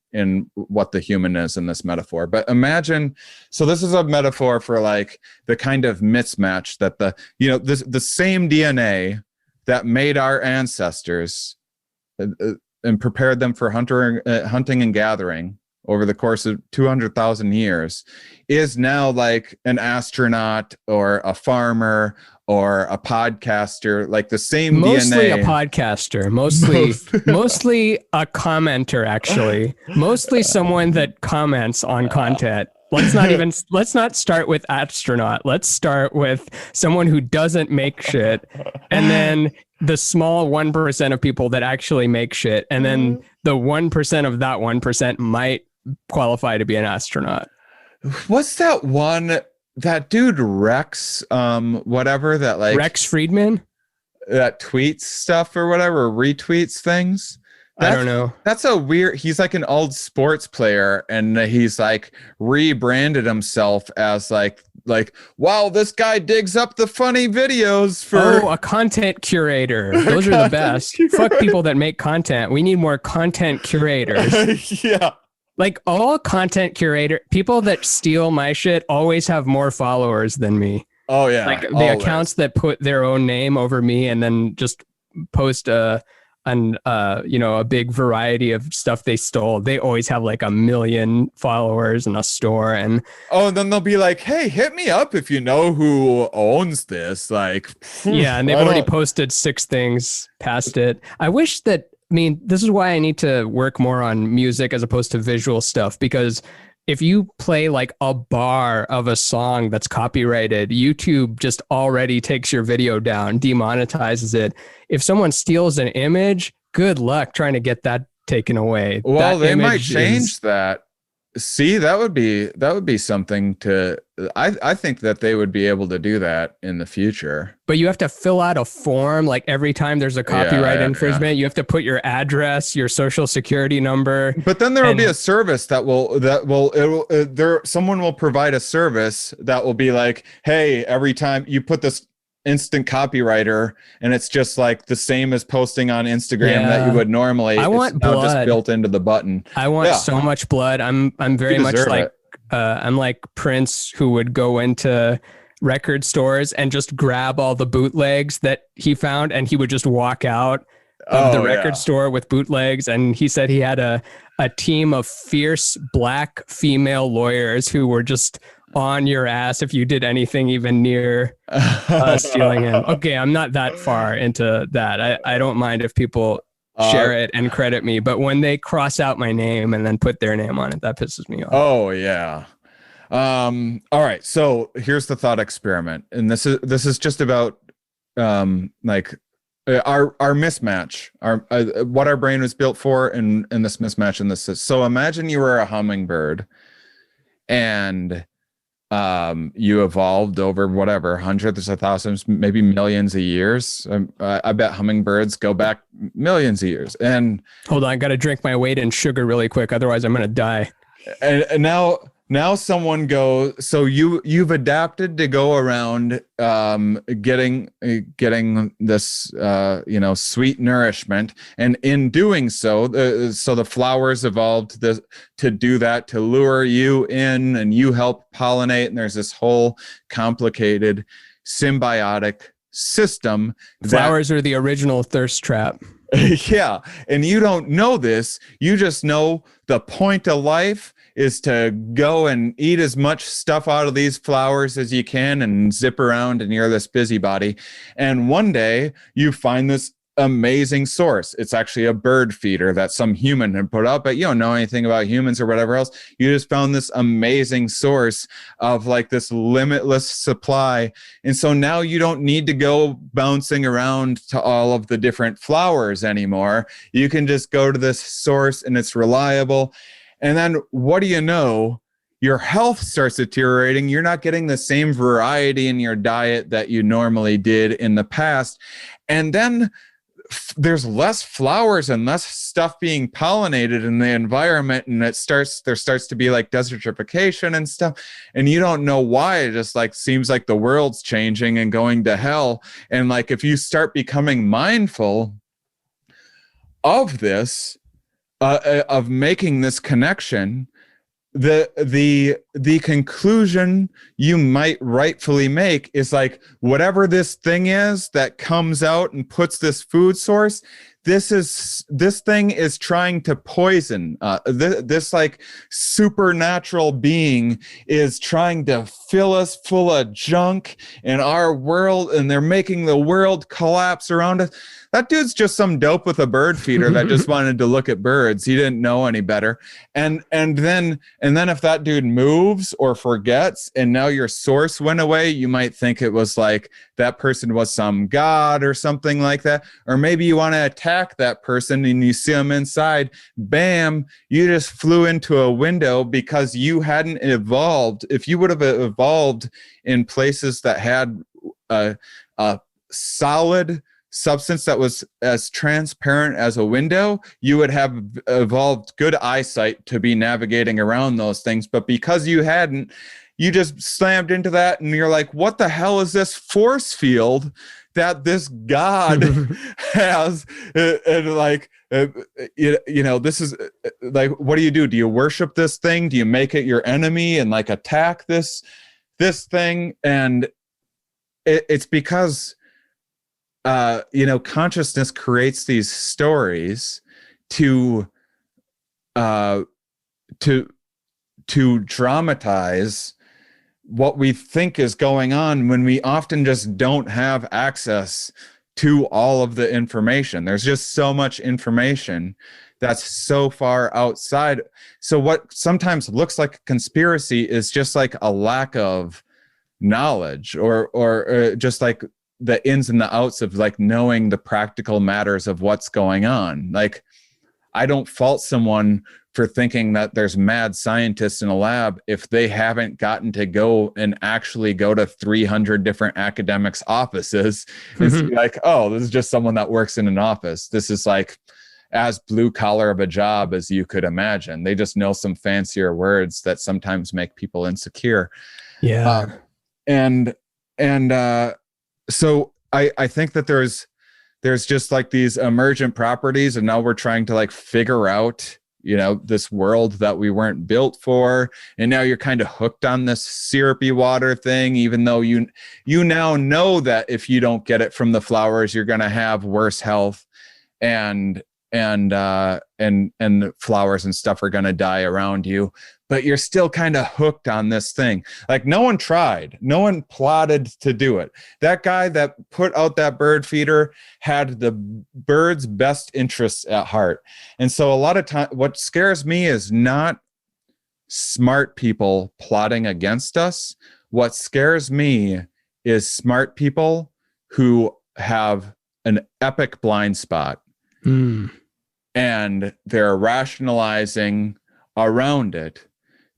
Speaker 4: what the human is in this metaphor, but imagine, so this is a metaphor for like the kind of mismatch that the same DNA that made our ancestors and prepared them for hunting and gathering over the course of 200,000 years is now like an astronaut or a farmer or a podcaster, like the same
Speaker 1: mostly
Speaker 4: DNA.
Speaker 1: A podcaster, mostly a commenter, actually. Mostly someone that comments on content. Let's not start with astronaut. Let's start with someone who doesn't make shit. And then the small 1% of people that actually make shit. And then the 1% of that 1% might qualify to be an astronaut.
Speaker 4: What's that one? That dude Rex, whatever, that like
Speaker 1: Rex Friedman
Speaker 4: that tweets stuff or whatever, retweets things.
Speaker 1: I don't know.
Speaker 4: That's a weird, he's like an old sports player and he's like rebranded himself as like, wow, this guy digs up the funny videos for
Speaker 1: a content curator. Those are the best. Fuck people that make content. We need more content curators.
Speaker 4: Yeah.
Speaker 1: Like all content curator, people that steal my shit always have more followers than me.
Speaker 4: Oh yeah.
Speaker 1: Like the accounts that put their own name over me and then just post a a big variety of stuff they stole, they always have like 1 million followers and a store. And
Speaker 4: and then they'll be like, hey, hit me up if you know who owns this. Like,
Speaker 1: yeah, and they've already posted 6 things past it. I wish that, I mean, this is why I need to work more on music as opposed to visual stuff, because if you play like a bar of a song that's copyrighted, YouTube just already takes your video down, demonetizes it. If someone steals an image, good luck trying to get that taken away.
Speaker 4: Well, they might change that. See, that would be something to, I think that they would be able to do that in the future.
Speaker 1: But you have to fill out a form, like every time there's a copyright infringement, you have to put your address, your social security number.
Speaker 4: But then there will be a service someone will provide a service that will be like, hey, every time you put this instant copywriter, and it's just like the same as posting on Instagram that you would normally.
Speaker 1: I want blood
Speaker 4: just built into the button.
Speaker 1: I want so much blood. I'm very much like I'm like Prince, who would go into record stores and just grab all the bootlegs that he found, and he would just walk out of the record store with bootlegs. And he said he had a team of fierce black female lawyers who were just on your ass if you did anything even near stealing him. Okay, I'm not that far into that. I don't mind if people share it and credit me, but when they cross out my name and then put their name on it, that pisses me off.
Speaker 4: Oh yeah. All right. So here's the thought experiment, and this is just about like our mismatch, what our brain was built for, and this mismatch in this. So imagine you were a hummingbird, and you evolved over whatever hundreds of thousands, maybe millions of years. I bet hummingbirds go back millions of years. And
Speaker 1: hold on, I got to drink my weight in sugar really quick, otherwise I'm gonna die.
Speaker 4: And now someone goes, so you've adapted to go around getting this sweet nourishment, and in doing so the flowers evolved to do that, to lure you in, and you help pollinate, and there's this whole complicated symbiotic system.
Speaker 1: Flowers are the original thirst trap.
Speaker 4: Yeah, and you don't know this, you just know the point of life is to go and eat as much stuff out of these flowers as you can and zip around, and you're this busybody. And one day you find this amazing source. It's actually a bird feeder that some human had put up, but you don't know anything about humans or whatever else. You just found this amazing source of like this limitless supply. And so now you don't need to go bouncing around to all of the different flowers anymore. You can just go to this source, and it's reliable. And then what do you know? Your health starts deteriorating. You're not getting the same variety in your diet that you normally did in the past. And then there's less flowers and less stuff being pollinated in the environment. And there starts to be like desertification and stuff. And you don't know why. It just like seems like the world's changing and going to hell. And like, if you start becoming mindful of this, of making this connection, the conclusion you might rightfully make is like, whatever this thing is that comes out and puts this food source, this thing is trying to poison. This like supernatural being is trying to fill us full of junk in our world, and they're making the world collapse around us. That dude's just some dope with a bird feeder that just wanted to look at birds. He didn't know any better. And then if that dude moves or forgets, and now your source went away, you might think it was like that person was some god or something like that. Or maybe you want to attack that person and you see them inside. Bam, you just flew into a window because you hadn't evolved. If you would have evolved in places that had a solid substance that was as transparent as a window, you would have evolved good eyesight to be navigating around those things. But because you hadn't, you just slammed into that, and you're like, what the hell is this force field that this god has? And like, this is like, what do? Do you worship this thing? Do you make it your enemy and like attack this thing? And it's because consciousness creates these stories to dramatize what we think is going on when we often just don't have access to all of the information. There's just so much information that's so far outside. So what sometimes looks like a conspiracy is just like a lack of knowledge or just like the ins and the outs of like knowing the practical matters of what's going on. Like, I don't fault someone for thinking that there's mad scientists in a lab if they haven't gotten to go and actually go to 300 different academics' offices and see like, oh, this is just someone that works in an office. This is like as blue collar of a job as you could imagine. They just know some fancier words that sometimes make people insecure.
Speaker 1: Yeah.
Speaker 4: So I think that there's just like these emergent properties, and now we're trying to like figure out, this world that we weren't built for. And now you're kind of hooked on this syrupy water thing, even though you now know that if you don't get it from the flowers, you're going to have worse health, and the flowers and stuff are going to die around you, but you're still kind of hooked on this thing. Like, no one tried, no one plotted to do it. That guy that put out that bird feeder had the bird's best interests at heart. And so a lot of time, what scares me is not smart people plotting against us. What scares me is smart people who have an epic blind spot. And they're rationalizing around it.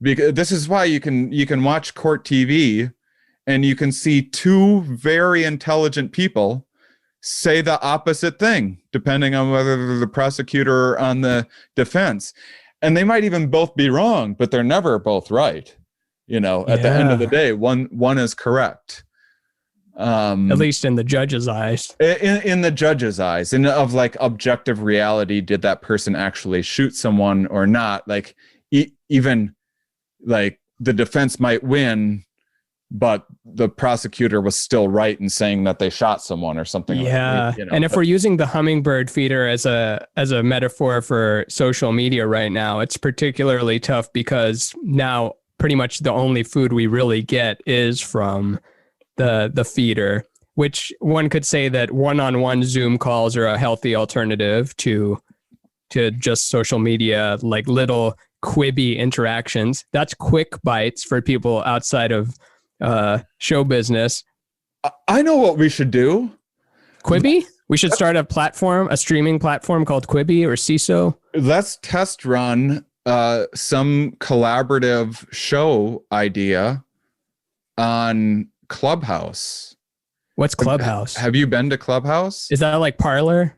Speaker 4: Because this is why you can watch court TV and you can see two very intelligent people say the opposite thing, depending on whether they're the prosecutor or on the defense. And they might even both be wrong, but they're never both right. At the end of the day, one is correct.
Speaker 1: At least in the judge's eyes.
Speaker 4: In the judge's eyes, and of like objective reality, did that person actually shoot someone or not? Like, even like the defense might win, but the prosecutor was still right in saying that they shot someone or something.
Speaker 1: Yeah. And if we're using the hummingbird feeder as a metaphor for social media right now, it's particularly tough because now pretty much the only food we really get is from the feeder, which one could say that one-on-one Zoom calls are a healthy alternative to just social media, like little quibby interactions. That's quick bites for people outside of show business.
Speaker 4: I know what we should do.
Speaker 1: Quibi? We should start a streaming platform called Quibi or CISO.
Speaker 4: Let's test run some collaborative show idea on Clubhouse.
Speaker 1: What's Clubhouse?
Speaker 4: Have you been to Clubhouse?
Speaker 1: Is that like Parler?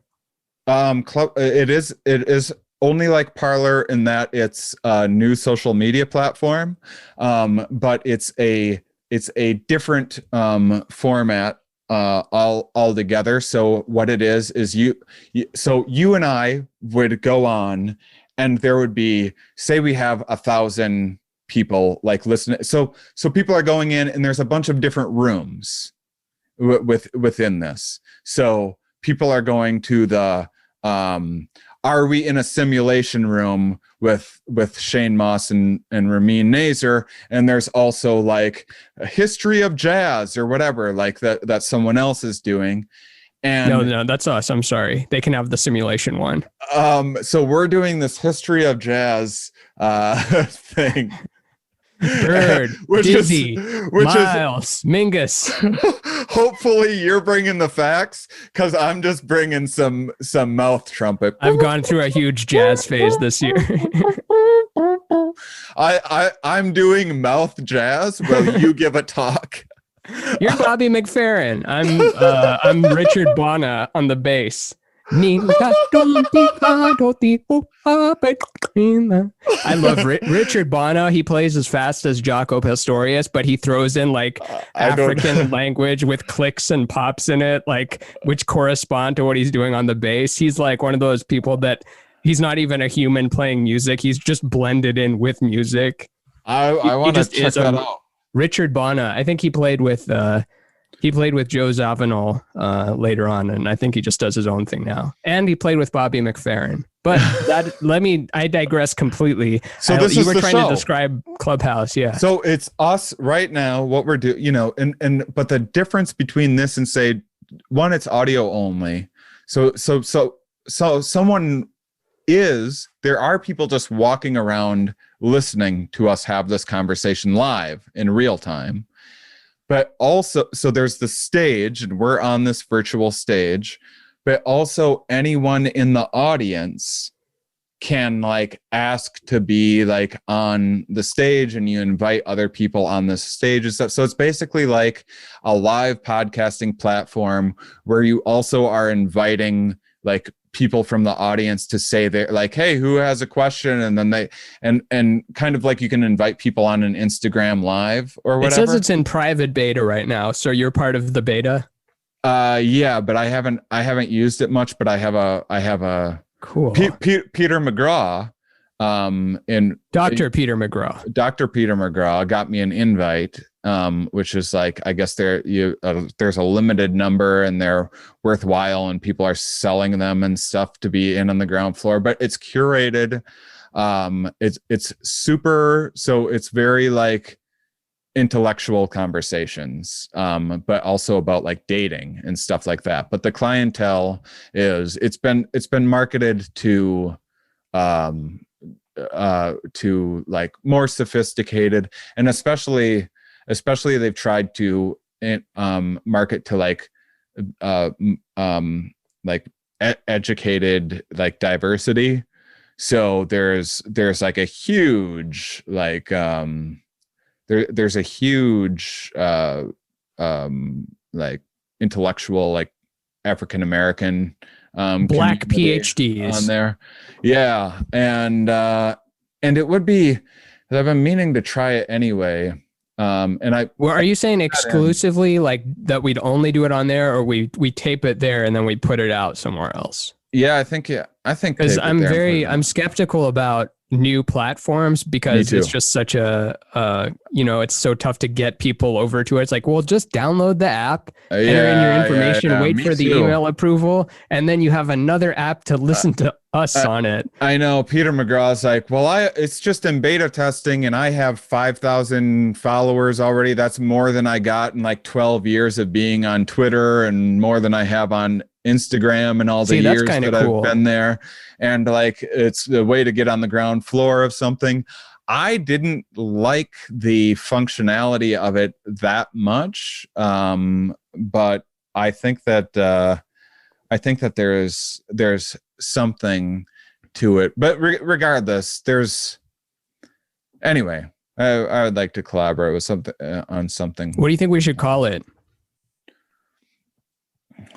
Speaker 4: It is only like Parler in that it's a new social media platform, but it's a different format altogether. So what it is you and I would go on, and there would be, say we have 1,000 people like listening. So people are going in, and there's a bunch of different rooms within this. So people are going to the are we in a simulation room with Shane Mauss and Ramin Nazer? And there's also like a history of jazz or whatever, like that someone else is doing. And
Speaker 1: no, that's us. I'm sorry. They can have the simulation one.
Speaker 4: So we're doing this history of jazz thing.
Speaker 1: Bird, Dizzy, Miles, Mingus.
Speaker 4: Hopefully you're bringing the facts, because I'm just bringing some mouth trumpet.
Speaker 1: I've gone through a huge jazz phase this year.
Speaker 4: I'm doing mouth jazz while you give a talk.
Speaker 1: You're Bobby McFerrin. I'm Richard Bona on the bass. I love Richard Bono. He plays as fast as Jaco Pastorius, but he throws in like African language with clicks and pops in it, like which correspond to what he's doing on the bass. He's like one of those people that he's not even a human playing music. He's just blended in with music.
Speaker 4: I want to check that out.
Speaker 1: Richard Bono. I think he played with He played with Joe Zawinul later on, and I think he just does his own thing now. And he played with Bobby McFerrin. But I digress completely.
Speaker 4: So this
Speaker 1: you
Speaker 4: is
Speaker 1: were
Speaker 4: the
Speaker 1: trying
Speaker 4: show.
Speaker 1: to describe Clubhouse, yeah.
Speaker 4: So it's us right now, what we're doing, you know, but the difference between this and say, one, it's audio only. So someone there are people just walking around listening to us have this conversation live in real time. But also, so there's the stage, and we're on this virtual stage, but also anyone in the audience can like ask to be like on the stage, and you invite other people on the stage and stuff. So it's basically like a live podcasting platform where you also are inviting like people from the audience to say they're like, hey, who has a question? And then they and kind of like you can invite people on an Instagram live or whatever.
Speaker 1: It says it's in private beta right now, so you're part of the beta.
Speaker 4: Yeah, but I haven't used it much, but I have a
Speaker 1: cool
Speaker 4: Peter McGraw
Speaker 1: Dr. Peter McGraw got me an invite, which is like, I guess there's a limited number and they're worthwhile and people are selling them and stuff to be in on the ground floor, but it's curated. It's super, so it's very like intellectual conversations, but also about like dating and stuff like that. But the clientele it's been marketed to like more sophisticated, and especially they've tried to market to like educated like diversity. So there's like a huge like there's a huge like intellectual like African American Black PhDs
Speaker 4: on there. Yeah. And it would be, I've been meaning to try it anyway.
Speaker 1: Are you saying exclusively like that we'd only do it on there, or we tape it there and then we put it out somewhere else?
Speaker 4: Yeah, I think
Speaker 1: because I'm skeptical about new platforms because it's just such a it's so tough to get people over to it. It's like, well, just download the app, enter in your information, wait for the email approval, and then you have another app to listen to us on it.
Speaker 4: I know Peter McGraw's like, well, it's just in beta testing and I have 5,000 followers already. That's more than I got in like 12 years of being on Twitter and more than I have on Instagram and all the years that I've been there. And like, it's the way to get on the ground floor of something. I didn't like the functionality of it that much. But I think that there's something to it, but regardless, anyway, I would like to collaborate with something on something.
Speaker 1: What do you think we should call it?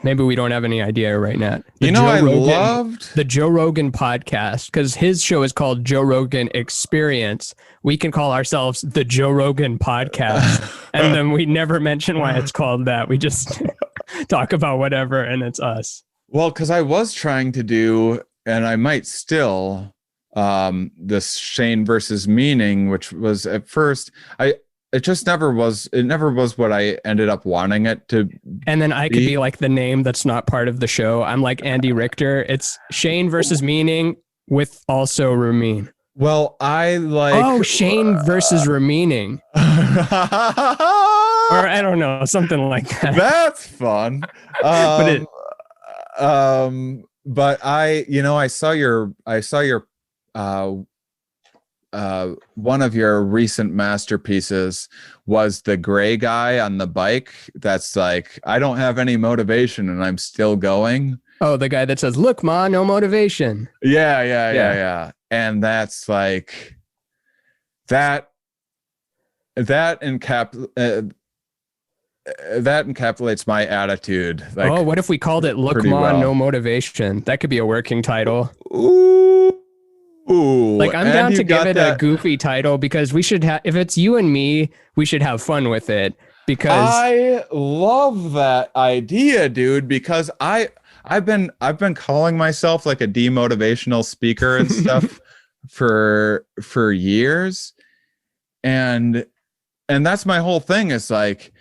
Speaker 1: Maybe we don't have any idea right now.
Speaker 4: Loved
Speaker 1: the Joe Rogan podcast, because his show is called Joe Rogan Experience. We can call ourselves the Joe Rogan podcast. And then we never mention why it's called that. We just talk about whatever and it's us.
Speaker 4: Well, because I was trying to do, and I might still, this Shane versus meaning, which was at first, it never was what I ended up wanting it to be.
Speaker 1: And then I could be like the name that's not part of the show. I'm like Andy Richter. It's Shane versus meaning with also Ramin.
Speaker 4: Well, I like...
Speaker 1: Shane versus Ramining. Or I don't know, something like that.
Speaker 4: That's fun. But I saw your one of your recent masterpieces was the gray guy on the bike. That's like, I don't have any motivation and I'm still going.
Speaker 1: Oh, the guy that says, "Look, ma, no motivation."
Speaker 4: Yeah. And that's like that encapsulates my attitude. Like,
Speaker 1: what if we called it "Look, Ma, No Motivation"? That could be a working title.
Speaker 4: Ooh,
Speaker 1: like, I'm down to give it a goofy title because we should have. If it's you and me, we should have fun with it. Because
Speaker 4: I love that idea, dude. Because I've been calling myself like a demotivational speaker and stuff for years, and that's my whole thing. Is like,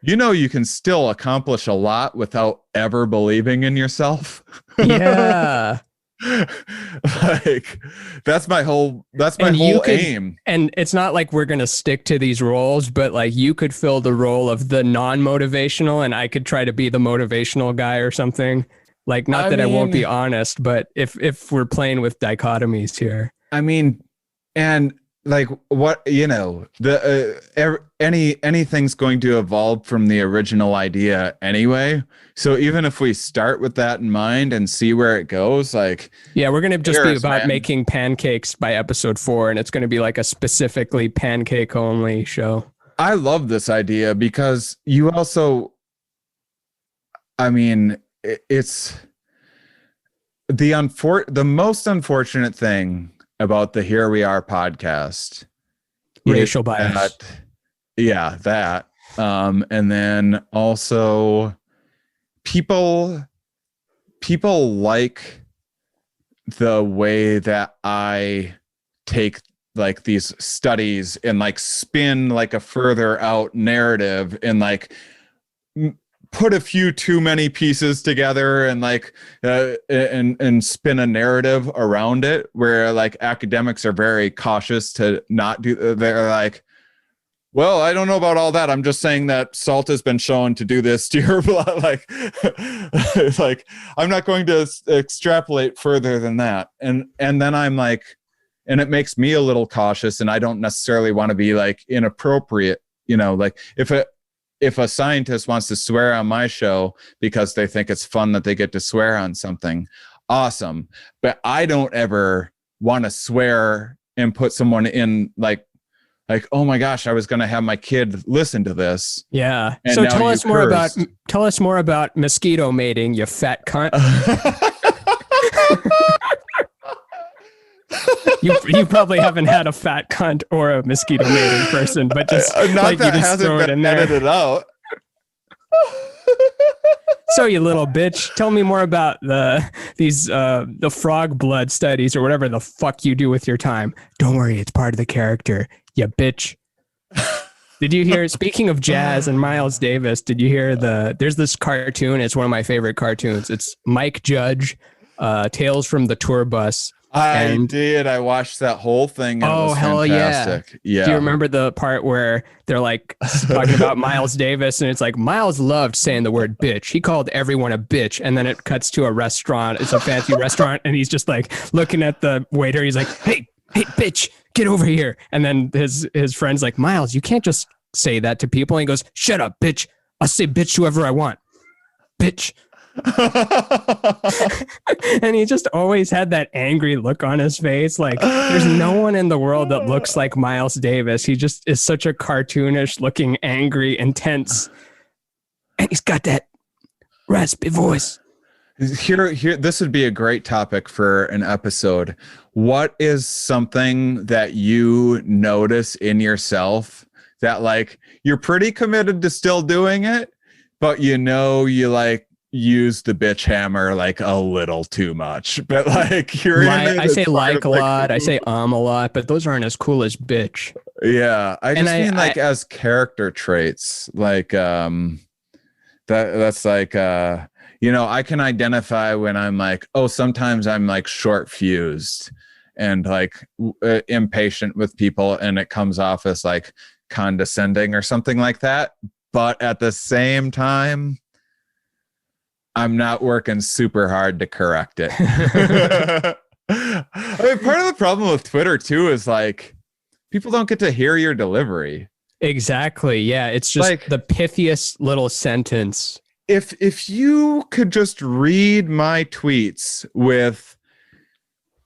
Speaker 4: You know, you can still accomplish a lot without ever believing in yourself.
Speaker 1: Yeah.
Speaker 4: Like that's my whole aim.
Speaker 1: And it's not like we're going to stick to these roles, but like you could fill the role of the non-motivational and I could try to be the motivational guy or something. Like, not
Speaker 4: I
Speaker 1: that I won't be
Speaker 4: mean,
Speaker 1: honest, but if we're playing with dichotomies here.
Speaker 4: I mean, and like what, you know, anything's going to evolve from the original idea anyway. So even if we start with that in mind and see where it goes, like,
Speaker 1: Yeah, we're going to just be
Speaker 4: cheers,
Speaker 1: about
Speaker 4: man.
Speaker 1: making pancakes by episode 4, and it's going to be like a specifically pancake only show.
Speaker 4: I love this idea because you also, I mean, it's the most unfortunate thing about the Here We Are podcast
Speaker 1: Racial
Speaker 4: is
Speaker 1: bias.
Speaker 4: that and then also people like the way that I take like these studies and like spin like a further out narrative and like put a few too many pieces together and like and spin a narrative around it, where like academics are very cautious to not do. They're like, well, I don't know about all that. I'm just saying that salt has been shown to do this to your blood. Like, like I'm not going to extrapolate further than that. And then I'm like, and it makes me a little cautious, and I don't necessarily want to be like inappropriate, you know, like if a scientist wants to swear on my show because they think it's fun that they get to swear on something, awesome. But I don't ever want to swear and put someone in like, oh my gosh, I was going to have my kid listen to this.
Speaker 1: Yeah.
Speaker 4: And
Speaker 1: So
Speaker 4: now
Speaker 1: tell
Speaker 4: you
Speaker 1: us more about mosquito mating, you fat cunt. You probably haven't had a fat cunt or a mosquito mating person, but just
Speaker 4: not
Speaker 1: like
Speaker 4: that
Speaker 1: you just
Speaker 4: hasn't
Speaker 1: throw it
Speaker 4: been
Speaker 1: in there.
Speaker 4: edited out.
Speaker 1: So you little bitch, tell me more about the frog blood studies or whatever the fuck you do with your time. Don't worry, it's part of the character, you bitch. Did you hear, speaking of jazz and Miles Davis, did you hear there's this cartoon, it's one of my favorite cartoons. It's Mike Judge, Tales from the Tour Bus.
Speaker 4: I did. I watched that whole thing. And it was
Speaker 1: hell
Speaker 4: fantastic. Yeah.
Speaker 1: Do you remember the part where they're like talking about Miles Davis and it's like Miles loved saying the word bitch. He called everyone a bitch. And then it cuts to a restaurant. It's a fancy restaurant. And he's just like looking at the waiter. He's like, hey, bitch, get over here. And then his friend's like, Miles, you can't just say that to people. And he goes, shut up, bitch. I'll say bitch to whoever I want. Bitch. And he just always had that angry look on his face. Like there's no one in the world that looks like Miles Davis. He just is such a cartoonish looking, angry, intense. And he's got that raspy voice.
Speaker 4: Here, this would be a great topic for an episode. What is something that you notice in yourself that like you're pretty committed to still doing it, but you know you like use the bitch hammer like a little too much, but like you're in it.
Speaker 1: I say like a lot, I say a lot, but those aren't as cool as bitch.
Speaker 4: Yeah, I just mean like as character traits, like that's like you know, I can identify when I'm like, oh, sometimes I'm like short fused and like impatient with people, and it comes off as like condescending or something like that. But at the same time, I'm not working super hard to correct it. I mean, part of the problem with Twitter too is like people don't get to hear your delivery.
Speaker 1: Exactly. Yeah. It's just like the pithiest little sentence.
Speaker 4: If you could just read my tweets with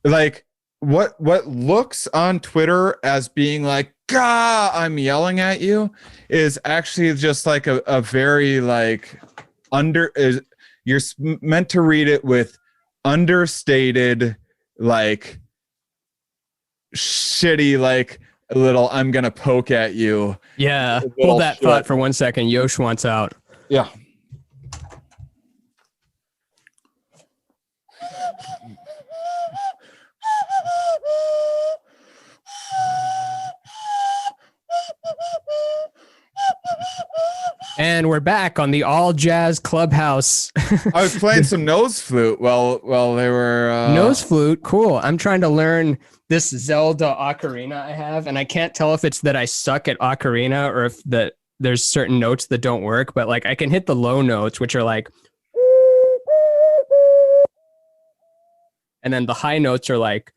Speaker 4: like what looks on Twitter as being like, "Gah, I'm yelling at you," is actually just like a very like you're meant to read it with understated, like shitty, like a little, I'm going to poke at you.
Speaker 1: Yeah. Hold that thought for 1 second. Yosh wants out.
Speaker 4: Yeah.
Speaker 1: And we're back on the All Jazz Clubhouse.
Speaker 4: I was playing some nose flute while they were
Speaker 1: Nose flute, cool. I'm trying to learn this Zelda ocarina I have, and I can't tell if it's that I suck at ocarina or if there's certain notes that don't work, but like I can hit the low notes, which are like, and then the high notes are like,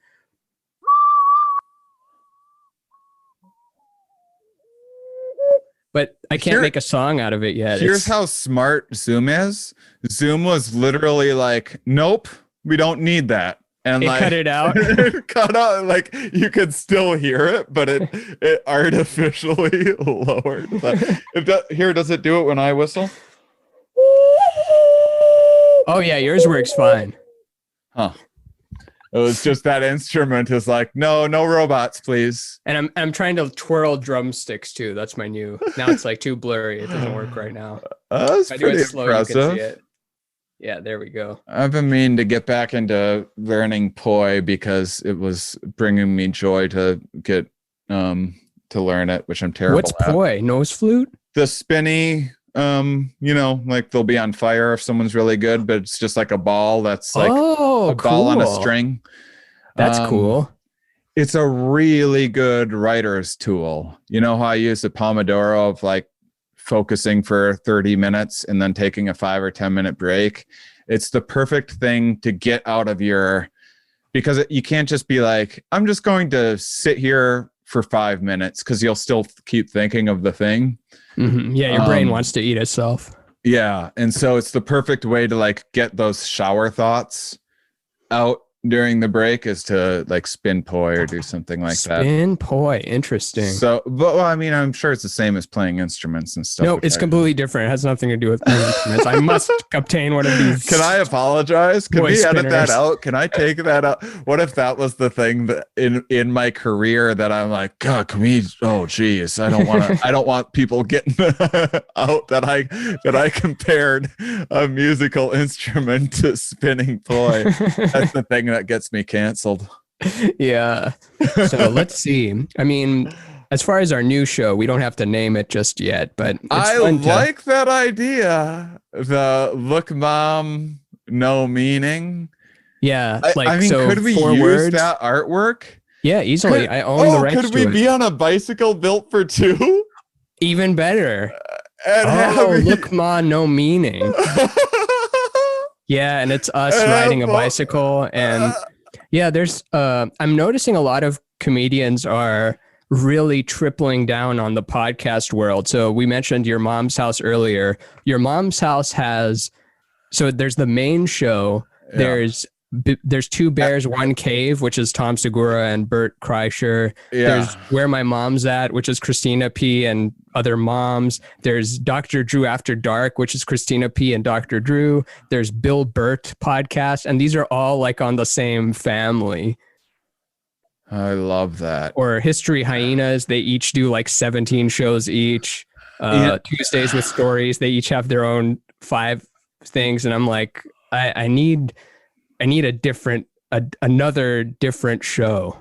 Speaker 1: but I can't make a song out of it yet.
Speaker 4: Here's how smart Zoom is. Zoom was literally like, nope, we don't need that. And
Speaker 1: it
Speaker 4: like,
Speaker 1: cut it out.
Speaker 4: Cut out, like you could still hear it, but it artificially lowered. Here, does it do it when I whistle?
Speaker 1: Oh yeah, yours works fine.
Speaker 4: Huh. It was just that instrument is like, no robots, please.
Speaker 1: And I'm trying to twirl drumsticks too. That's my new. Now it's like too blurry. It doesn't work right now.
Speaker 4: That's
Speaker 1: If I do
Speaker 4: pretty
Speaker 1: it slow,
Speaker 4: impressive.
Speaker 1: you can see it. Yeah, there we go.
Speaker 4: I've been meaning to get back into learning poi because it was bringing me joy to get to learn it, which I'm terrible
Speaker 1: What's
Speaker 4: at.
Speaker 1: poi? Nose flute?
Speaker 4: The spinny, like they'll be on fire if someone's really good, but it's just like a ball that's like a ball on a string.
Speaker 1: That's cool.
Speaker 4: It's a really good writer's tool. You know how I use the Pomodoro of like focusing for 30 minutes and then taking a 5 or 10 minute break? It's the perfect thing to get out of because you can't just be like, I'm just going to sit here for 5 minutes, because you'll still keep thinking of the thing.
Speaker 1: Mm-hmm. Yeah, your brain wants to eat itself.
Speaker 4: Yeah. And so it's the perfect way to like get those shower thoughts out during the break, is to like spin poi or do something like that.
Speaker 1: Spin poi, interesting.
Speaker 4: So, but I mean, I'm sure it's the same as playing instruments and stuff.
Speaker 1: No, it's completely different. It has nothing to do with playing instruments. I must obtain one of these.
Speaker 4: Can I apologize? Can we edit that out? Can I take that out? What if that was the thing that in my career that I'm like, God, can we? Oh, geez, I don't want people getting out that I compared a musical instrument to spinning poi. That's the thing that gets me canceled.
Speaker 1: Yeah. So let's see. I mean, as far as our new show, we don't have to name it just yet, but
Speaker 4: I like that idea. The look, mom, no meaning.
Speaker 1: Yeah.
Speaker 4: I mean,
Speaker 1: so
Speaker 4: could we use that artwork?
Speaker 1: Yeah, easily. I own the rights to it.
Speaker 4: Could we be on a bicycle built for two?
Speaker 1: Even better.
Speaker 4: And
Speaker 1: look, ma, no meaning. Yeah, and it's us riding a bicycle, and yeah, there's I'm noticing a lot of comedians are really tripling down on the podcast world. So we mentioned Your Mom's House earlier. Your Mom's House so there's the main show. Yeah. There's Two Bears, One Cave, which is Tom Segura and Bert Kreischer. Yeah. There's Where My Mom's At, which is Christina P. and other moms. There's Dr. Drew After Dark, which is Christina P. and Dr. Drew. There's Bill Burt podcast, and these are all like on the same family.
Speaker 4: I love that.
Speaker 1: Or History Hyenas, they each do like 17 shows each. Tuesdays with Stories, they each have their own 5 things, and I'm like, I need another different show.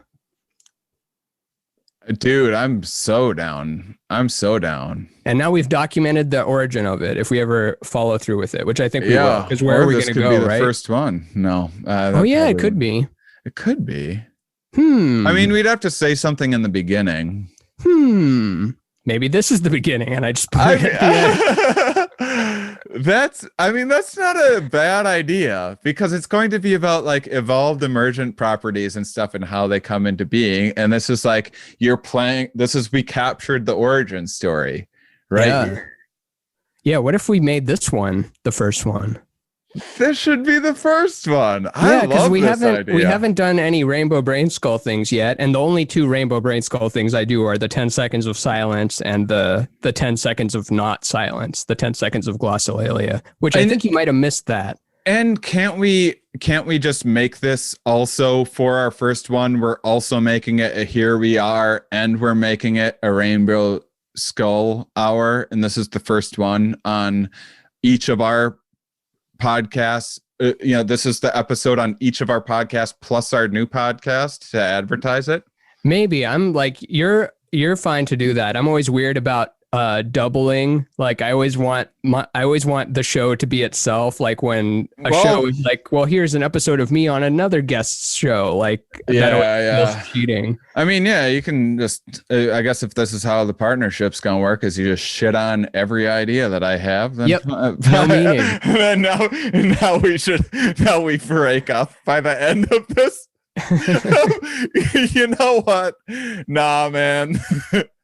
Speaker 4: Dude, I'm so down. And
Speaker 1: now we've documented the origin of it, if we ever follow through with it, which I think we will. Because where are we going to go,
Speaker 4: the
Speaker 1: right?
Speaker 4: First one. No.
Speaker 1: It could be.
Speaker 4: It could be. I mean, we'd have to say something in the beginning.
Speaker 1: Maybe this is the beginning, and I just put it at the end.
Speaker 4: That's not a bad idea, because it's going to be about like evolved emergent properties and stuff and how they come into being. And this is like we captured the origin story, right?
Speaker 1: Yeah. What if we made this one the first one?
Speaker 4: This should be the first one.
Speaker 1: Yeah, because we haven't done any Rainbow Brainskull things yet, and the only 2 Rainbow Brainskull things I do are the 10 seconds of silence and the 10 seconds of not silence, the 10 seconds of glossolalia, which I think you might have missed that.
Speaker 4: And can't we just make this also for our first one? We're also making it a Here We Are, and we're making it a Rainbow Skull Hour, and this is the first one on each of our podcasts. This is the episode on each of our podcasts plus our new podcast to advertise it.
Speaker 1: Maybe. I'm like, you're fine to do that. I'm always weird about doubling. Like I always want the show to be itself. Like when a show is like, well, here's an episode of me on another guest show. Like that always feels cheating.
Speaker 4: I mean, yeah, you can just, I guess if this is how the partnership's going to work, is you just shit on every idea that I have. Then,
Speaker 1: yep. No meaning.
Speaker 4: Then now we break up by the end of this. You know what? Nah, man.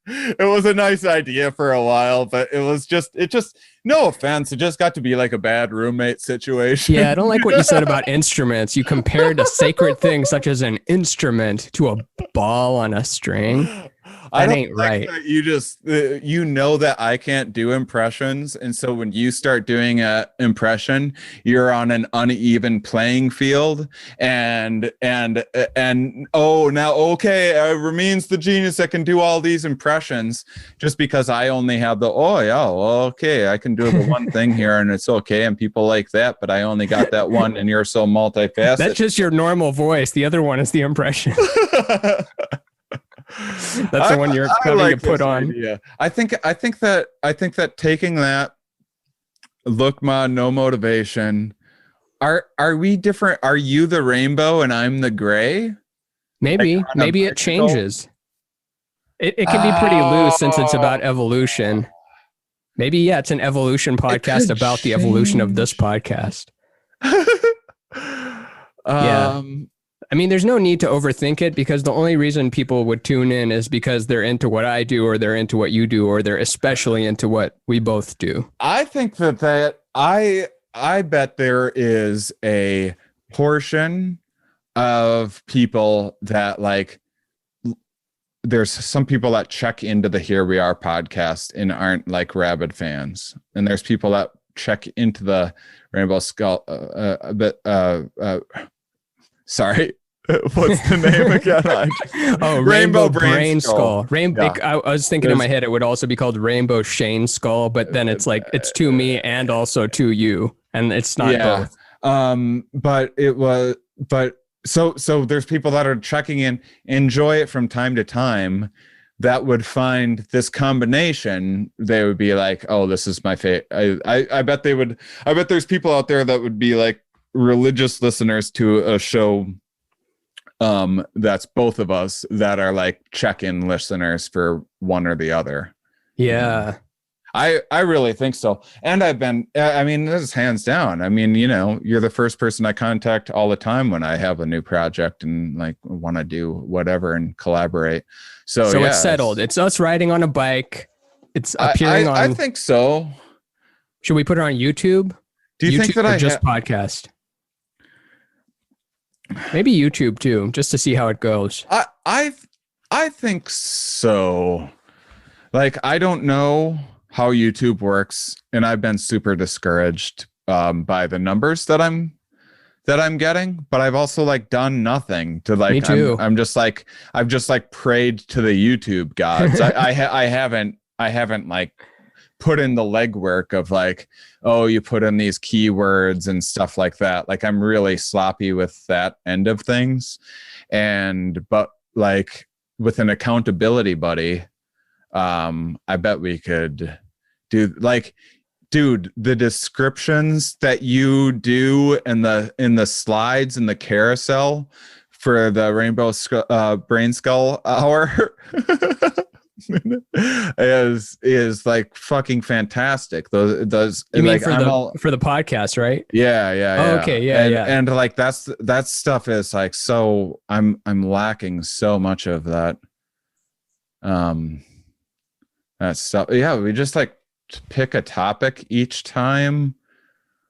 Speaker 4: It was a nice idea for a while, but it just no offense, it just got to be like a bad roommate situation.
Speaker 1: Yeah, I don't like what you said about instruments. You compared a sacred thing such as an instrument to a ball on a string. That ain't right.
Speaker 4: That you just you know that I can't do impressions, and so when you start doing an impression, you're on an uneven playing field. And oh, now okay, Ramin's the genius that can do all these impressions, just because I only have the okay, I can do the one thing here, and it's okay, and people like that, but I only got that one, and you're so multifaceted.
Speaker 1: That's just your normal voice. The other one is the impression. That's the one you're having to put on.
Speaker 4: Yeah, I think that taking that look, ma, no motivation. Are we different? Are you the rainbow and I'm the gray?
Speaker 1: Maybe it changes. It can be pretty loose since it's about evolution. Maybe, yeah, it's an evolution podcast about the evolution of this podcast. Yeah. I mean, there's no need to overthink it, because the only reason people would tune in is because they're into what I do, or they're into what you do, or they're especially into what we both do.
Speaker 4: I think that I bet there is a portion of people that like, there's some people that check into the Here We Are podcast and aren't like rabid fans. And there's people that check into the Rainbow Skull, sorry. What's the name again?
Speaker 1: Rainbow Brainskull.
Speaker 4: Yeah.
Speaker 1: I was thinking in my head it would also be called Rainbow Shane Skull, but then it's like it's to me and also to you, and it's not both.
Speaker 4: So there's people that are checking in, enjoy it from time to time, that would find this combination. They would be like, oh, this is my favorite. I bet they would. I bet there's people out there that would be like religious listeners to a show that's both of us, that are like check-in listeners for one or the other.
Speaker 1: Yeah.
Speaker 4: I really think so. And I mean, this is hands down. I mean, you know, you're the first person I contact all the time when I have a new project and like want to do whatever and collaborate. So yeah,
Speaker 1: it's settled. It's us riding on a bike. It's appearing on.
Speaker 4: I think so.
Speaker 1: Should we put it on YouTube?
Speaker 4: Do you think that I
Speaker 1: just podcast? Maybe YouTube too, just to see how it goes.
Speaker 4: I think so. Like, I don't know how YouTube works, and I've been super discouraged by the numbers that I'm getting, but I've also like done nothing to like.
Speaker 1: Me too.
Speaker 4: I'm just like, I've just like prayed to the YouTube gods. I haven't like put in the legwork of like, oh, you put in these keywords and stuff like that. Like, I'm really sloppy with that end of things. But like with an accountability buddy, I bet we could do like, dude, the descriptions that you do in the slides in the carousel for the Rainbow Brainskull Hour is like fucking fantastic. Those
Speaker 1: you mean
Speaker 4: like
Speaker 1: for the podcast, right?
Speaker 4: Yeah.
Speaker 1: Oh, okay, yeah.
Speaker 4: And like that stuff is like, so I'm lacking so much of that. That stuff. Yeah, we just like pick a topic each time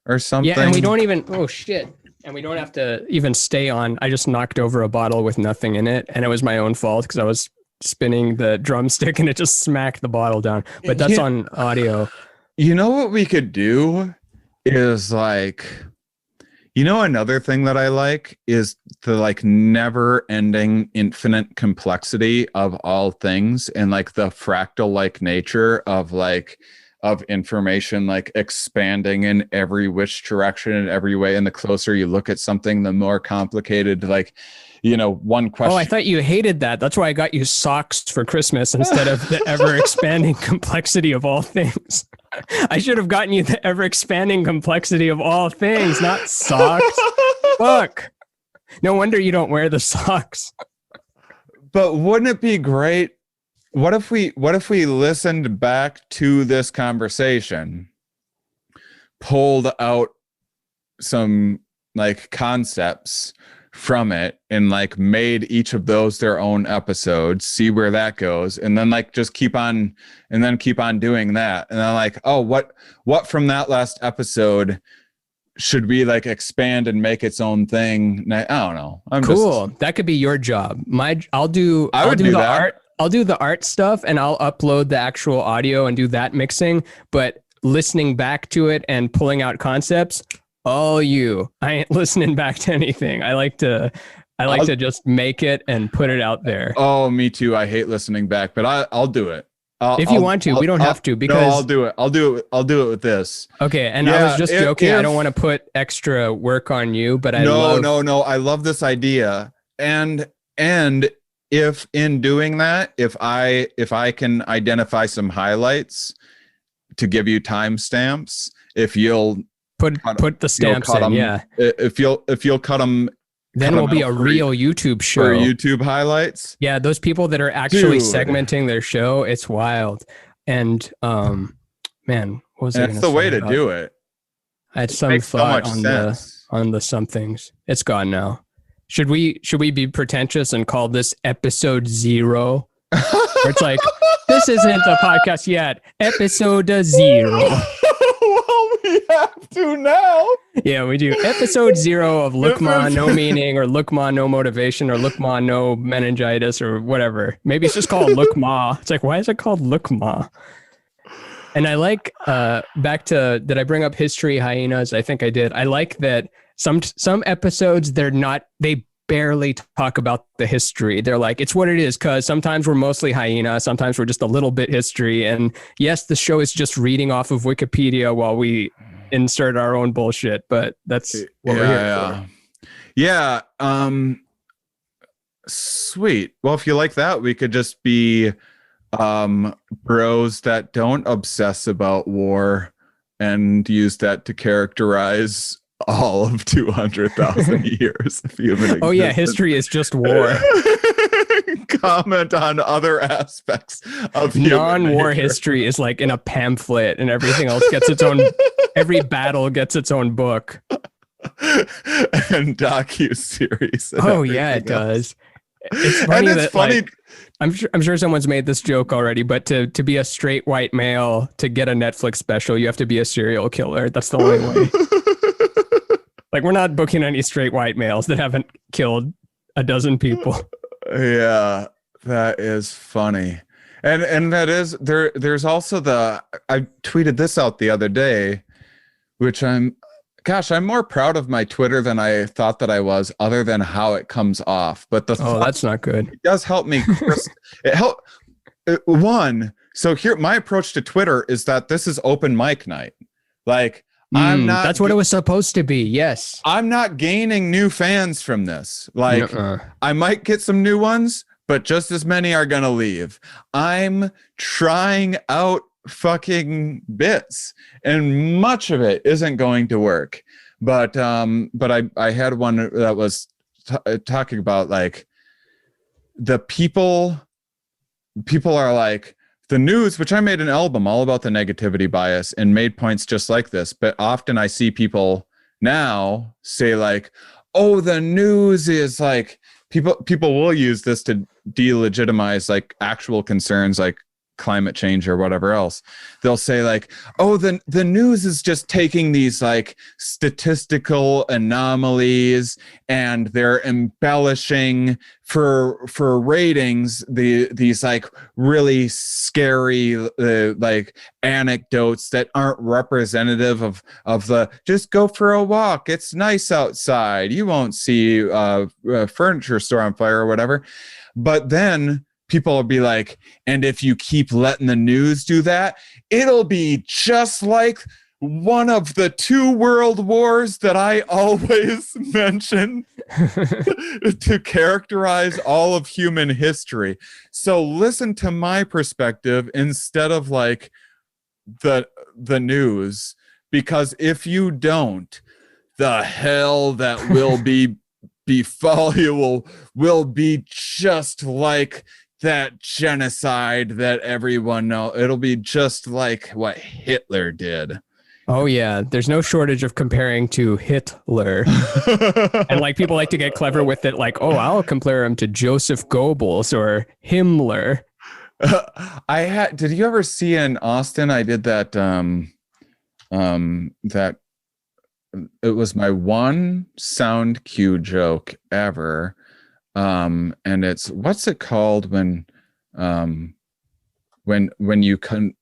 Speaker 4: or something.
Speaker 1: Yeah, and we don't even. Oh shit. And we don't have to even stay on. I just knocked over a bottle with nothing in it, and it was my own fault because I was spinning the drumstick and it just smacked the bottle down. But that's on audio.
Speaker 4: You know what we could do is like, you know, another thing that I like is the like never ending infinite complexity of all things, and like the fractal like nature of like of information like expanding in every which direction in every way, and the closer you look at something, the more complicated, like, one question.
Speaker 1: Oh, I thought you hated that. That's why I got you socks for Christmas instead of the ever expanding complexity of all things. I should have gotten you the ever expanding complexity of all things, not socks. Fuck. No wonder you don't wear the socks.
Speaker 4: But wouldn't it be great? What if we listened back to this conversation, pulled out some like concepts from it, and like made each of those their own episodes, see where that goes, and then like just keep on doing that, and then like, oh, what from that last episode should we like expand and make its own thing? I don't know.
Speaker 1: Cool. That could be your job. I'll do the art. I'll do the art stuff, and I'll upload the actual audio and do that mixing. But listening back to it and pulling out concepts, all you. I ain't listening back to anything. I like to just make it and put it out there.
Speaker 4: Oh, me too. I hate listening back, but I'll do it.
Speaker 1: If you want to, we don't have to, because
Speaker 4: no, I'll do it. I'll do it with this.
Speaker 1: Okay, and I was just joking. I don't want to put extra work on you, but
Speaker 4: no. I love this idea, and if in doing that, if I can identify some highlights to give you timestamps, if you'll
Speaker 1: put the stamps in, yeah.
Speaker 4: If you'll cut them.
Speaker 1: Then we'll be a real YouTube show.
Speaker 4: For YouTube highlights?
Speaker 1: Yeah, those people that are actually segmenting their show, it's wild. And man, what was it?
Speaker 4: That's the way to do it.
Speaker 1: I had some thought on the somethings. It's gone now. Should we be pretentious and call this episode 0? Where it's like, this isn't a podcast yet. Episode 0.
Speaker 4: Well, we have to now.
Speaker 1: Yeah, we do. Episode 0 of Look Ma, No Meaning, or Look Ma, No Motivation, or Look Ma, No Meningitis, or whatever. Maybe it's just called Look Ma. It's like, why is it called Look Ma? And I like, back to, did I bring up history hyenas? I think I did. I like that some episodes, they barely talk about the history. They're like, it's what it is, because sometimes we're mostly hyena, sometimes we're just a little bit history. And yes, the show is just reading off of Wikipedia while we insert our own bullshit, but that's what we're here for.
Speaker 4: Yeah. Sweet. Well, if you like that, we could just be bros that don't obsess about war and use that to characterize all of 200,000 years of human existence.
Speaker 1: Oh yeah, history is just war.
Speaker 4: Comment on other aspects of
Speaker 1: non-war history is like in a pamphlet, and everything else gets its own. Every battle gets its own book.
Speaker 4: And docu-series.
Speaker 1: Oh yeah, it does. It's funny like, I'm sure someone's made this joke already, but to be a straight white male to get a Netflix special, you have to be a serial killer. That's the only way. Like, we're not booking any straight white males that haven't killed a dozen people.
Speaker 4: Yeah, that is funny. And that is there's also I tweeted this out the other day, which I'm more proud of my Twitter than I thought that I was, other than how it comes off. But
Speaker 1: that's not good.
Speaker 4: It does help me. So here, my approach to Twitter is that this is open mic night. Like, I'm not.
Speaker 1: That's what it was supposed to be. Yes.
Speaker 4: I'm not gaining new fans from this. Like, I might get some new ones, but just as many are going to leave. I'm trying out fucking bits, and much of it isn't going to work. But I had one that was talking about like the people are like, the news, which I made an album all about the negativity bias and made points just like this. But often I see people now say like, oh, the news is like, people will use this to delegitimize like actual concerns like climate change or whatever else. They'll say like, oh, the news is just taking these like statistical anomalies and they're embellishing for ratings these like really scary like anecdotes that aren't representative of the just go for a walk, it's nice outside, you won't see a furniture store on fire or whatever. But then people will be like, and if you keep letting the news do that, it'll be just like one of the 2 world wars that I always mention to characterize all of human history. So listen to my perspective instead of like the news, because if you don't, the hell that will befall you will be just like that genocide that everyone knows. It'll be just like what Hitler did.
Speaker 1: Oh yeah, there's no shortage of comparing to Hitler. And like people like to get clever with it, like, oh, I'll compare him to Joseph Goebbels or Himmler.
Speaker 4: Did you ever see in Austin? I did that that it was my one sound cue joke ever. And it's, what's it called when you can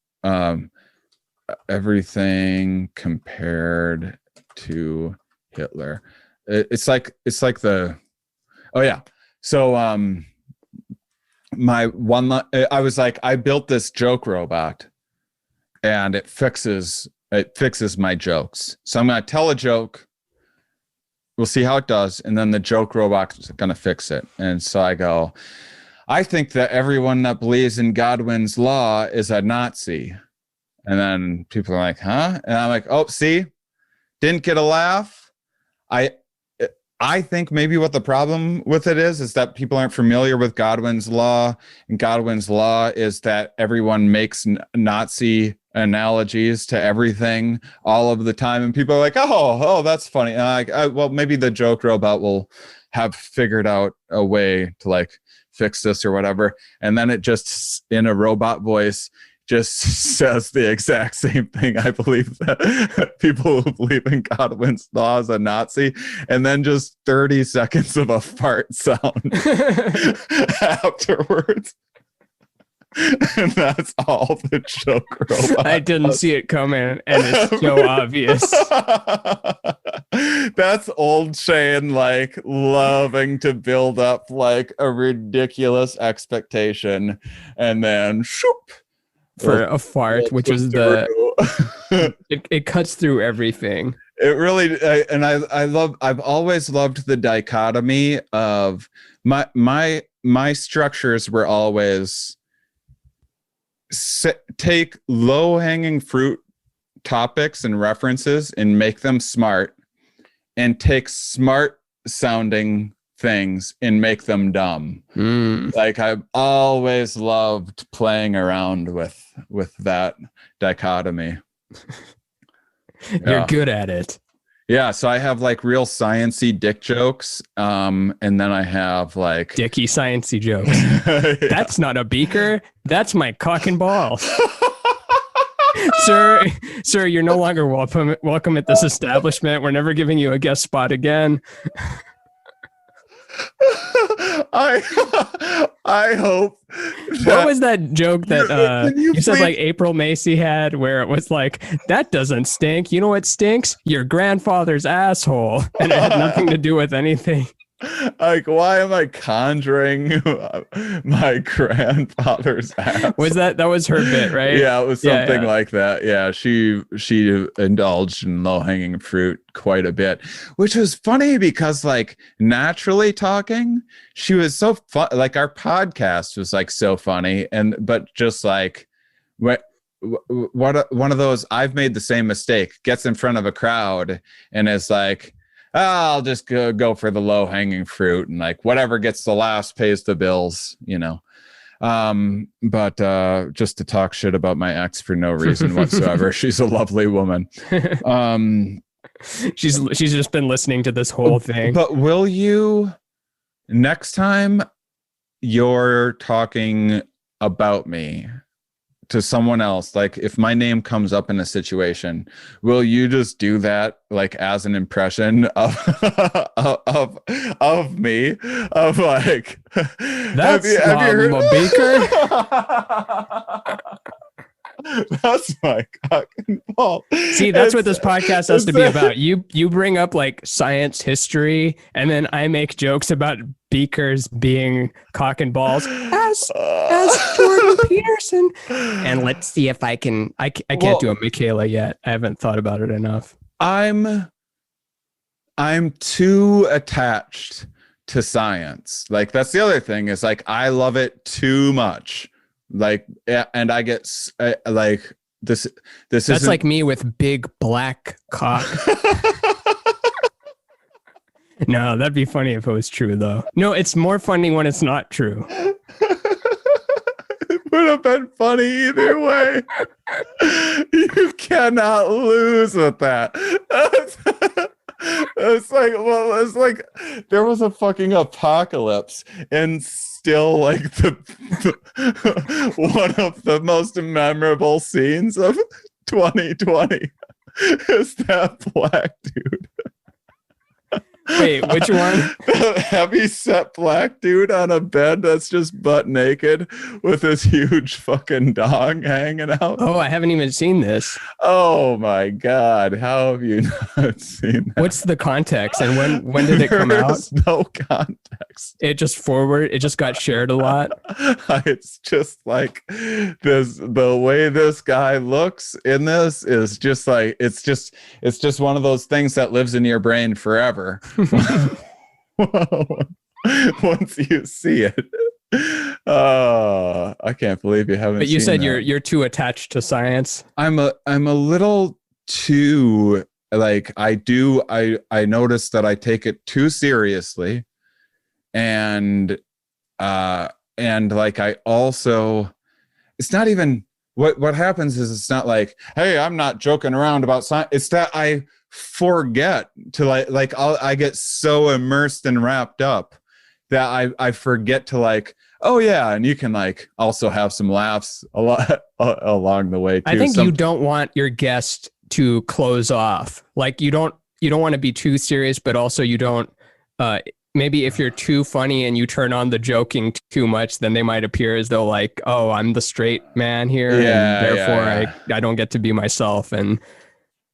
Speaker 4: everything compared to Hitler. It's like the, oh yeah. So my one, I was like, I built this joke robot and it fixes my jokes. So I'm going to tell a joke. We'll see how it does. And then the joke robot is going to fix it. And so I go, I think that everyone that believes in Godwin's law is a Nazi. And then people are like, huh? And I'm like, oh, see, didn't get a laugh. I think maybe what the problem with it is that people aren't familiar with Godwin's law. And Godwin's law is that everyone makes Nazi analogies to everything all of the time. And people are like, oh, that's funny. And I'm like, well, maybe the joke robot will have figured out a way to like fix this or whatever. And then it just, in a robot voice, just says the exact same thing. I believe that people who believe in Godwin's law is a Nazi, and then just 30 seconds of a fart sound afterwards. And that's all the joke robot.
Speaker 1: I didn't see it coming, and it's so obvious.
Speaker 4: That's old Shane, like loving to build up like a ridiculous expectation, and then shoop.
Speaker 1: For a fart, which is it cuts through everything.
Speaker 4: It really, I've always loved the dichotomy of my structures were always take low hanging fruit topics and references and make them smart, and take smart sounding things and make them dumb. Like I've always loved playing around with that dichotomy.
Speaker 1: You're good at it.
Speaker 4: Yeah, so I have like real sciencey dick jokes, and then I have like
Speaker 1: dicky sciencey jokes. Yeah. That's not a beaker. That's my cock and ball. Sir, you're no longer welcome at this establishment. We're never giving you a guest spot again.
Speaker 4: I hope.
Speaker 1: What was that joke that you said like April Macy had, where it was like, that doesn't stink. You know what stinks? Your grandfather's asshole. And it had nothing to do with anything.
Speaker 4: Like, why am I conjuring my grandfather's ass?
Speaker 1: That was her bit, right?
Speaker 4: Yeah, it was something like that. Yeah, she indulged in low-hanging fruit quite a bit, which was funny because like naturally talking, she was so fun. Like our podcast was like so funny, but just like what one of those, I've made the same mistake, gets in front of a crowd and is like, I'll just go for the low hanging fruit, and like whatever gets the last pays the bills, you know. But just to talk shit about my ex for no reason whatsoever. She's a lovely woman.
Speaker 1: She's just been listening to this whole thing.
Speaker 4: But will you, next time you're talking about me to someone else, like if my name comes up in a situation, will you just do that like as an impression of me, of like,
Speaker 1: that's have you heard? A beaker?
Speaker 4: That's my cock and ball.
Speaker 1: See, that's what this podcast has to be about. You bring up like science history, and then I make jokes about beakers being cock and balls as Jordan Peterson. And let's see if I can. I can't do a Michaela yet. I haven't thought about it enough.
Speaker 4: I'm too attached to science. Like that's the other thing is like I love it too much. Like and I get like this
Speaker 1: That's like me with big black cock. No, that'd be funny if it was true though. No, it's more funny when it's not true.
Speaker 4: It would have been funny either way. You cannot lose with that. It's like there was a fucking apocalypse and still like the one of the most memorable scenes of 2020 is that black dude.
Speaker 1: Wait, which one?
Speaker 4: The heavy set black dude on a bed that's just butt naked with his huge fucking dong hanging out.
Speaker 1: Oh, I haven't even seen this.
Speaker 4: Oh my God. How have you not seen that?
Speaker 1: What's the context and when did it come out?
Speaker 4: There's no context.
Speaker 1: It just got shared a lot.
Speaker 4: It's just like the way this guy looks in this is just like it's just one of those things that lives in your brain forever. Once you see it. I can't believe you haven't.
Speaker 1: But you said
Speaker 4: that.
Speaker 1: you're too attached to science.
Speaker 4: I'm a little too like I notice that I take it too seriously, and like I also, it's not even what happens is it's not like, hey, I'm not joking around about science. It's that I forget to like I get so immersed and wrapped up that I forget to like, oh yeah, and you can like also have some laughs a lot along the way too.
Speaker 1: I think you don't want your guest to close off. Like you don't want to be too serious, but also you don't maybe if you're too funny and you turn on the joking too much, then they might appear as though like, oh, I'm the straight man here, and therefore I don't get to be myself. And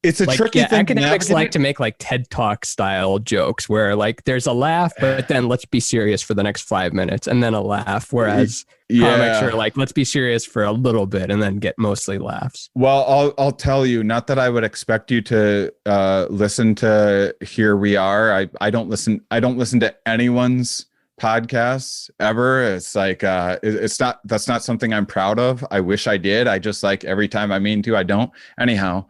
Speaker 4: it's a tricky thing.
Speaker 1: Academics like to make like TED Talk style jokes where like there's a laugh, but then let's be serious for the next 5 minutes and then a laugh. Whereas comics are like, let's be serious for a little bit and then get mostly laughs.
Speaker 4: Well, I'll tell you, not that I would expect you to listen to Here We Are. I don't listen to anyone's podcasts ever. It's like that's not something I'm proud of. I wish I did. I just like every time I mean to, I don't. Anyhow.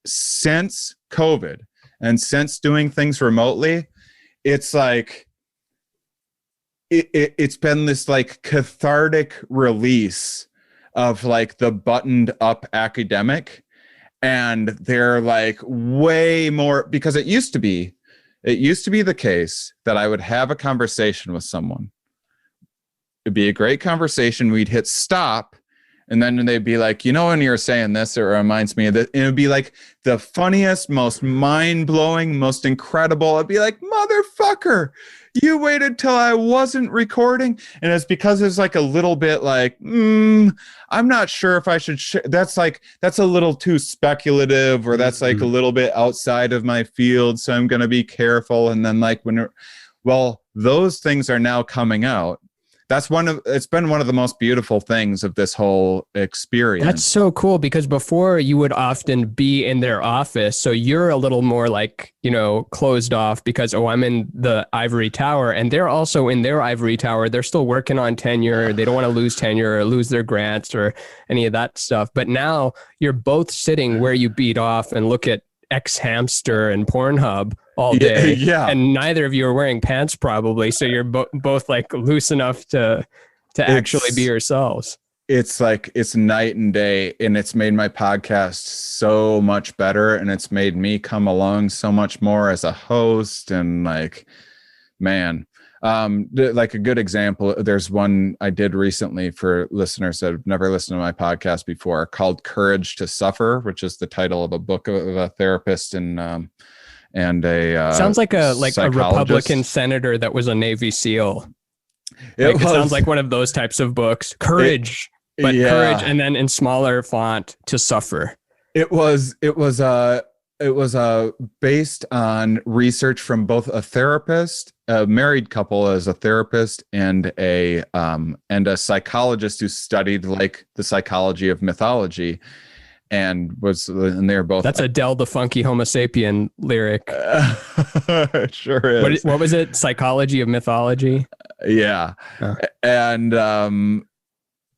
Speaker 4: Since COVID and since doing things remotely, it's like it's been this like cathartic release of like the buttoned up academic, and they're like way more, because it used to be the case that I would have a conversation with someone. It'd be a great conversation. We'd hit stop. And then they'd be like, you know, when you're saying this, it reminds me of that. It would be like the funniest, most mind-blowing, most incredible. It'd be like, motherfucker, you waited till I wasn't recording. And it's because it's like a little bit like, I'm not sure if I should. That's a little too speculative, or that's like a little bit outside of my field. So I'm going to be careful. And then like those things are now coming out. It's been one of the most beautiful things of this whole experience.
Speaker 1: That's so cool, because before you would often be in their office. So you're a little more like, you know, closed off because, oh, I'm in the ivory tower, and they're also in their ivory tower. They're still working on tenure. They don't want to lose tenure or lose their grants or any of that stuff. But now you're both sitting where you beat off and look at X Hamster and Pornhub all day.
Speaker 4: Yeah.
Speaker 1: And neither of you are wearing pants probably. So you're both like loose enough to actually be yourselves.
Speaker 4: It's like, it's night and day, and it's made my podcast so much better. And it's made me come along so much more as a host. And like, man, like a good example, there's one I did recently for listeners that have never listened to my podcast before, called Courage to Suffer, which is the title of a book of a therapist and a
Speaker 1: sounds like a Republican senator that was a Navy SEAL. It sounds like one of those types of books. Courage but
Speaker 4: Yeah.
Speaker 1: courage, and then in smaller font to suffer.
Speaker 4: It was based on research from both a therapist, a married couple as a therapist, and a psychologist who studied like the psychology of mythology, and they're both.
Speaker 1: That's Adele the Funky Homo Sapien lyric.
Speaker 4: It sure is.
Speaker 1: What was it? Psychology of mythology.
Speaker 4: Yeah,
Speaker 1: Oh.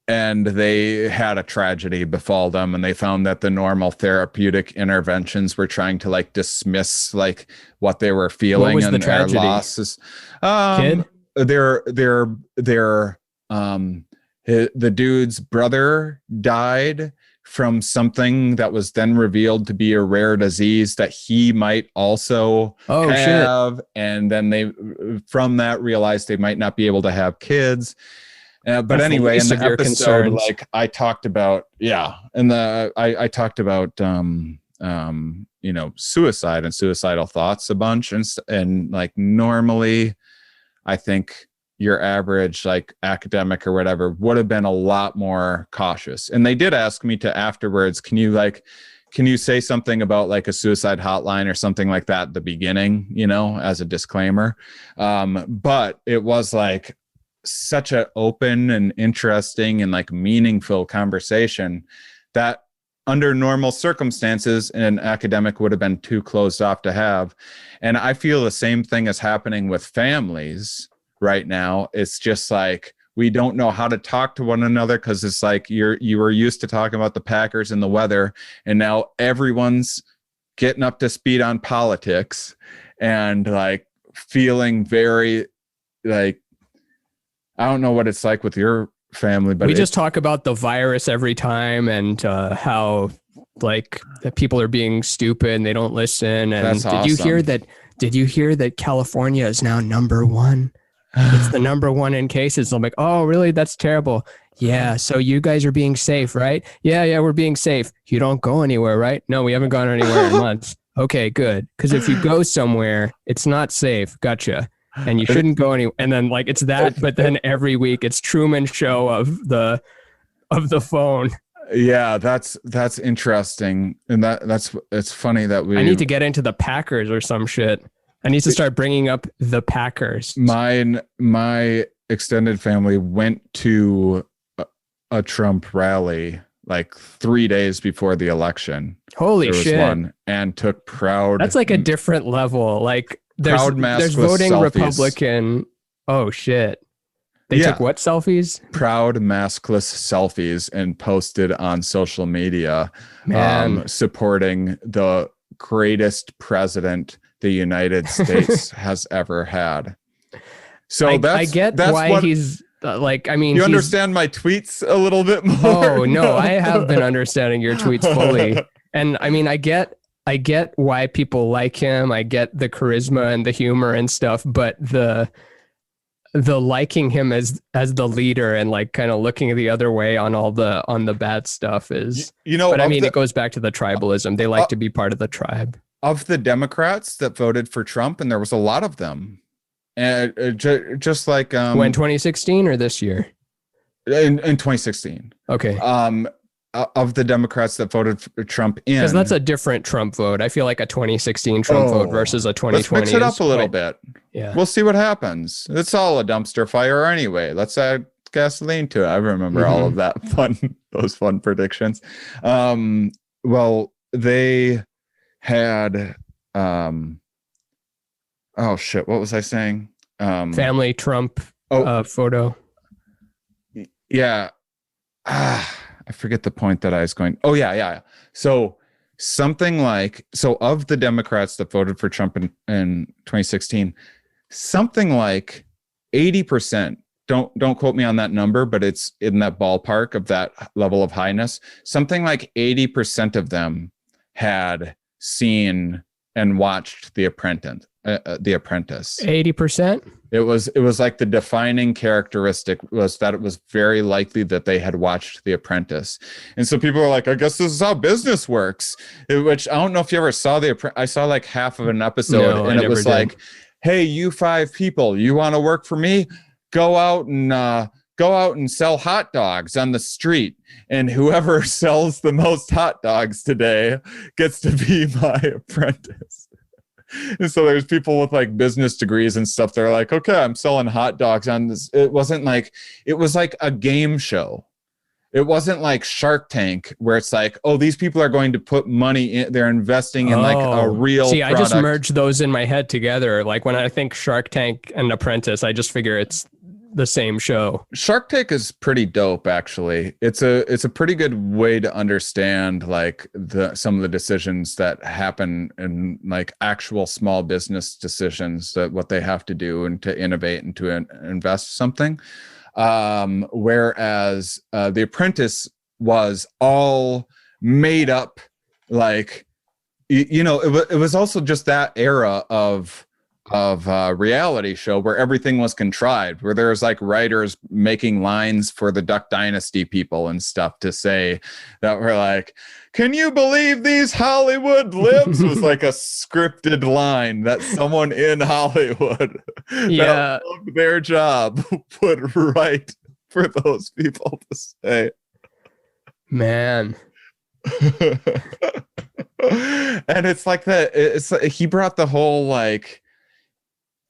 Speaker 4: And they had a tragedy befall them, and they found that the normal therapeutic interventions were trying to like dismiss like what they were feeling.
Speaker 1: What was
Speaker 4: and
Speaker 1: the tragedy?
Speaker 4: Their losses.
Speaker 1: Kid?
Speaker 4: The dude's brother died from something that was then revealed to be a rare disease that he might also have. Shit. And then they, from that, realized they might not be able to have kids. But anyway, in the episode, like I talked about, I talked about, suicide and suicidal thoughts a bunch, and like normally, I think your average like academic or whatever would have been a lot more cautious. And they did ask me to afterwards, can you say something about like a suicide hotline or something like that at the beginning, as a disclaimer. But it was like such an open and interesting and like meaningful conversation that under normal circumstances an academic would have been too closed off to have. And I feel the same thing is happening with families right now. It's just like we don't know how to talk to one another because it's like you were used to talking about the Packers and the weather, and now everyone's getting up to speed on politics and like feeling very like, I don't know what it's like with your family, but
Speaker 1: we just talk about the virus every time and how like that people are being stupid and they don't listen. And
Speaker 4: that's awesome.
Speaker 1: Did you hear that California is now number one? It's the number one in cases. I'm like, oh, really? That's terrible. Yeah. So you guys are being safe, right? Yeah, we're being safe. You don't go anywhere, right? No, we haven't gone anywhere in months. Okay, good. Because if you go somewhere, it's not safe. Gotcha. And you shouldn't go anywhere. And then like it's that, but then every week it's Truman Show of the phone.
Speaker 4: Yeah, that's interesting, and it's funny that
Speaker 1: I need to get into the Packers or some shit. I need to start bringing up the Packers.
Speaker 4: My extended family went to a Trump rally like 3 days before the election.
Speaker 1: Holy shit!
Speaker 4: And took proud.
Speaker 1: That's like a different level. Like there's voting selfies. Republican. Oh shit! They took what selfies?
Speaker 4: Proud maskless selfies and posted on social media, supporting the greatest president the United States has ever had. So
Speaker 1: I get why he's like, I mean,
Speaker 4: you understand my tweets a little bit more.
Speaker 1: Oh no, I have been understanding your tweets fully. And I mean, I get why people like him. I get the charisma and the humor and stuff, but the liking him as the leader and like kind of looking the other way on the bad stuff is, but I mean, it goes back to the tribalism. They like to be part of the tribe.
Speaker 4: Of the Democrats that voted for Trump, and there was a lot of them, and just like
Speaker 1: when 2016 or this year,
Speaker 4: in 2016.
Speaker 1: Okay.
Speaker 4: Of the Democrats that voted for Trump,
Speaker 1: because that's a different Trump vote. I feel like a 2016 Trump vote versus a 2020.
Speaker 4: Let's mix it up a little bit.
Speaker 1: Yeah,
Speaker 4: we'll see what happens. It's all a dumpster fire anyway. Let's add gasoline to it. I remember all of that those fun predictions. Well, they had oh shit, what was I saying?
Speaker 1: Family Trump photo.
Speaker 4: Yeah. I forget the point that I was going. Oh yeah. So something like, of the Democrats that voted for Trump in 2016, something like 80%, don't quote me on that number, but it's in that ballpark of that level of highness. Something like 80% of them had seen and watched The Apprentice.
Speaker 1: 80%.
Speaker 4: It was like the defining characteristic was that it was very likely that they had watched The Apprentice. And so people are like, I guess this is how business works, which I don't know if you ever saw I saw like half of an episode, and it was like, hey, you 5 people, you want to work for me? Go out and go out and sell hot dogs on the street, and whoever sells the most hot dogs today gets to be my apprentice. And so there's people with like business degrees and stuff. They're like, okay, I'm selling hot dogs on this. It was like a game show. It wasn't like Shark Tank where it's like, oh, these people are going to put money in. They're investing in like a real
Speaker 1: See,
Speaker 4: product.
Speaker 1: I just merged those in my head together. Like when I think Shark Tank and Apprentice, I just figure it's the same show.
Speaker 4: Shark Tank is pretty dope, actually. It's a pretty good way to understand like some of the decisions that happen in like actual small business decisions, that what they have to do and to innovate and to invest something. Whereas The Apprentice was all made up, like it was also just that era of reality show where everything was contrived, where there was like writers making lines for the Duck Dynasty people and stuff to say that were like, can you believe these Hollywood libs, was like a scripted line that someone in Hollywood that loved their job would write for those people to say.
Speaker 1: Man.
Speaker 4: And it's like that. It's like he brought the whole like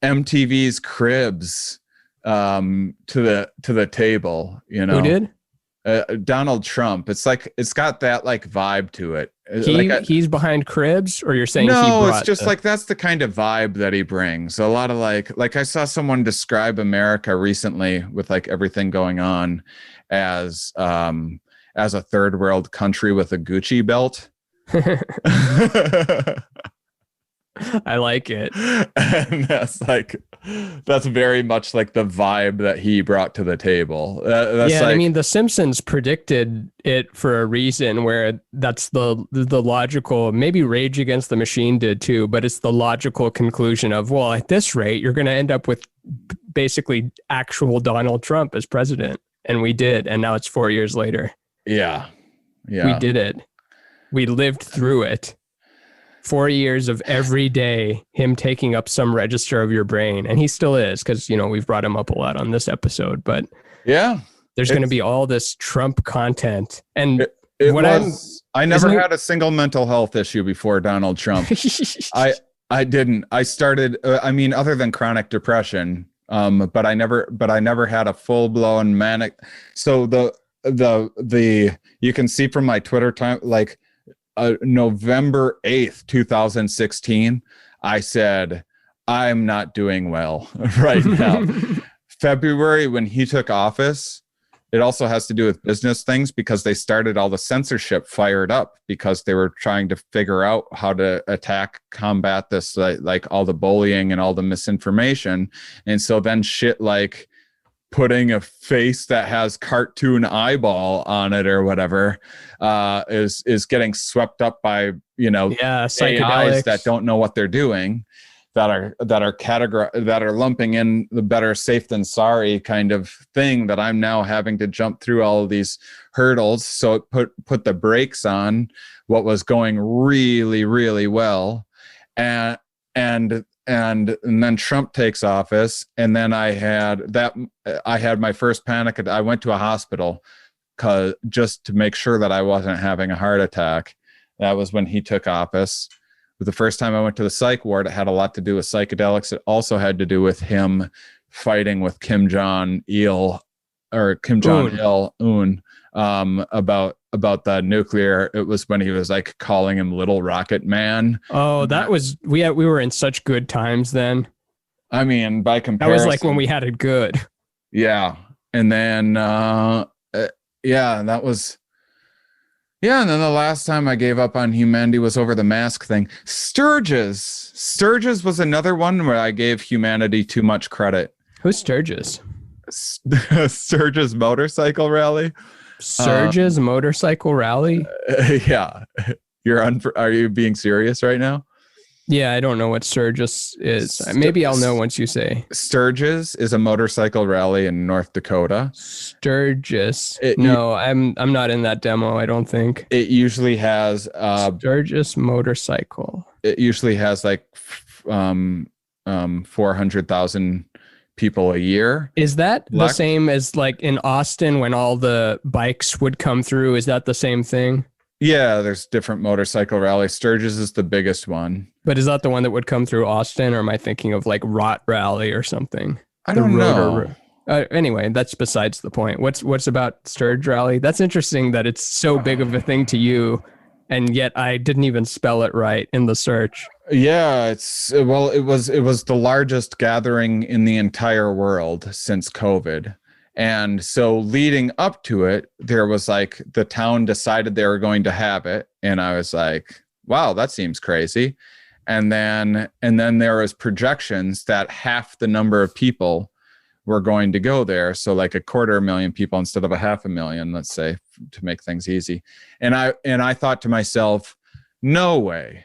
Speaker 4: MTV's Cribs to the table, you know.
Speaker 1: Who did?
Speaker 4: Donald Trump. It's like it's got that like vibe to it.
Speaker 1: He's behind Cribs, or you're saying
Speaker 4: no? It's just like that's the kind of vibe that he brings. A lot of like I saw someone describe America recently with like everything going on as a third world country with a Gucci belt.
Speaker 1: I like it.
Speaker 4: And that's very much like the vibe that he brought to the table.
Speaker 1: I mean, The Simpsons predicted it for a reason, where that's the logical, maybe Rage Against the Machine did too, but it's the logical conclusion of, well, at this rate, you're going to end up with basically actual Donald Trump as president. And we did. And now it's 4 years later.
Speaker 4: Yeah.
Speaker 1: We did it. We lived through it. 4 years of every day him taking up some register of your brain, and he still is, because we've brought him up a lot on this episode. But
Speaker 4: yeah,
Speaker 1: there's going to be all this Trump content, and
Speaker 4: I never had a single mental health issue before Donald Trump. I didn't. I started. Other than chronic depression, but I never had a full blown manic. So the you can see from my Twitter time, like. November 8th, 2016, I said, I'm not doing well right now. February, when he took office, it also has to do with business things, because they started all the censorship fired up because they were trying to figure out how to combat this, like all the bullying and all the misinformation. And so then shit like putting a face that has cartoon eyeball on it or whatever is getting swept up by AIs that don't know what they're doing, that are lumping in the better safe than sorry kind of thing, that I'm now having to jump through all of these hurdles. So it put the brakes on what was going really, really well. And then Trump takes office, and then I had my first panic. I went to a hospital just to make sure that I wasn't having a heart attack. That was when he took office. But the first time I went to the psych ward, it had a lot to do with psychedelics. It also had to do with him fighting with Kim Jong-il about the nuclear. It was when he was like calling him Little Rocket Man.
Speaker 1: Oh, that was we were in such good times then.
Speaker 4: I mean, by comparison,
Speaker 1: that was like when we had it good.
Speaker 4: Yeah, and then that was. Yeah, and then the last time I gave up on humanity was over the mask thing. Sturgis was another one where I gave humanity too much credit.
Speaker 1: Who's Sturgis?
Speaker 4: Sturgis motorcycle rally.
Speaker 1: Sturgis motorcycle rally?
Speaker 4: Yeah. Are you being serious right now?
Speaker 1: Yeah, I don't know what Sturgis is. Maybe I'll know once you say.
Speaker 4: Sturgis is a motorcycle rally in North Dakota.
Speaker 1: Sturgis. I'm not in that demo, I don't think.
Speaker 4: It usually has
Speaker 1: Sturgis motorcycle.
Speaker 4: It usually has like 400,000 people a year.
Speaker 1: Is that the
Speaker 4: Elect.
Speaker 1: same as like in Austin when all the bikes would come through? Is that the same thing?
Speaker 4: Yeah, there's different motorcycle rallies. Sturgis is the biggest one.
Speaker 1: But is that the one that would come through Austin, or am I thinking of like Rot Rally or something?
Speaker 4: I don't know.
Speaker 1: Anyway, that's besides the point. What's about Sturge Rally? That's interesting that it's so big of a thing to you, and yet I didn't even spell it right in the search.
Speaker 4: Yeah, it was the largest gathering in the entire world since COVID. And so leading up to it, there was like the town decided they were going to have it. And I was like, wow, that seems crazy. And then there was projections that half the number of people were going to go there. So like 250,000 people instead of 500,000, let's say, to make things easy. And I thought to myself, no way.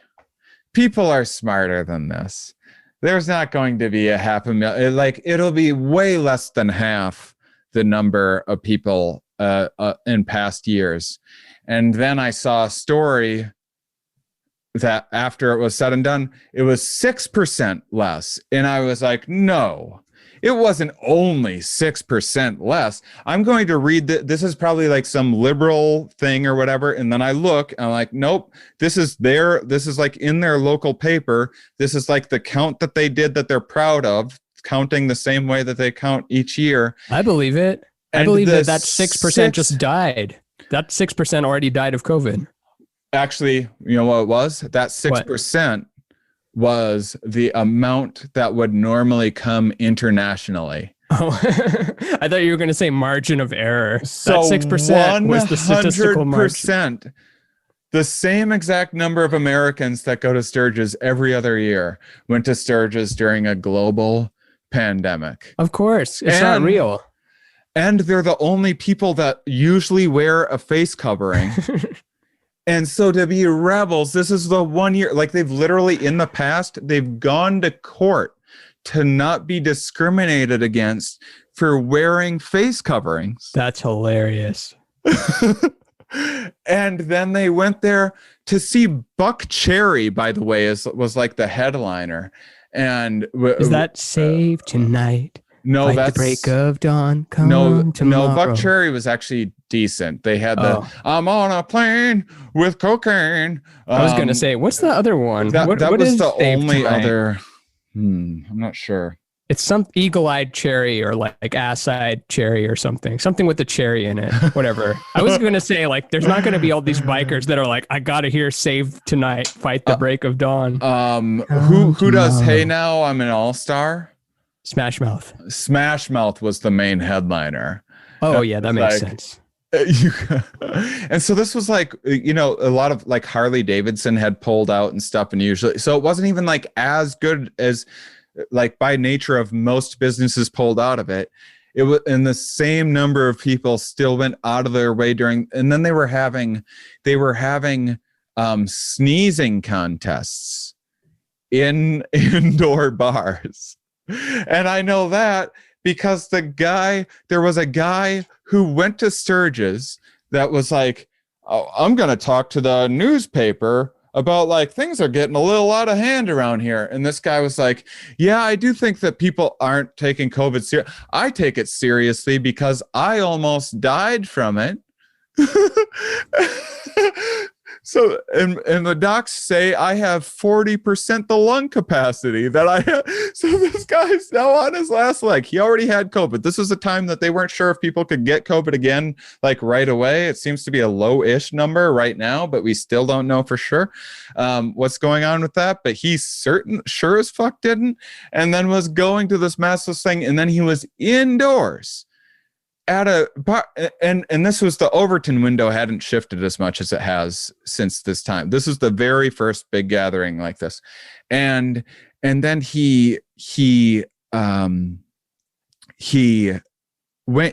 Speaker 4: People are smarter than this. There's not going to be 500,000. Like, it'll be way less than half the number of people in past years. And then I saw a story that after it was said and done, it was 6% less. And I was like, no, it wasn't only 6% less. I'm going to read that. This is probably like some liberal thing or whatever. And then I look and I'm like, nope, this is like in their local paper. This is like the count that they did that they're proud of, counting the same way that they count each year.
Speaker 1: I believe it. I believe that 6% just died. That 6% already died of COVID. Actually,
Speaker 4: you know what it was? That 6% was the amount that would normally come internationally.
Speaker 1: Oh, I thought you were going to say margin of error.
Speaker 4: So
Speaker 1: that 6% was the statistical margin.
Speaker 4: The same exact number of Americans that go to Sturgis every other year went to Sturgis during a global pandemic.
Speaker 1: Of course. It's not real.
Speaker 4: And they're the only people that usually wear a face covering. And so to be rebels, this is the 1 year, like they've literally in the past, they've gone to court to not be discriminated against for wearing face coverings.
Speaker 1: That's hilarious.
Speaker 4: And then they went there to see Buck Cherry, by the way, was like the headliner. And
Speaker 1: is that Save Tonight?
Speaker 4: No,
Speaker 1: like
Speaker 4: that's
Speaker 1: the break of dawn. Come tomorrow.
Speaker 4: No, Buck Cherry was actually decent. They had I'm on a plane with cocaine.
Speaker 1: I was gonna say, what's the other one?
Speaker 4: That
Speaker 1: what
Speaker 4: was
Speaker 1: is
Speaker 4: the
Speaker 1: Save
Speaker 4: only
Speaker 1: Tonight?
Speaker 4: other. I'm not sure.
Speaker 1: It's some eagle-eyed cherry or like ass-eyed cherry or something with the cherry in it. Whatever. I was gonna say, like, there's not gonna be all these bikers that are like, I gotta hear Save Tonight, fight the break of dawn.
Speaker 4: Who does Hey Now I'm an All-Star?
Speaker 1: Smash Mouth.
Speaker 4: Smash Mouth was the main headliner.
Speaker 1: Oh yeah, that makes sense.
Speaker 4: And so this was like, a lot of like Harley Davidson had pulled out and stuff, and usually, so it wasn't even like as good as, like, by nature of most businesses pulled out of it. It was, and the same number of people still went out of their way and then they were having sneezing contests in indoor bars. And I know that because there was a guy who went to Sturgis that was like, oh, I'm going to talk to the newspaper about, like, things are getting a little out of hand around here. And this guy was like, yeah, I do think that people aren't taking COVID serious. I take it seriously because I almost died from it. So, and the docs say I have 40% the lung capacity that I have. So this guy's now on his last leg. He already had COVID. This is a time that they weren't sure if people could get COVID again, like right away. It seems to be a low-ish number right now, but we still don't know for sure what's going on with that. But he sure as fuck didn't. And then was going to this massive thing. And then he was indoors at a bar, and this was the Overton window hadn't shifted as much as it has since this time. This is the very first big gathering like this, and then he went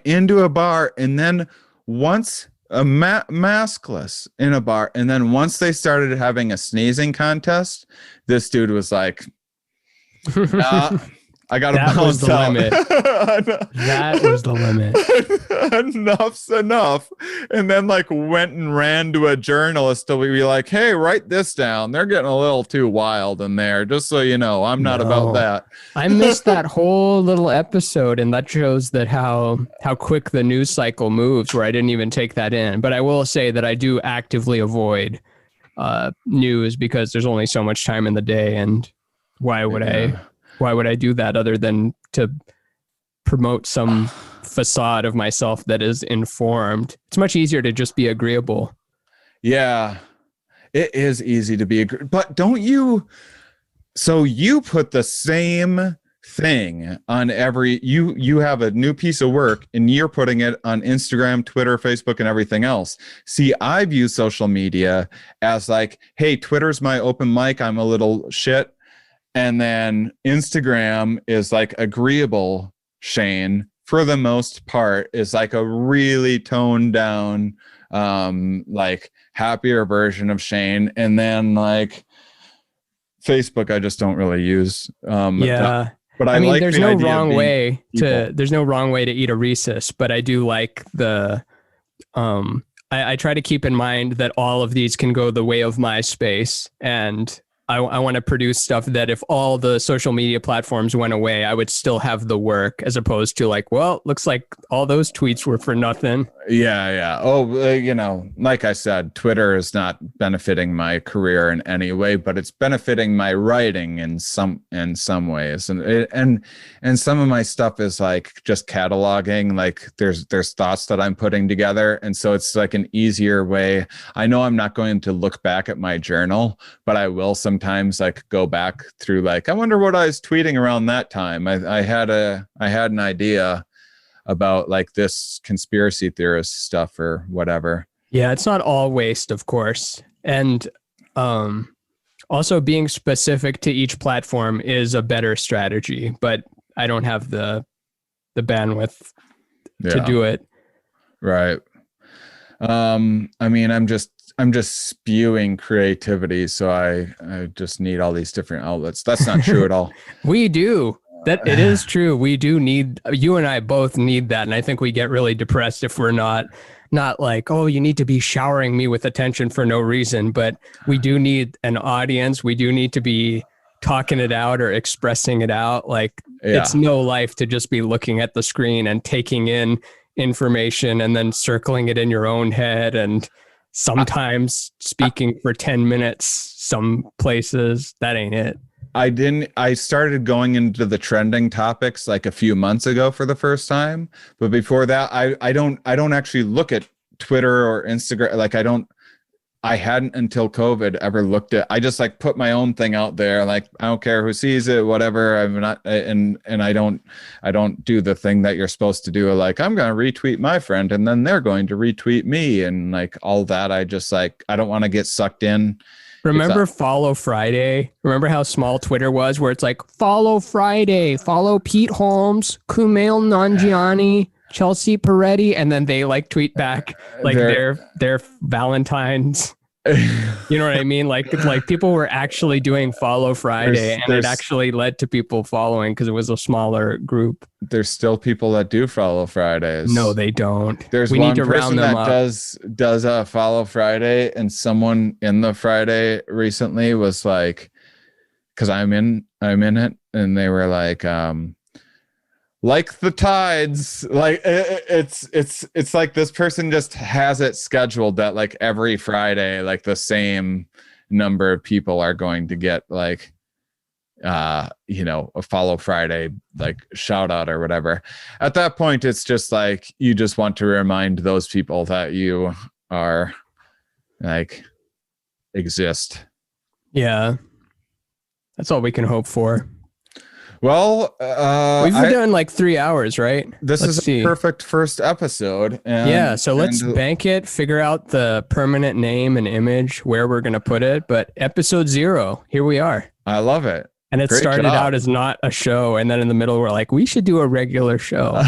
Speaker 4: into a bar, and then once maskless in a bar, and then once they started having a sneezing contest, this dude was like, nah, I got to
Speaker 1: That was
Speaker 4: bounce
Speaker 1: the
Speaker 4: out.
Speaker 1: limit. That was the limit.
Speaker 4: Enough's enough. And then like went and ran to a journalist to be like, hey, write this down. They're getting a little too wild in there. Just so you know, I'm not about that.
Speaker 1: I missed that whole little episode, and that shows that how quick the news cycle moves, where I didn't even take that in. But I will say that I do actively avoid news because there's only so much time in the day, and why would I do that other than to promote some facade of myself that is informed? It's much easier to just be agreeable.
Speaker 4: Yeah, it is easy to be, but don't you? So you put the same thing on you have a new piece of work and you're putting it on Instagram, Twitter, Facebook, and everything else. See, I view social media as like, hey, Twitter's my open mic. I'm a little shit. And then Instagram is like agreeable Shane, for the most part, is like a really toned down, like happier version of Shane. And then like Facebook, I just don't really use.
Speaker 1: Yeah.
Speaker 4: But
Speaker 1: I mean,
Speaker 4: like
Speaker 1: there's
Speaker 4: the
Speaker 1: no
Speaker 4: idea of
Speaker 1: wrong
Speaker 4: being
Speaker 1: way
Speaker 4: people.
Speaker 1: there's no wrong way to eat a Reese's, but I do like I try to keep in mind that all of these can go the way of MySpace, and I want to produce stuff that if all the social media platforms went away, I would still have the work, as opposed to like, well, looks like all those tweets were for nothing.
Speaker 4: Yeah. Oh, like I said, Twitter is not benefiting my career in any way, but it's benefiting my writing in some ways, and some of my stuff is like just cataloging. Like there's thoughts that I'm putting together, and so it's like an easier way. I know I'm not going to look back at my journal, but I will sometimes like go back through. Like I wonder what I was tweeting around that time. I had an idea about like this conspiracy theorist stuff or whatever.
Speaker 1: Yeah, it's not all waste, of course. And also being specific to each platform is a better strategy, but I don't have the bandwidth to do it.
Speaker 4: Right. I mean, I'm just spewing creativity, so I just need all these different outlets. That's not true at all.
Speaker 1: We do. That it is true. We do need, you and I both need that. And I think we get really depressed if we're not like, oh, you need to be showering me with attention for no reason. But we do need an audience. We do need to be talking it out or expressing it out. Like it's no life to just be looking at the screen and taking in information and then circling it in your own head. And sometimes speaking for 10 minutes, some places, that ain't it.
Speaker 4: I started going into the trending topics like a few months ago for the first time. But before that, I don't actually look at Twitter or Instagram. Like I hadn't until COVID ever looked at, I just like put my own thing out there. Like, I don't care who sees it, whatever. I'm not, and I don't do the thing that you're supposed to do. Like, I'm going to retweet my friend and then they're going to retweet me and like all that. I just like, I don't want to get sucked in.
Speaker 1: Remember Follow Friday? Remember how small Twitter was, where it's like, Follow Friday, follow Pete Holmes, Kumail Nanjiani, Chelsea Peretti, and then they like tweet back like their Valentine's. You know what I mean? Like people were actually doing Follow Friday, and it actually led to people following because it was a smaller group.
Speaker 4: There's still people that do Follow Fridays.
Speaker 1: No, they don't.
Speaker 4: There's
Speaker 1: we
Speaker 4: one
Speaker 1: need to
Speaker 4: person
Speaker 1: round them
Speaker 4: that
Speaker 1: up.
Speaker 4: does a Follow Friday, and someone in the Friday recently was like, because I'm in it, and they were like the tides, like it's like this person just has it scheduled that like every Friday, like the same number of people are going to get like a Follow Friday like shout out or whatever. At that point, it's just like you just want to remind those people that you are like exist.
Speaker 1: Yeah, that's all we can hope for.
Speaker 4: Well,
Speaker 1: we've been doing like 3 hours, right?
Speaker 4: Let's is a perfect first episode.
Speaker 1: So let's bank it, figure out the permanent name and image, where we're going to put it. But episode 0, here we are.
Speaker 4: I love it.
Speaker 1: And it started out as not a show. And then in the middle, we're like, we should do a regular show.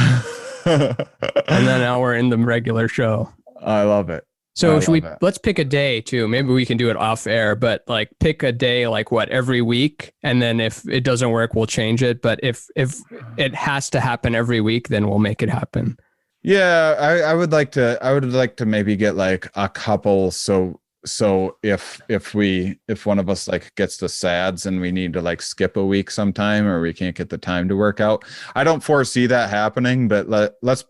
Speaker 1: And then now we're in the regular show.
Speaker 4: I love it.
Speaker 1: So should we,
Speaker 4: love it.
Speaker 1: let's pick a day too. Maybe we can do it off air, but like pick a day, like what, every week. And then if it doesn't work, we'll change it. But if it has to happen every week, then we'll make it happen.
Speaker 4: Yeah, I would like to maybe get like a couple. So if one of us like gets the SADS and we need to like skip a week sometime, or we can't get the time to work out, I don't foresee that happening, but let's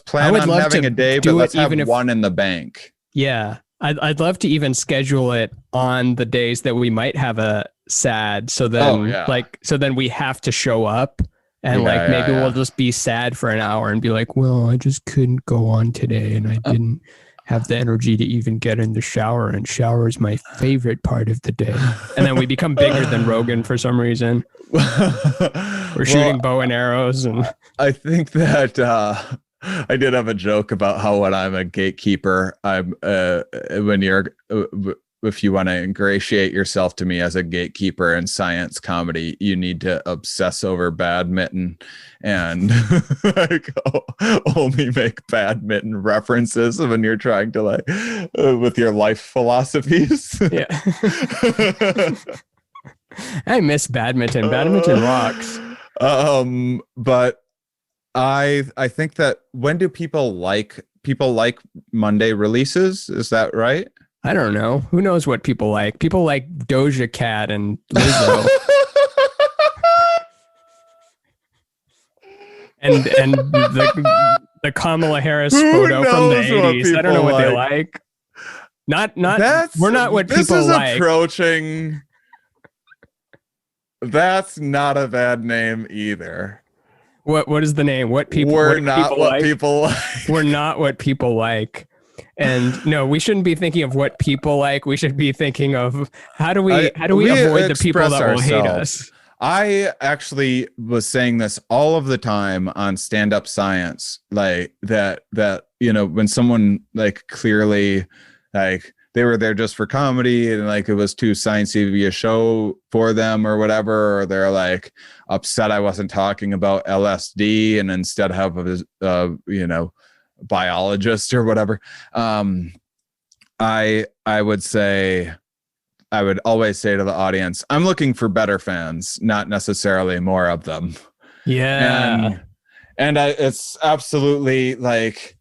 Speaker 4: plan on having a day, but let's have one in the bank.
Speaker 1: Yeah. I'd love to even schedule it on the days that we might have a SAD. So then so then we have to show up. And maybe we'll just be sad for an hour and be like, well, I just couldn't go on today and I didn't have the energy to even get in the shower, and shower is my favorite part of the day. And then we become bigger than Rogan for some reason. We're shooting bow and arrows. And
Speaker 4: I think that I did have a joke about how when I'm a gatekeeper, I'm if you want to ingratiate yourself to me as a gatekeeper in science comedy, you need to obsess over badminton and like only make badminton references when you're trying to like with your life philosophies.
Speaker 1: Yeah. I miss badminton. Badminton rocks.
Speaker 4: But I think that when do people like Monday releases? Is that right?
Speaker 1: I don't know. Who knows what people like? People like Doja Cat and Lizzo. and the Kamala Harris photo from the 80s. I don't know what they like. We're not what people like.
Speaker 4: This is approaching. That's not a bad name either.
Speaker 1: What is the name?
Speaker 4: We're not what people like.
Speaker 1: We're not what people like. And no, we shouldn't be thinking of what people like. We should be thinking of how do we avoid the people that will hate us.
Speaker 4: I actually was saying this all of the time on Stand Up Science, like that when someone like clearly like they were there just for comedy and like it was too sciencey to be a show for them or whatever, or they're like upset I wasn't talking about LSD and instead have a biologist or whatever. I would always say to the audience, I'm looking for better fans, not necessarily more of them.
Speaker 1: Yeah.
Speaker 4: And it's absolutely like,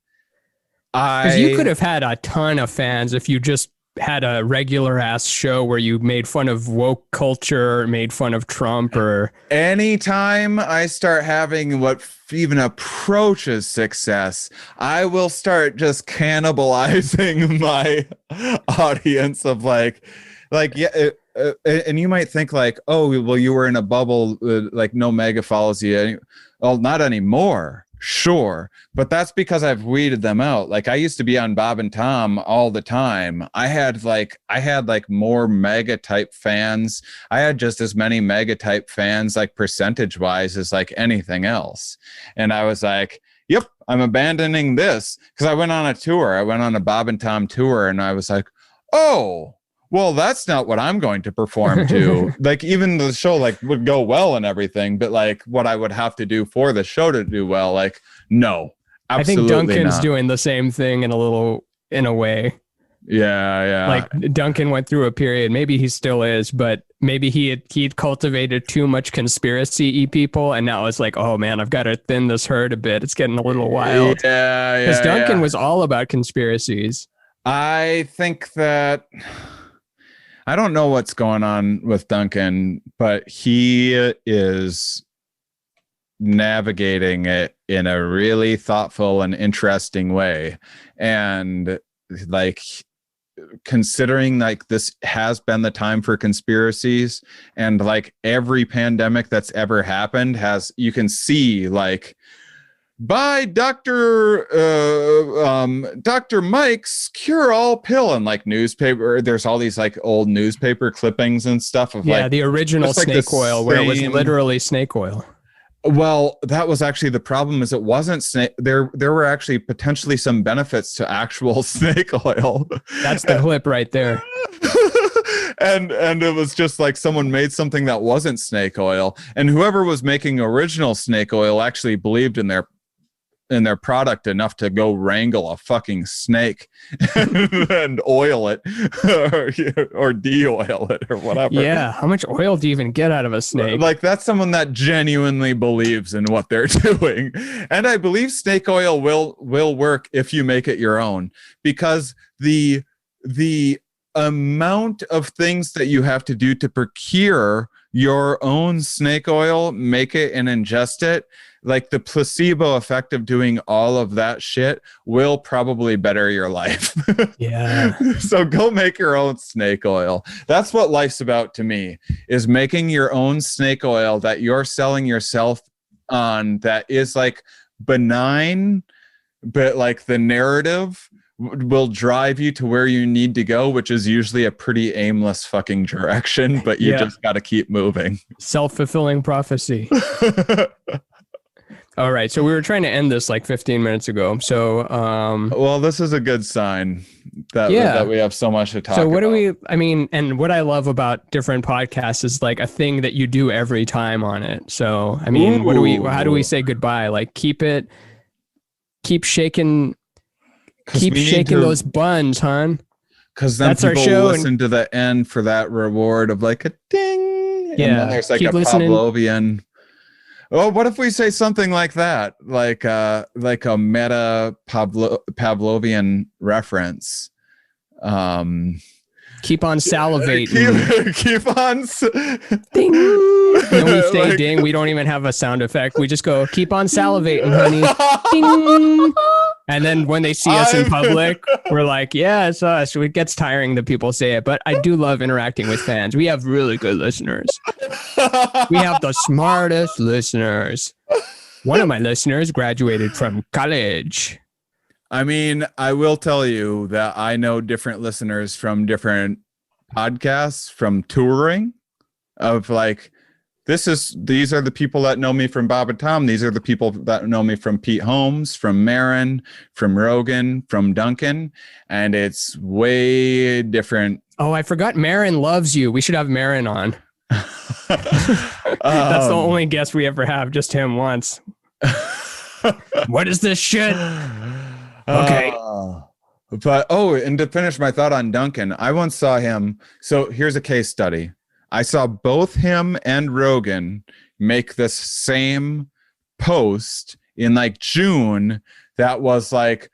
Speaker 1: because you could have had a ton of fans if you just had a regular ass show where you made fun of woke culture, or made fun of Trump, or
Speaker 4: anytime I start having what even approaches success, I will start just cannibalizing my audience of like, yeah. And you might think like, oh, well, you were in a bubble, like no mega follows you. Well, not anymore. Sure. But that's because I've weeded them out. Like I used to be on Bob and Tom all the time. I had like more mega type fans. I had just as many mega type fans, like percentage wise, as like anything else. And I was like, yep, I'm abandoning this, because I went on a tour. I went on a Bob and Tom tour and I was like, oh, well, that's not what I'm going to perform to. Like even the show like would go well and everything, but like what I would have to do for the show to do well, like no, absolutely
Speaker 1: I think Duncan's
Speaker 4: not.
Speaker 1: doing the same thing in a way.
Speaker 4: Yeah.
Speaker 1: Like Duncan went through a period, maybe he still is, but maybe he'd cultivated too much conspiracy people, and now it's like, oh man, I've got to thin this herd a bit. It's getting a little wild.
Speaker 4: Yeah.
Speaker 1: Because Duncan was all about conspiracies.
Speaker 4: I think that I don't know what's going on with Duncan, but he is navigating it in a really thoughtful and interesting way. And like considering like this has been the time for conspiracies, and like every pandemic that's ever happened you can see like by Dr. Mike's cure-all pill, and like newspaper. There's all these like old newspaper clippings and stuff of like
Speaker 1: the original snake oil, where it was literally snake oil.
Speaker 4: Well, that was actually the problem. Is it wasn't snake. There were actually potentially some benefits to actual snake oil.
Speaker 1: That's the clip right there.
Speaker 4: And it was just like someone made something that wasn't snake oil, and whoever was making original snake oil actually believed in their product enough to go wrangle a fucking snake and oil it or de-oil it or whatever.
Speaker 1: Yeah. How much oil do you even get out of a snake?
Speaker 4: Like, that's someone that genuinely believes in what they're doing. And I believe snake oil will work if you make it your own, because the amount of things that you have to do to procure your own snake oil, make it and ingest it, like the placebo effect of doing all of that shit will probably better your life.
Speaker 1: Yeah.
Speaker 4: So go make your own snake oil. That's what life's about to me, is making your own snake oil that you're selling yourself on, that is like benign, but like the narrative will drive you to where you need to go, which is usually a pretty aimless fucking direction, but you just got to keep moving.
Speaker 1: Self-fulfilling prophecy. All right, so we were trying to end this like 15 minutes ago. So,
Speaker 4: well, this is a good sign that we have so much to talk about.
Speaker 1: So what do we, I mean, and what I love about different podcasts is like a thing that you do every time on it. So, I mean, how do we say goodbye? Like keep shaking those buns, hon.
Speaker 4: Because then
Speaker 1: that's
Speaker 4: people
Speaker 1: our show,
Speaker 4: listen to the end for that reward of like a ding.
Speaker 1: Yeah.
Speaker 4: And then there's like
Speaker 1: keep
Speaker 4: a
Speaker 1: listening.
Speaker 4: Pavlovian. Oh, what if we say something like that? Like a meta Pavlovian reference.
Speaker 1: Keep on salivating.
Speaker 4: Keep on.
Speaker 1: Ding. When we say ding, we don't even have a sound effect. We just go, keep on salivating, honey. Ding. And then when they see us in public, we're like, yeah, it's us. It gets tiring that people say it, but I do love interacting with fans. We have really good listeners. We have the smartest listeners. One of my listeners graduated from college.
Speaker 4: I mean, I will tell you that I know different listeners from podcasts, from touring, of like, these are the people that know me from Bob and Tom. These are the people that know me from Pete Holmes, from Marin, from Rogan, from Duncan. And it's way different.
Speaker 1: Oh, I forgot Marin loves you. We should have Marin on. That's the only guest we ever have, just him once. What is this shit? Okay.
Speaker 4: And to finish my thought on Duncan, I once saw him. So here's a case study. I saw both him and Rogan make this same post in like June that was like,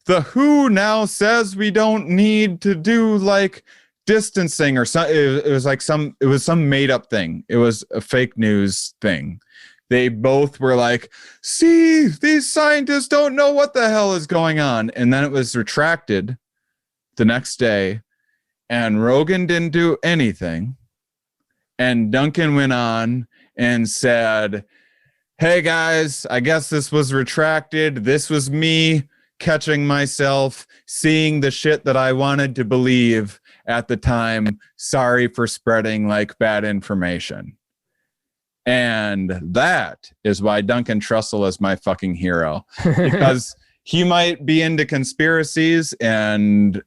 Speaker 4: the WHO now says we don't need to do like distancing or something. It was some made up thing. It was a fake news thing. They both were like, see, these scientists don't know what the hell is going on. And then it was retracted the next day, and Rogan didn't do anything. And Duncan went on and said, hey guys, I guess this was retracted. This was me catching myself, seeing the shit that I wanted to believe at the time. Sorry for spreading like bad information. And that is why Duncan Trussell is my fucking hero, because he might be into conspiracies and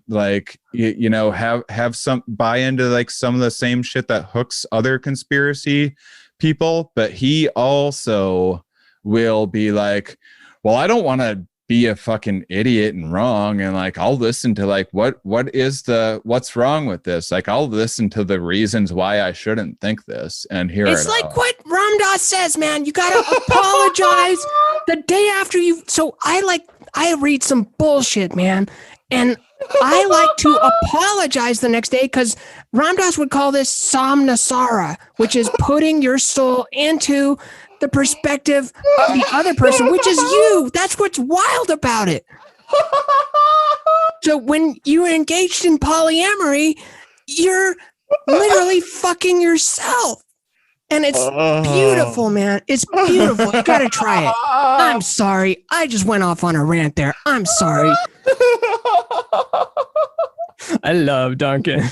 Speaker 4: like, you know, have some buy into like some of the same shit that hooks other conspiracy people, but he also will be like, well, I don't want to be a fucking idiot and wrong, and like I'll listen to like what's wrong with this, like I'll listen to the reasons why I shouldn't think this, and hear
Speaker 1: it's
Speaker 4: it
Speaker 1: like
Speaker 4: out.
Speaker 1: What Ram Dass says, man. You gotta apologize the day after you. So I read some bullshit, man, and I like to apologize the next day, because Ram Dass would call this samsara, which is putting your soul into the perspective of the other person, which is you. That's what's wild about it. So when you're engaged in polyamory, you're literally fucking yourself. And it's beautiful, man. It's beautiful. You gotta try it. I'm sorry. I just went off on a rant there. I'm sorry. I love Duncan.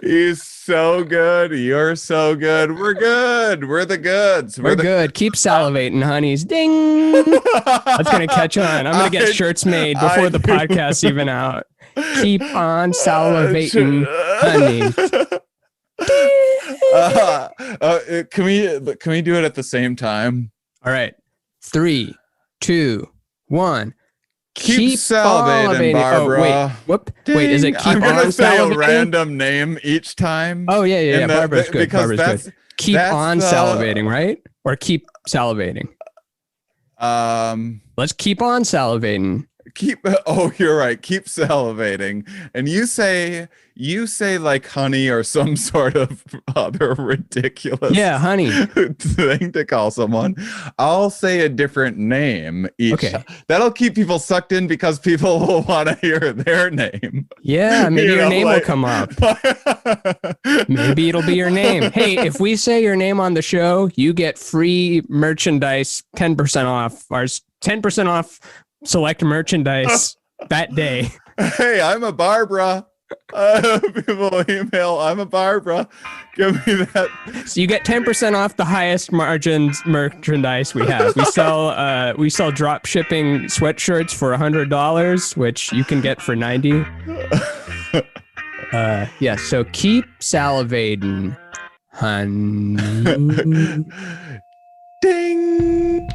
Speaker 4: He's so good. You're so good. We're good. We're the goods.
Speaker 1: We're good. Keep salivating, honeys. Ding. That's going to catch on. I'm going to get shirts made before the podcast's even out. Keep on salivating, honeys.
Speaker 4: Can we do it at the same time?
Speaker 1: All right. 3, 2, 1.
Speaker 4: Keep salivating, Barbara.
Speaker 1: Oh, wait, is it
Speaker 4: Ding.
Speaker 1: keep
Speaker 4: I'm gonna
Speaker 1: on
Speaker 4: say
Speaker 1: salivating?
Speaker 4: a random name each time.
Speaker 1: Oh, yeah. Barbara's good.
Speaker 4: Because
Speaker 1: Barbara's good. Keep on salivating, right? Or keep salivating. Let's keep on salivating.
Speaker 4: You're right. Keep salivating. And you say like honey or some sort of other ridiculous
Speaker 1: honey
Speaker 4: thing to call someone. I'll say a different name each.
Speaker 1: Okay.
Speaker 4: That'll keep people sucked in because people will want to hear their name.
Speaker 1: Yeah, maybe your name will come up. Maybe it'll be your name. Hey, if we say your name on the show, you get free merchandise, 10% off. Ours 10% off select merchandise that day.
Speaker 4: Hey, I'm a Barbara. People email, I'm a Barbara. Give me that.
Speaker 1: So you get 10% off the highest margins merchandise we have. We sell drop shipping sweatshirts for $100, which you can get for $90. So keep salivating, honey.
Speaker 4: Ding.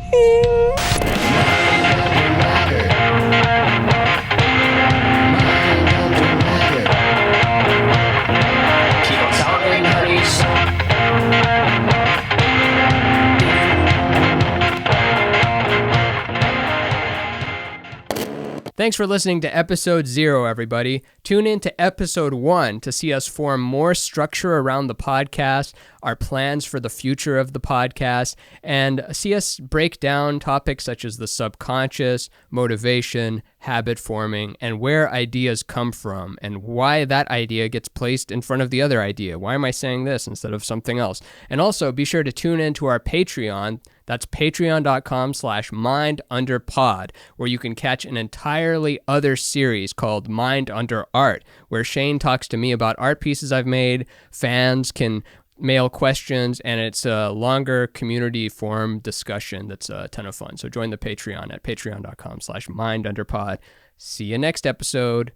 Speaker 1: Thanks for listening to episode 0, everybody. Tune in to episode 1 to see us form more structure around the podcast, our plans for the future of the podcast, and see us break down topics such as the subconscious, motivation, habit forming, and where ideas come from, and why that idea gets placed in front of the other idea. Why am I saying this instead of something else? And also be sure to tune in to our Patreon. That's patreon.com/mindunderpod, where you can catch an entirely other series called Mind Under Art, where Shane talks to me about art pieces I've made. Fans can mail questions, and it's a longer community forum discussion that's a ton of fun. So join the Patreon at patreon.com/mindunderpod. See you next episode.